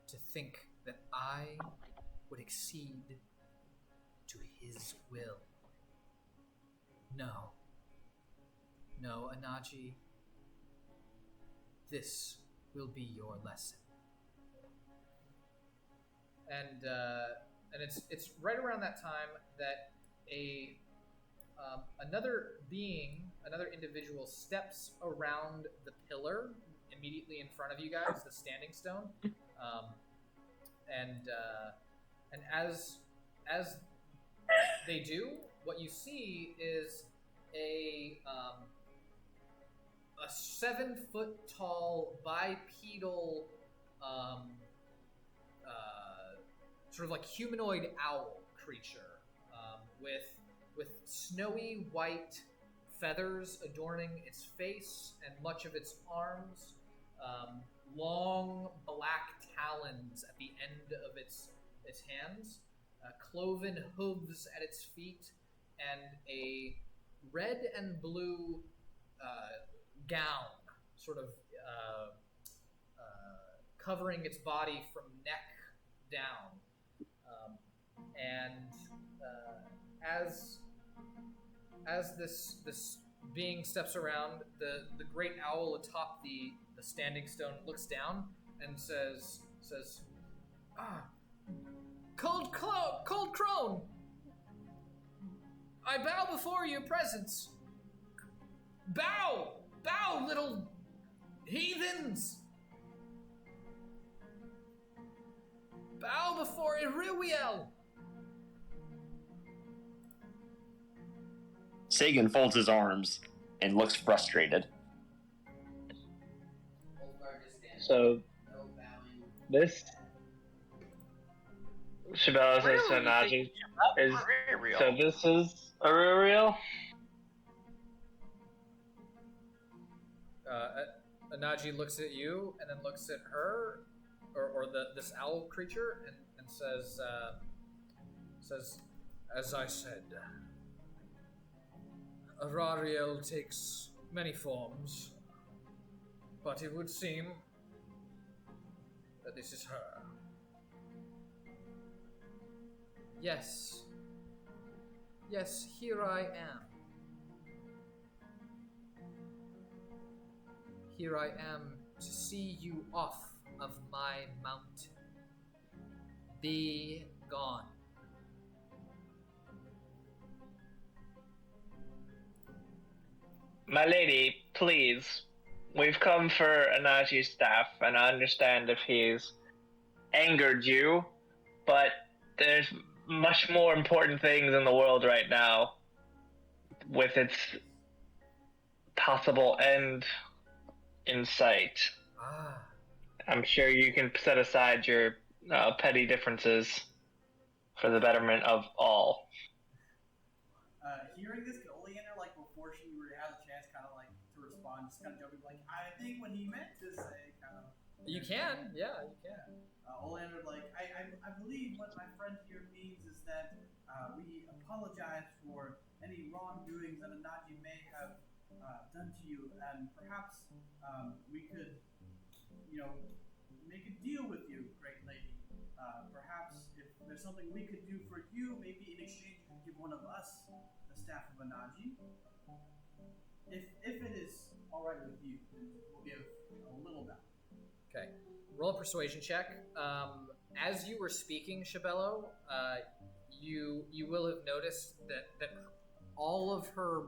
to think that I would accede to his will. No, Anaji, this will be your lesson. And it's right around that time that another individual steps around the pillar immediately in front of you guys, the standing stone, and as they do, what you see is a 7-foot tall bipedal sort of like humanoid owl creature with snowy white feathers adorning its face and much of its arms, long black talons at the end of its hands, cloven hooves at its feet, and a red and blue gown, sort of covering its body from neck down. As this being steps around, the great owl atop the standing stone looks down and says, Cold crone, I bow before your presence. Bow, little heathens. Bow before Iriwiel. Sagan folds his arms and looks frustrated. So this Shibello says to Anaji, so this is Auroriel? Anaji looks at you and then looks at her, or this owl creature, and says, as I said, Auroriel takes many forms, but it would seem that this is her. Yes, here I am. Here I am to see you off of my mountain. Be gone. My lady, please. We've come for Anaji's staff, and I understand if he's angered you, but there's much more important things in the world right now, with its possible end in sight. I'm sure you can set aside your petty differences for the betterment of all. Hearing this, could Oliander, before she has a chance, kind of to respond, just kind of joking, I think what he meant to say, kind of You can, yeah, you can. Olander, I believe what my friend here means is that we apologize for any wrongdoings that Anaji may have done to you, and perhaps we could, make a deal with you, great lady. Perhaps if there's something we could do for you, maybe in exchange you could give one of us the staff of Anaji. If it is all right with you, then we'll give a little bounty. Okay. Roll a persuasion check. As you were speaking, Shibello, you will have noticed that all of her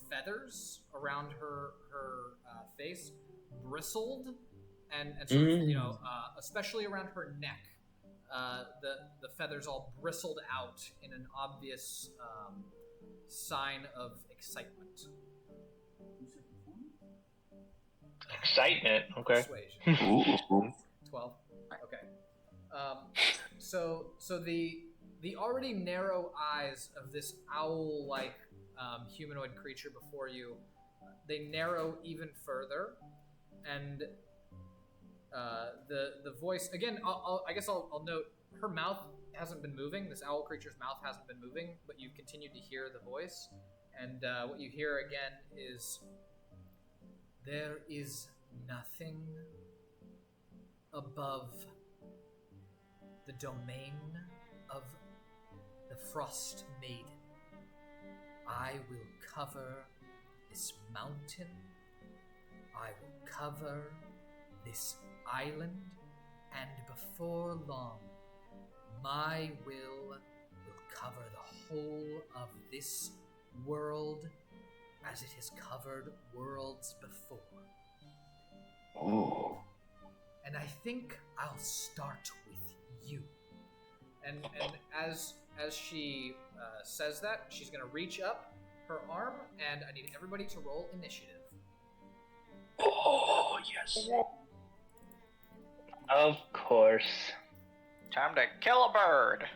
feathers around her face bristled, and sort of, especially around her neck, the feathers all bristled out in an obvious sign of excitement. Excitement. Okay. Persuasion. 12. Okay. So the already narrow eyes of this owl-like humanoid creature before you, they narrow even further, and the voice again. I'll note her mouth hasn't been moving. This owl creature's mouth hasn't been moving, but you've continued to hear the voice, and what you hear again is, "There is nothing above the domain of the Frost Maiden. I will cover this mountain. I will cover this island, and before long, my will cover the whole of this world as it has covered worlds before. Oh. And I think I'll start with you." And as she says that, she's going to reach up her arm, and I need everybody to roll initiative. Oh, yes. Of course. Time to kill a bird.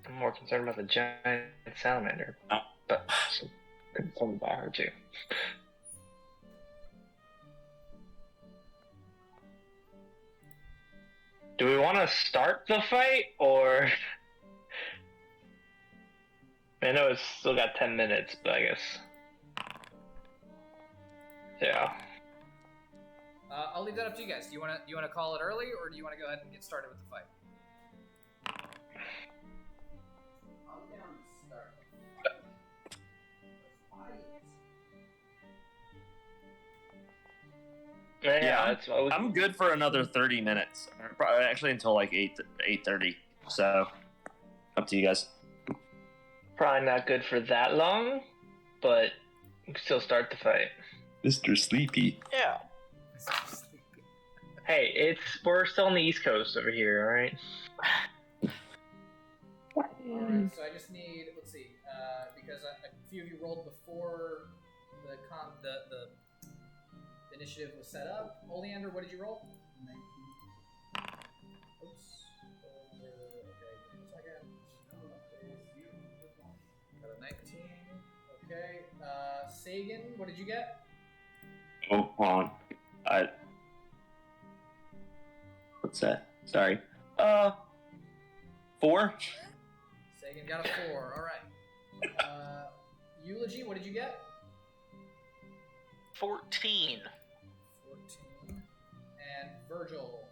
I'm more concerned about the giant salamander, but I'm concerned about her too. Do we want to start the fight, or... I know it's still got 10 minutes, but I guess... Yeah. I'll leave that up to you guys. Do you want to call it early, or do you want to go ahead and get started with the fight? I'm down to start. Yeah, that's what I'm good for another 30 minutes. Actually, until like 8:30. So, up to you guys. probably not good for that long, but we can still start the fight. Mr. Sleepy. Yeah. Hey, we're still on the East Coast over here, alright? Alright, so I just need, let's see, because a few of you rolled before the initiative was set up. Oleander, what did you roll? 19. Oops. Okay, give me a second. Got a 19. Okay. Sagan, what did you get? Oh, hold on. What's that? Sorry. 4. Sagan got a 4. Alright. Eulogy, what did you get? 14. 14. And Virgil.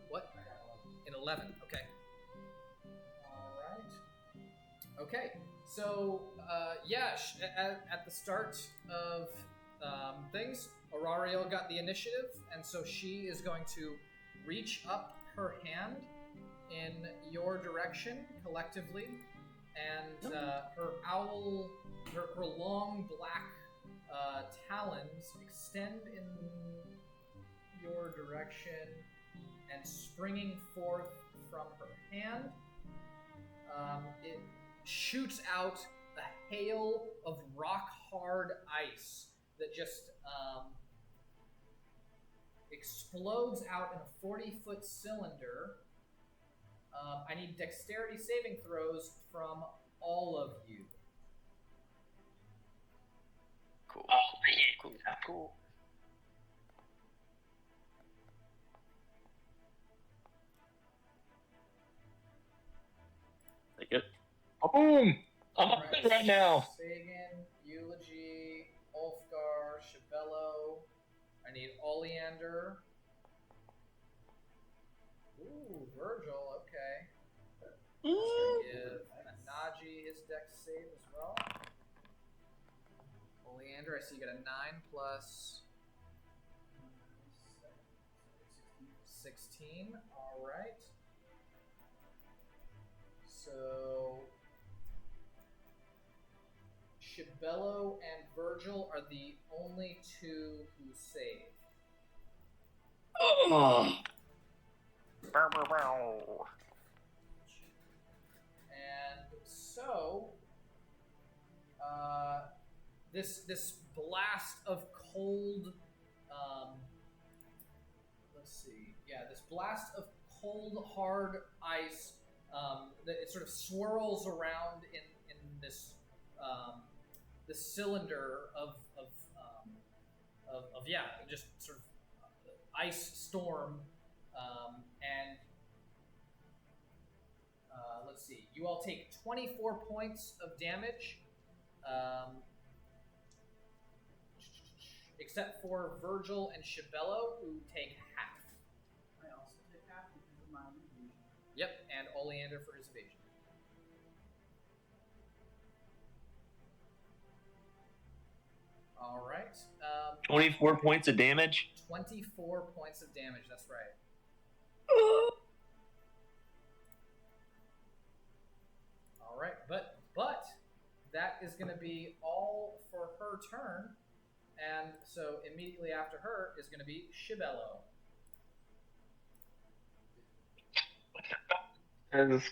What? An 11. Okay. Alright. Okay. So, at the start of things, Aurariel got the initiative, and so she is going to reach up her hand in your direction collectively, and her long black talons extend in your direction, and springing forth from her hand, it shoots out a hail of rock-hard ice that just explodes out in a 40-foot cylinder. I need dexterity saving throws from all of you. Cool. Oh, Cool. yeah. Cool. Take it. Boom! I'm All up it right now. Sagan, Eulogy, Ulfgar, Shibello. I need Oliander. Ooh, Virgil, okay. Let's give Naji his dex save as well. Oleander, I see you got a 9 plus 16. Alright. So Shibello and Virgil are the only two who save. Oh. And so, this blast of cold, let's see, yeah, this blast of cold, hard ice, it sort of swirls around in this this cylinder of yeah, just sort of ice storm, and let's see. You all take 24 points of damage, except for Virgil and Shibello, who take half. I also take half because of my evasion. Yep, and Oleander for his evasion. All right. 24 points of damage. 24 points of damage. That's right. All right, but that is going to be all for her turn, and so immediately after her is going to be Shibello. Is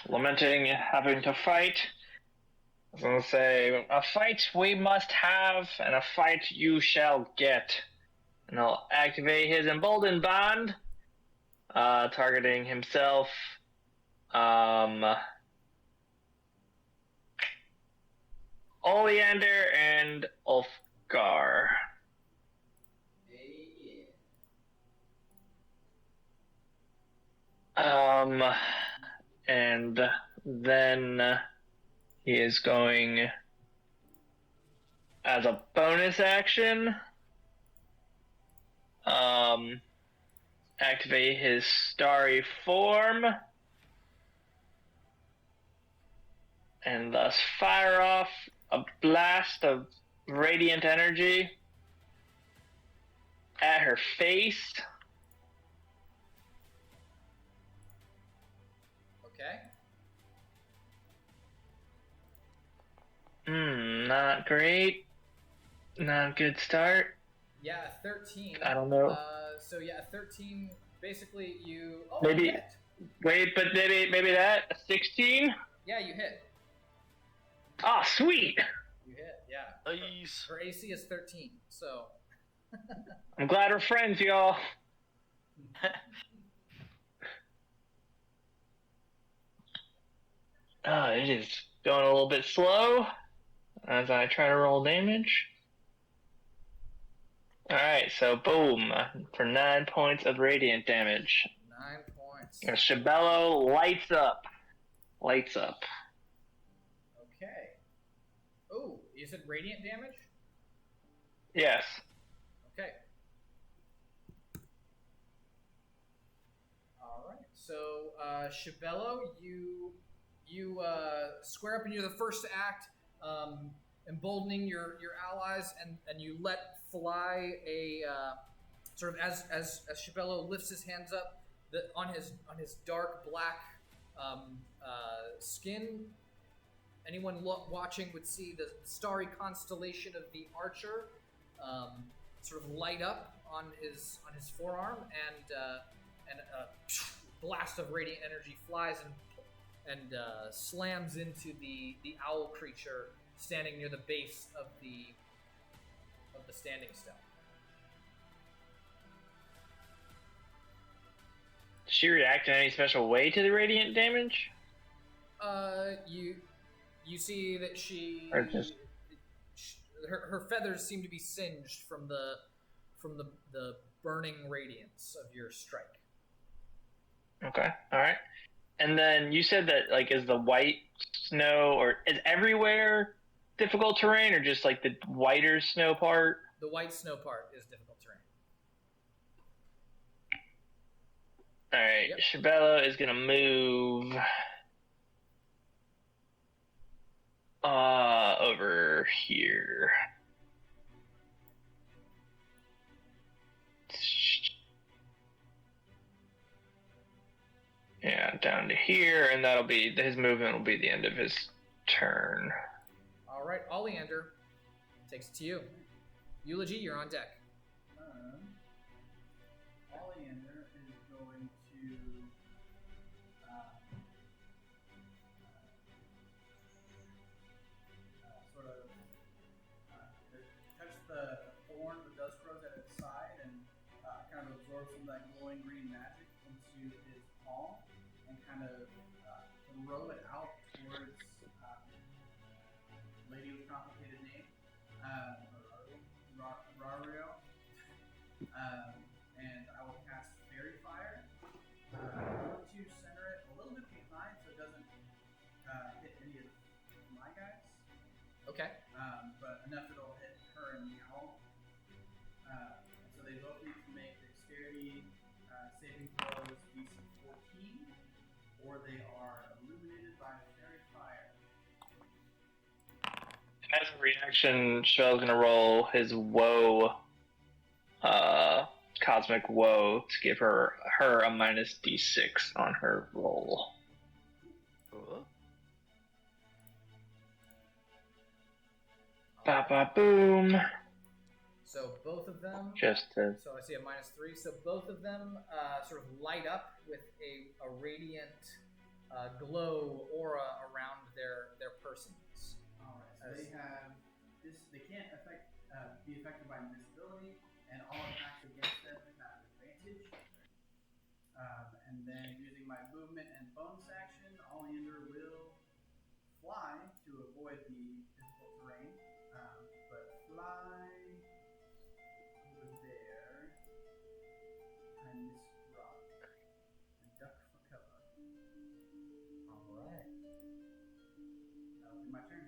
lamenting having to fight. I was gonna say, a fight we must have, and a fight you shall get. And I'll activate his emboldened bond, targeting himself. Oliander and Ulfgar. And then he is going, as a bonus action, activate his starry form, and thus fire off a blast of radiant energy at her face. Okay. Not great. Not a good start. Yeah, 13. I don't know. So yeah, 13. Basically, you. Oh, Maybe- you hit. Wait, but maybe that? A 16? Yeah, you hit. Ah, sweet! You hit. Yeah. Nice. Her AC is 13. So. I'm glad we're friends, y'all. It is going a little bit slow as I try to roll damage. Alright, so boom, for 9 points of radiant damage. 9 points. Shibello lights up. Lights up. Okay. Oh, you said radiant damage? Yes. Okay. All right. So, Shibello, you square up and you're the first to act, emboldening your allies, and you let fly a sort of as Shibello lifts his hands up, on his dark black skin. Anyone watching would see the starry constellation of the Archer sort of light up on his forearm, and a blast of radiant energy flies and slams into the owl creature standing near the base of the standing stone. Does she react in any special way to the radiant damage? You see that Or just her feathers seem to be singed from the burning radiance of your strike. okay, all right. And then you said that like is the white snow or is everywhere difficult terrain or just like the whiter snow part? The white snow part is difficult terrain. All right, Yep. Shibello is gonna move over here. Yeah, down to here, and that'll be his movement will be the end of his turn. All right, Oliander takes it to you. Eulogy, you're on deck. Oliander is going to sort of touch the thorn, the dust grows at its side, and kind of absorb some of that glowing green magic into his palm, and kind of throw it out towards lady with complicated name, Rario. And I will cast Fairy Fire. I want to center it a little bit behind so it doesn't hit any of my guys. Okay. But enough that it'll hit her and Meow. So they both need to make dexterity saving throws DC 14, or they are illuminated by Fairy Fire. And as a reaction, Shell's gonna roll his woe, cosmic woe, to give her a minus d6 on her roll. Ba ba boom. So both of them. Just to So I see a -3. So both of them sort of light up with a radiant glow aura around their persons. Alright, so they have this. They can't be affected by invisibility, and all attacks against them have advantage. And then using my movement and bonus action, Oliander will fly to avoid the difficult terrain. But fly over there behind this rock and duck for cover. All right. That'll be my turn.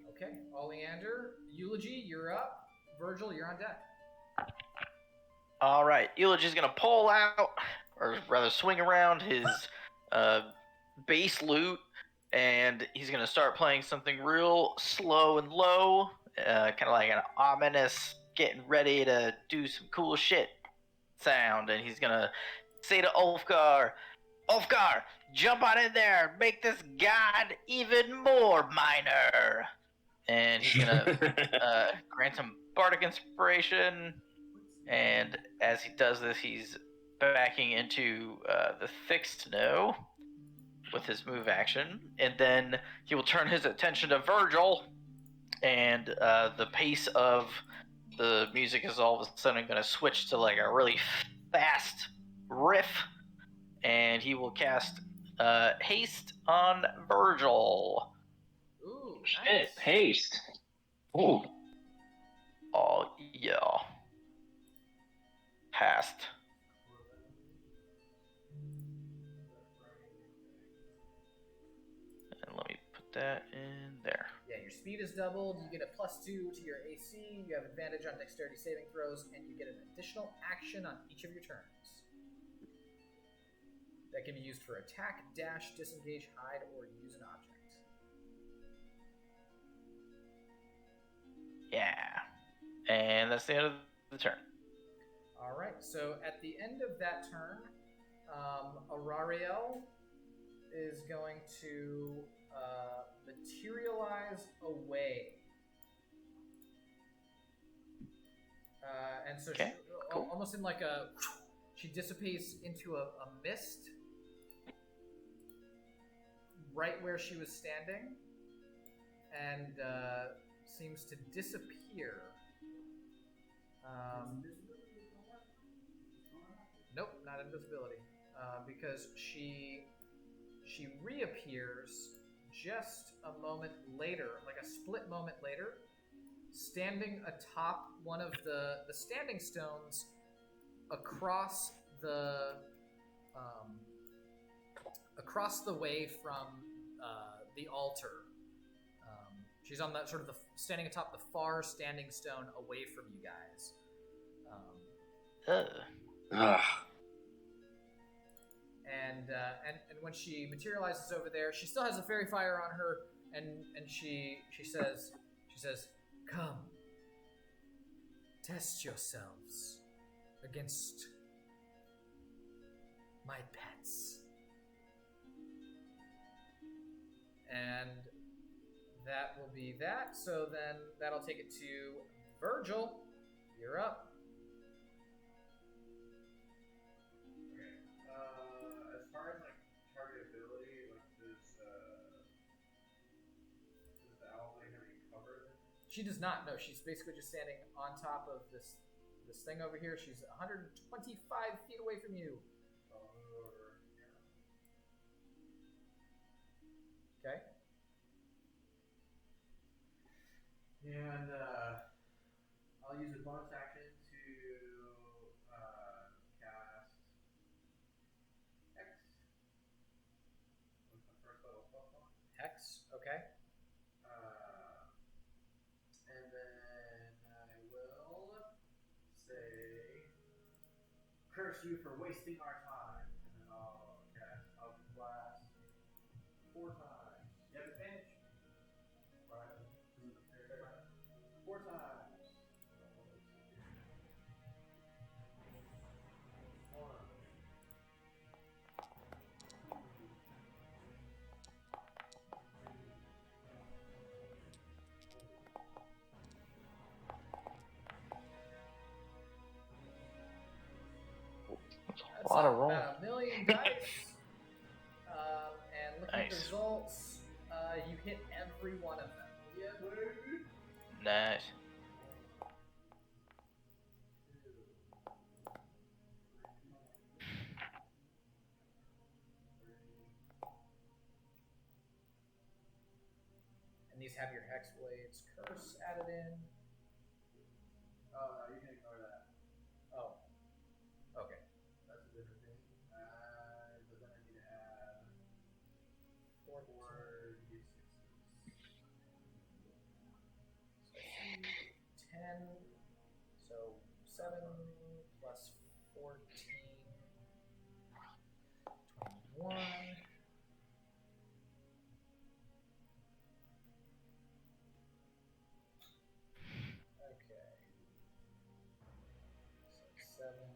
Okay. Oleander, Eulogy, you're up. Virgil, you're on deck. All right, Eulogy's gonna pull out, or rather swing around his bass lute, and he's gonna start playing something real slow and low, kind of like an ominous, getting ready to do some cool shit sound. And he's gonna say to Ulfgar, "Ulfgar, jump on in there and make this god even more minor." And he's gonna grant him bardic inspiration. And as he does this, he's backing into the thick snow with his move action. And then he will turn his attention to Virgil. And the pace of the music is all of a sudden going to switch to like a really fast riff. And he will cast Haste on Virgil. Ooh, shit, nice. haste. Ooh. Oh, yeah. Passed. And let me put that in there. Yeah, your speed is doubled. You get a +2 to your AC. You have advantage on dexterity saving throws, and you get an additional action on each of your turns. That can be used for attack, dash, disengage, hide, or use an object. Yeah. And that's the end of the turn. All right. So at the end of that turn, Arariel is going to materialize away, and so Okay, she, cool. almost in like she dissipates into a mist right where she was standing, and seems to disappear. Nope, not invisibility, because she she reappears just a moment later, like a split moment later, standing atop one of the standing stones across the way from the altar. She's on that sort of standing atop the far standing stone away from you guys. And when she materializes over there, she still has a fairy fire on her, and she says, "Come, test yourselves against my pets." And that will be that. So then that'll take it to Virgil. You're up. Okay. As far as like targetability, like does the owl lady have any cover then? She does not. No, she's basically just standing on top of this thing over here. She's 125 feet away from you. Okay. And I'll use a bonus action to cast X. With my first level spell slot. Hex. Okay. And then I will say, "Curse you for wasting our time." And then I'll cast Eldritch Blast 4 times. You have advantage. Right. 4 times. 1. A lot of rolling. About 1,000,000 dice. And looking at the Nice. results, you hit every one of them. Yeah, baby. Nice. 2, 3. And these have your Hex Blades Curse added in. Oh, no, you can ignore that. Oh. Okay. That's a different thing. But then I need to add 4 D6s. 10. So 7 plus 14. 21. Okay. So 7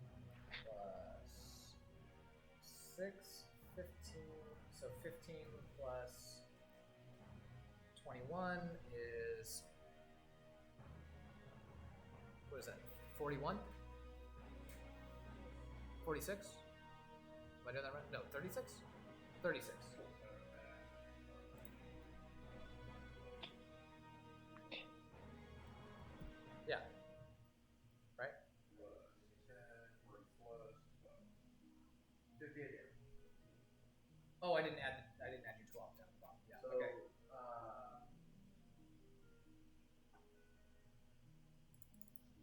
plus 6, 15. So 15 plus 21 is, what is that? 41? 46? Am I doing that right? No, 36? 36. Yeah. Right? Plus 10 or plus 58. Oh, I didn't add your 12 down the bottom. Yeah. So, Okay.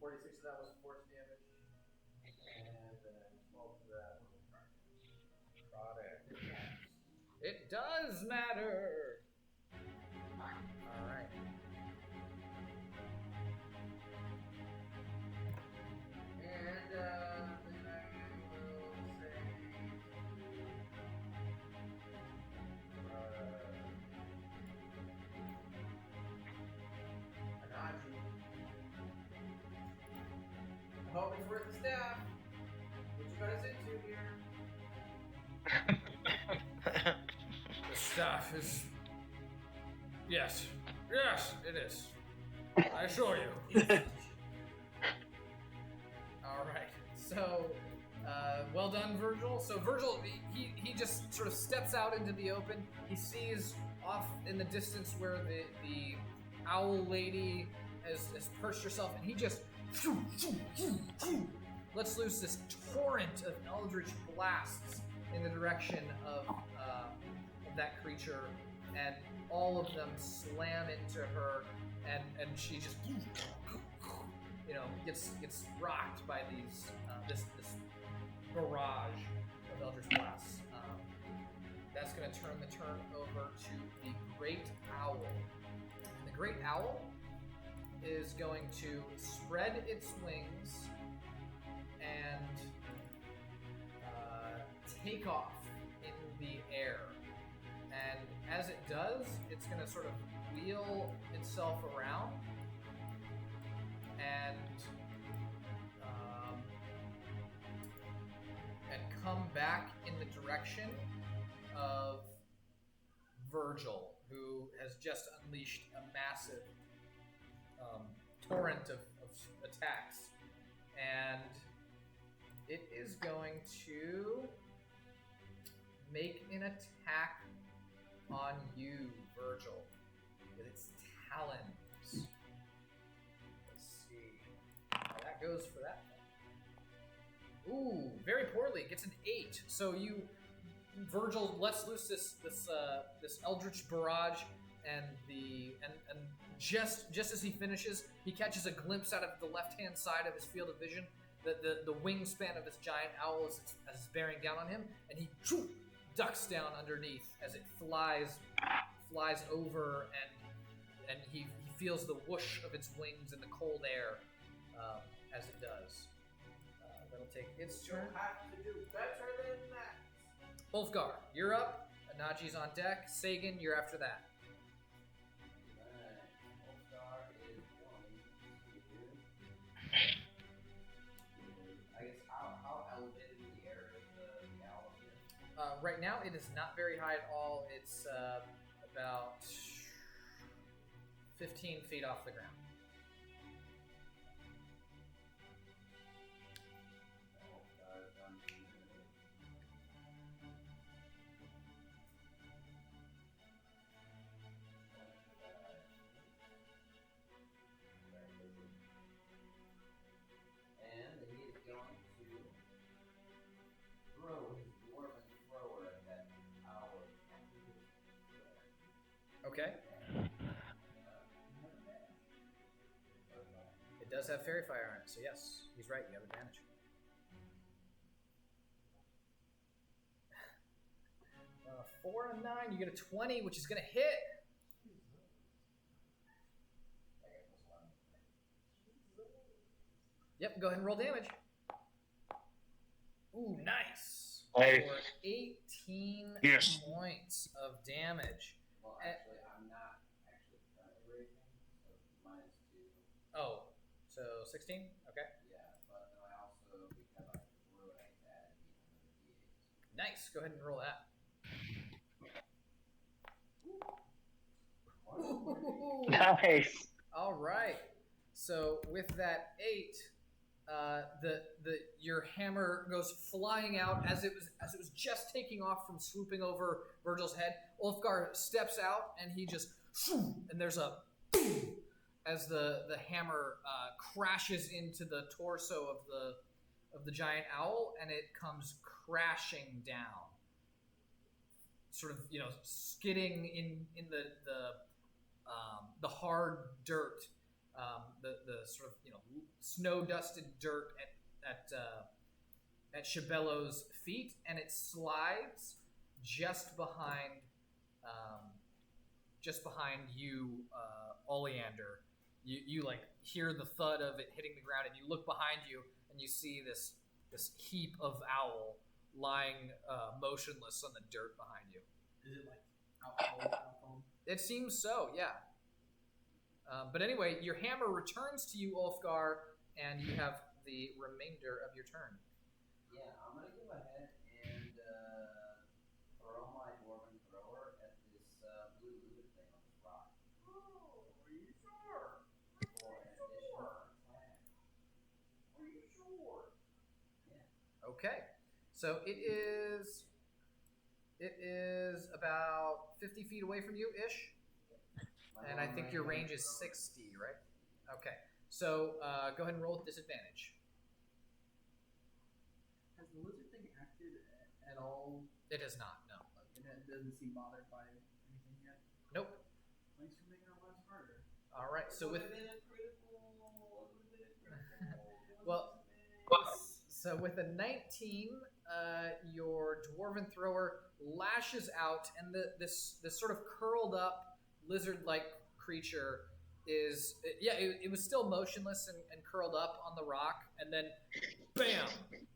46 of that was force damage, and then 12 of that was product. It does matter. All right. And then I will say, Anaji. I hope it's worth the staff. What you guys into here? The staff is. Yes. Yes, it is. I assure you. All right. So, well done, Virgil. So Virgil, he just sort of steps out into the open. He sees off in the distance where the owl lady has perched herself, and he just lets loose this torrent of eldritch blasts in the direction of that creature, and all of them slam into her, and she just, gets rocked by these this barrage of Eldritch Blasts. That's going to turn the turn over to the Great Owl. And the Great Owl is going to spread its wings and take off in the air. And as it does, it's going to sort of wheel itself around and come back in the direction of Virgil, who has just unleashed a massive torrent of attacks. And it is going to make an attack on you, Virgil, with its talons. Let's see how that goes for that thing. Ooh, very poorly. It gets an 8. So Virgil lets loose this eldritch barrage, and just as he finishes, he catches a glimpse out of the left-hand side of his field of vision. The wingspan of this giant owl is bearing down on him, and he ducks down underneath as it flies over, and he feels the whoosh of its wings in the cold air as it does. That'll take its turn. You'll have to do better than that. Ulfgar, you're up. Anaji's on deck. Sagan, you're after that. Ulfgar is going to. I guess how elevated in the air is the owl here? Right now, it is not very high at all. It's about 15 feet off the ground. Okay. It does have fairy fire on it, so yes, he's right. You have advantage. Uh, 4 and 9, you get a 20, which is going to hit. Yep, go ahead and roll damage. Ooh, nice. Nice. For 18 points of damage. Well, actually, I'm not actually currently raging, so -2. Oh, so 16? Okay. Yeah, but then I also, because I threw it, I added D8. Nice. Go ahead and roll that. Nice. All right. So with that 8, your hammer goes flying out as it was just taking off from swooping over Virgil's head. Ulfgar steps out and he just, and there's a boom as the hammer crashes into the torso of the giant owl, and it comes crashing down, sort of skidding in the hard dirt, the sort of snow dusted dirt at Shibello's feet, and it slides just behind you, Oliander. You like hear the thud of it hitting the ground, and you look behind you, and you see this heap of owl lying motionless on the dirt behind you. Is it like out? It seems so, yeah. But anyway, your hammer returns to you, Ulfgar, and you have the remainder of your turn. Yeah, I'm gonna go ahead and throw my dwarven thrower at this blue looted thing on this rock. Oh, are you sure? For an additional attack. Are you sure? Yeah. Okay, so it is about 50 feet away from you, ish. And I think your range is 60, right? Okay. So go ahead and roll with disadvantage. Has the lizard thing acted at all? It has not, no. Does doesn't seem bothered by anything yet. Nope. Thanks for making our lives harder. All right. So with so with a 19, your dwarven thrower lashes out, and this sort of curled up lizard-like creature is it was still motionless and curled up on the rock, and then bam,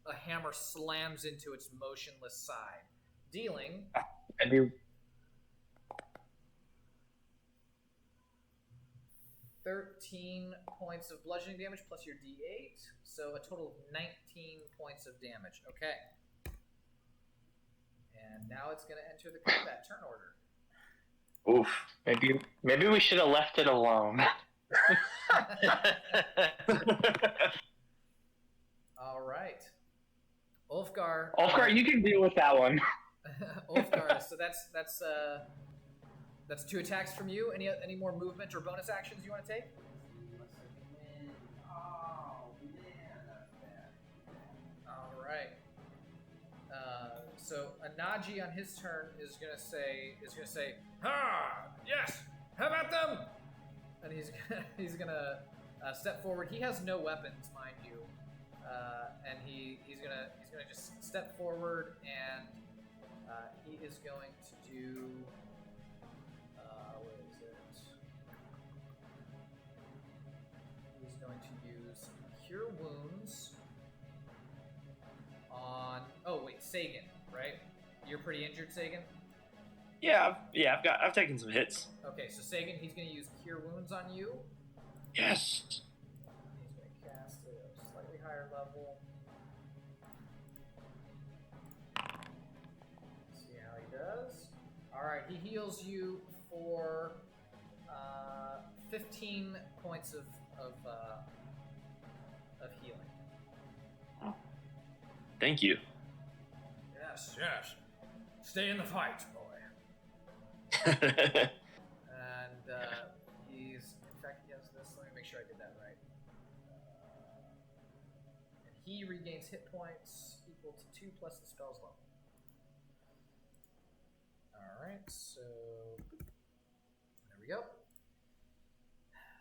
a hammer slams into its motionless side, dealing 13 points of bludgeoning damage plus your d8, so a total of 19 points of damage. Okay. And now it's going to enter the combat turn order. Oof. Maybe we should have left it alone. All right. Ulfgar. Ulfgar, you can deal with that one. Ulfgar. So that's 2 attacks from you. Any more movement or bonus actions you want to take? Oh man, that's bad. All right. So Anaji on his turn is gonna say, "Ha! Yes, have at them!" And he's gonna step forward. He has no weapons, mind you, and he's gonna just step forward, and he is going to do. What is it? He's going to use Cure Wounds on. Oh wait, Sagan. Right? You're pretty injured, Sagan? I've taken some hits. Okay, so Sagan, he's going to use Cure Wounds on you. Yes. He's going to cast it at a slightly higher level. See how he does. Alright, he heals you for 15 points of healing. Thank you. Yes. Stay in the fight, boy. And he's, in fact, he has this. Let me make sure I did that right. And he regains hit points equal to 2 plus the spell's level. Alright, so there we go.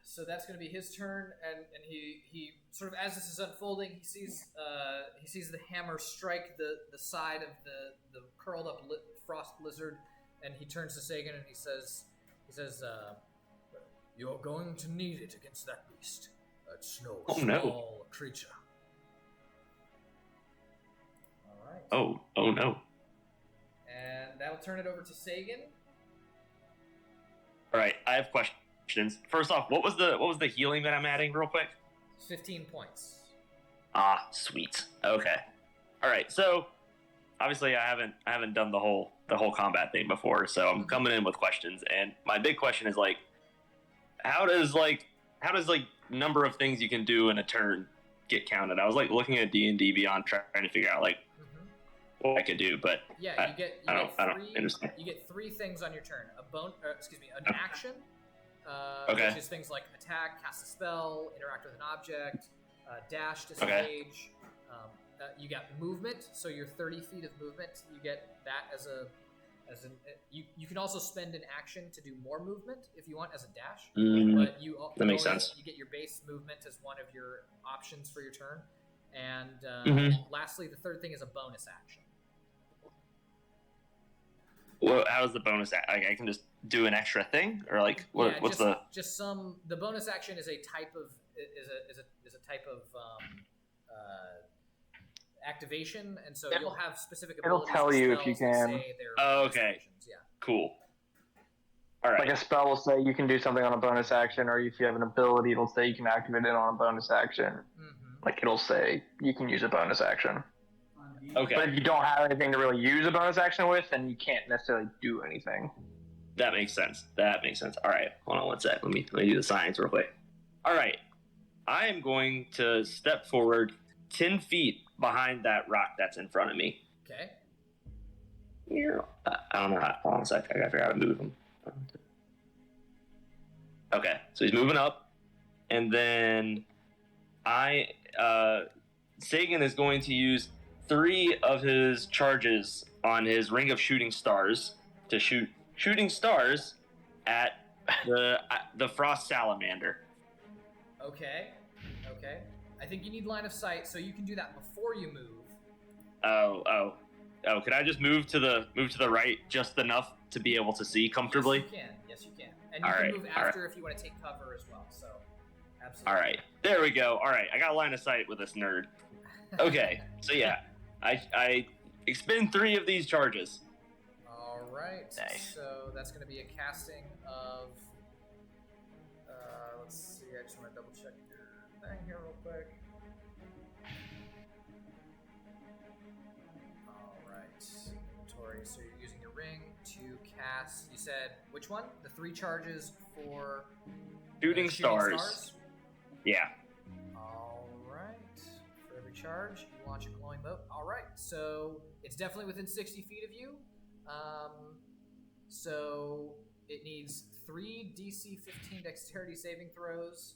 So that's going to be his turn, and he sort of, as this is unfolding, he sees the hammer strike the side of the curled up frost lizard, and he turns to Sagan and he says, "You're going to need it against that beast. That small creature." All right. Oh no. And that'll turn it over to Sagan. All right, I have questions. First off, what was the healing that I'm adding real quick? 15 points. Ah, sweet. Okay. All right. So obviously I haven't done the whole combat thing before, so I'm coming in with questions, and my big question is how does number of things you can do in a turn get counted? I was looking at D&D Beyond trying to figure out what I could do, but yeah, I don't understand. You get 3 things on your turn. An action. Okay. Which is things like attack, cast a spell, interact with an object, dash, disengage. You got movement, so your 30 feet of movement. You get that you can also spend an action to do more movement if you want as a dash. But that makes sense. You get your base movement as one of your options for your turn, and lastly, the third thing is a bonus action. Well, how does the bonus? I can just do an extra thing, or what's the bonus action is a type of activation, and so you'll have specific abilities. It'll tell you if spells you that can. say they're Oh, bonus okay. actions, yeah. Cool. All right. Like a spell will say you can do something on a bonus action, or if you have an ability, it'll say you can activate it on a bonus action. Mm-hmm. Like it'll say you can use a bonus action. Okay. But if you don't have anything to really use a bonus action with, then you can't necessarily do anything. That makes sense. All right. Hold on one sec. Let me do the science real quick. All right. I am going to step forward 10 feet behind that rock that's in front of me. Okay. I don't know how. Hold on a sec. I gotta figure out how to move him. Okay. So he's moving up. And then Sagan is going to use 3 of his charges on his Ring of Shooting Stars to shoot shooting stars at the frost salamander. Okay. I think you need line of sight, so you can do that before you move. Oh! Could I just move to the right just enough to be able to see comfortably? Yes, you can. And you can move after if you want to take cover as well. So, absolutely. All right, there we go. All right, I got line of sight with this nerd. Okay, so yeah, I expend 3 of these charges. All right. Nice. So that's going to be a casting of. Let's see. I just want to double check your thing here real quick. All right. Inventory. So you're using your ring to cast. You said which one? The 3 charges for Shooting stars. Yeah. All right. For every charge, you launch a glowing bolt. All right. So it's definitely within 60 feet of you. So it needs 3 DC 15 dexterity saving throws.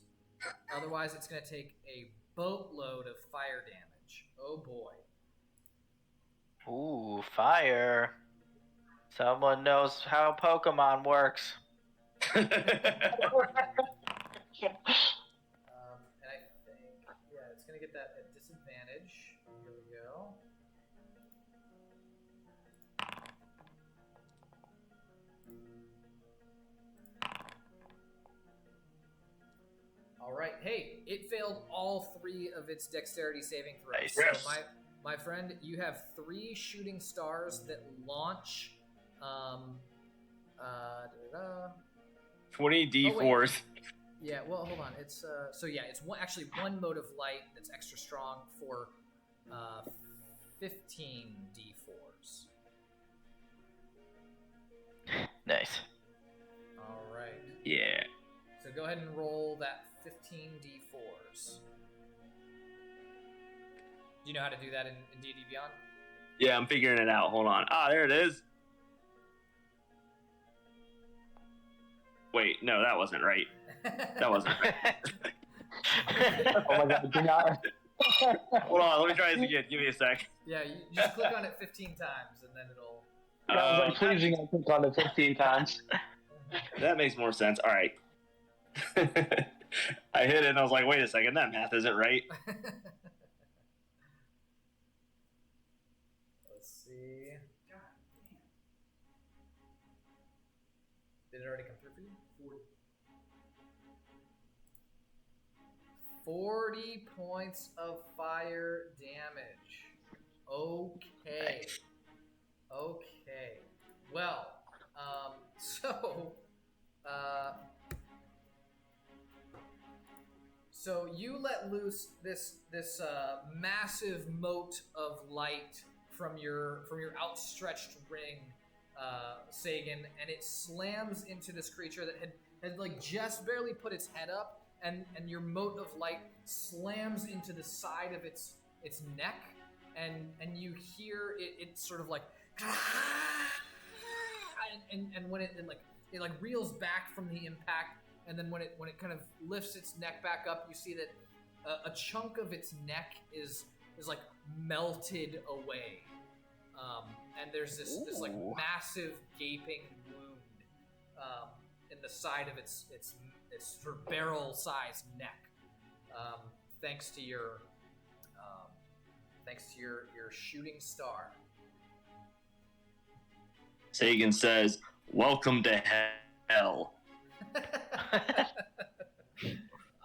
Otherwise, it's going to take a boatload of fire damage. Oh boy. Ooh, fire. Someone knows how Pokemon works. And I think, it's going to get that at disadvantage. Here we go. All right. Hey, it failed all 3 of its dexterity saving throws. Nice. So Yes. my friend, you have 3 shooting stars that launch. 20 d4s. Yeah. Well, hold on. It's it's one mode of light that's extra strong for 15 d4s. Nice. All right. Yeah. So go ahead and roll that 15 d4s. Do you know how to do that in D&D Beyond? Yeah, I'm figuring it out. Hold on. There it is. Wait, no, that wasn't right. That wasn't right. Oh my god, do not. Hold on, let me try this again. Give me a sec. Yeah, you just click on it 15 times and then it'll. I was like, please do not click on it 15 times. That makes more sense. All right. I hit it and I was like, wait a second, that math isn't right. Let's see. Did it already come through for you? 40 points of fire damage. Okay. Well, so you let loose this massive mote of light from your outstretched ring, Sagan, and it slams into this creature that had like just barely put its head up, and your mote of light slams into the side of its neck, and you hear it sort of like, and when it reels back from the impact, and then when it kind of lifts its neck back up, you see that a chunk of its neck is like melted away. And there's this like massive gaping wound in the side of its sort of barrel-sized neck, thanks to your shooting star. Sagan says, "Welcome to hell."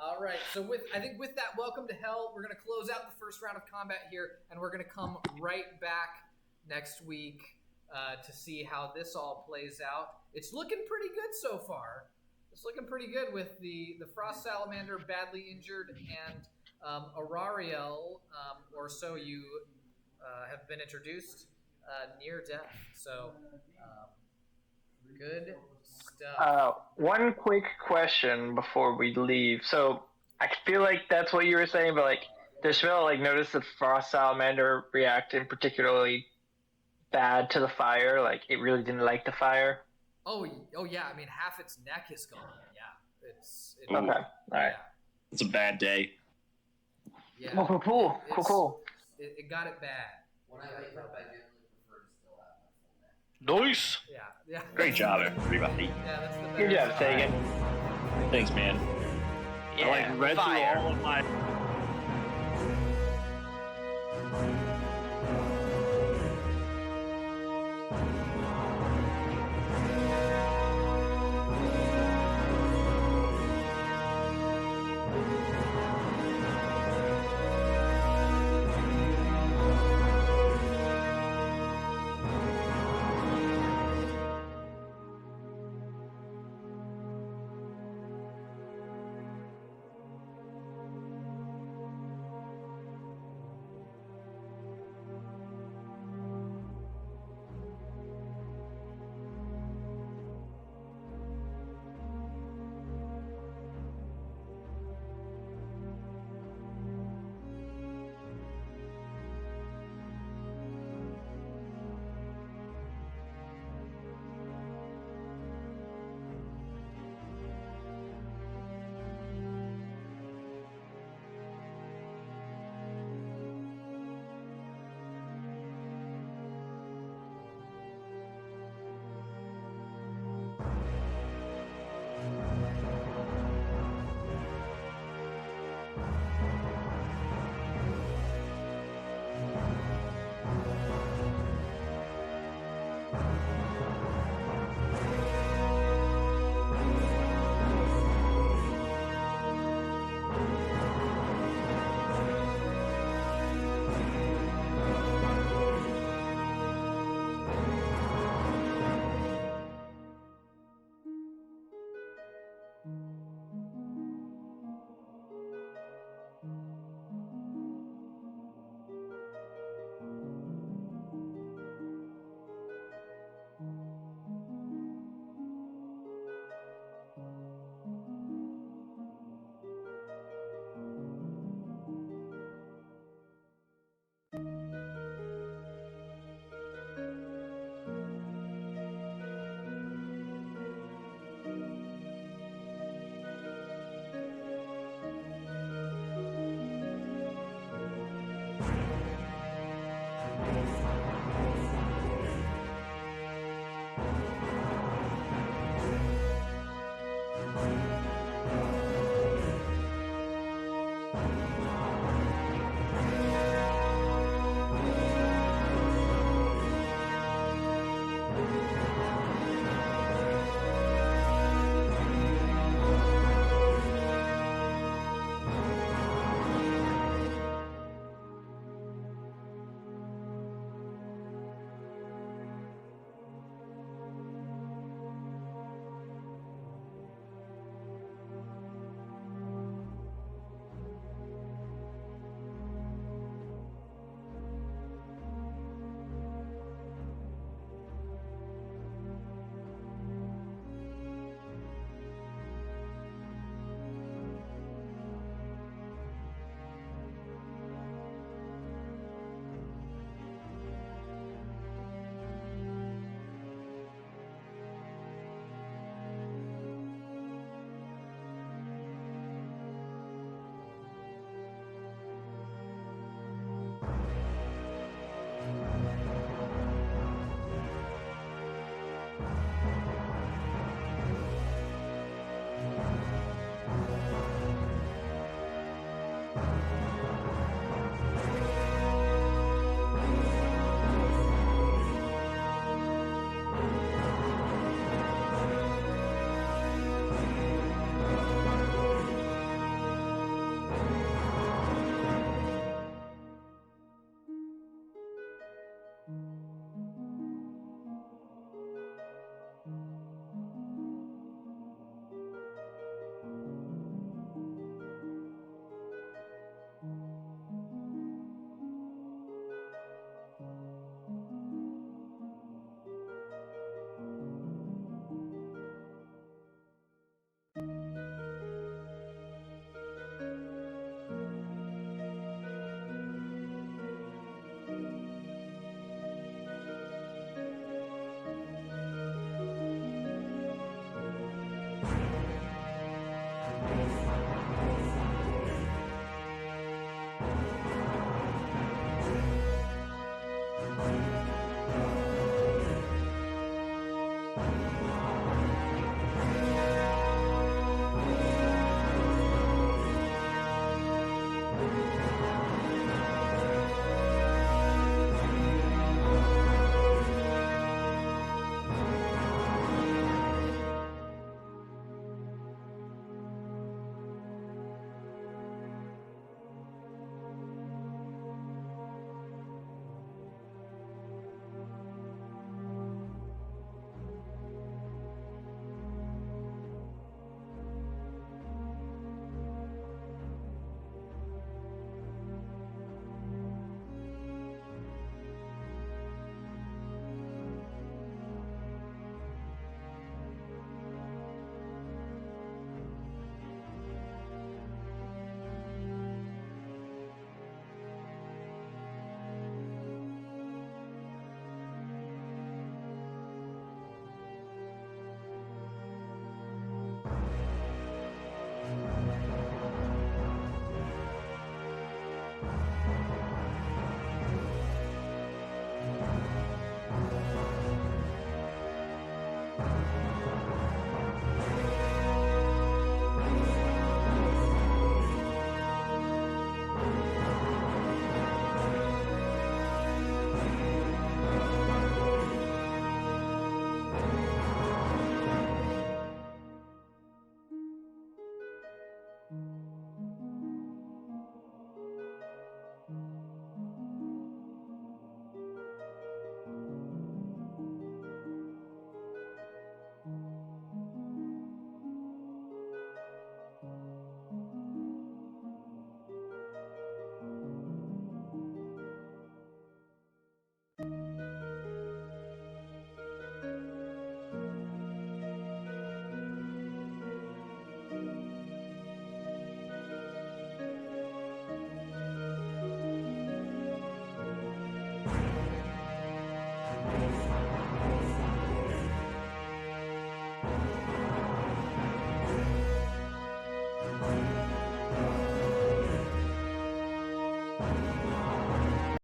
All right, so with that welcome to hell, we're going to close out the first round of combat here, and we're going to come right back next week to see how this all plays out. It's looking pretty good so far. It's looking pretty good with the Frost Salamander badly injured, and Arariel, or so you have been introduced, near death. So, good stuff. One quick question before we leave. So I feel like that's what you were saying, but like, does Shibello notice the Frost Salamander reacting particularly bad to the fire? Like, it really didn't like the fire? Oh yeah. I mean, half its neck is gone. Yeah, it's Okay. All right. It's a bad day. Yeah. Oh, cool. It got it bad. When I wake up, I generally prefer to still have my full neck. Nice. Yeah. Great job, everybody. Yeah, that's the Good better job, side. Sagan. Thanks, man. I like read through fire. all of my.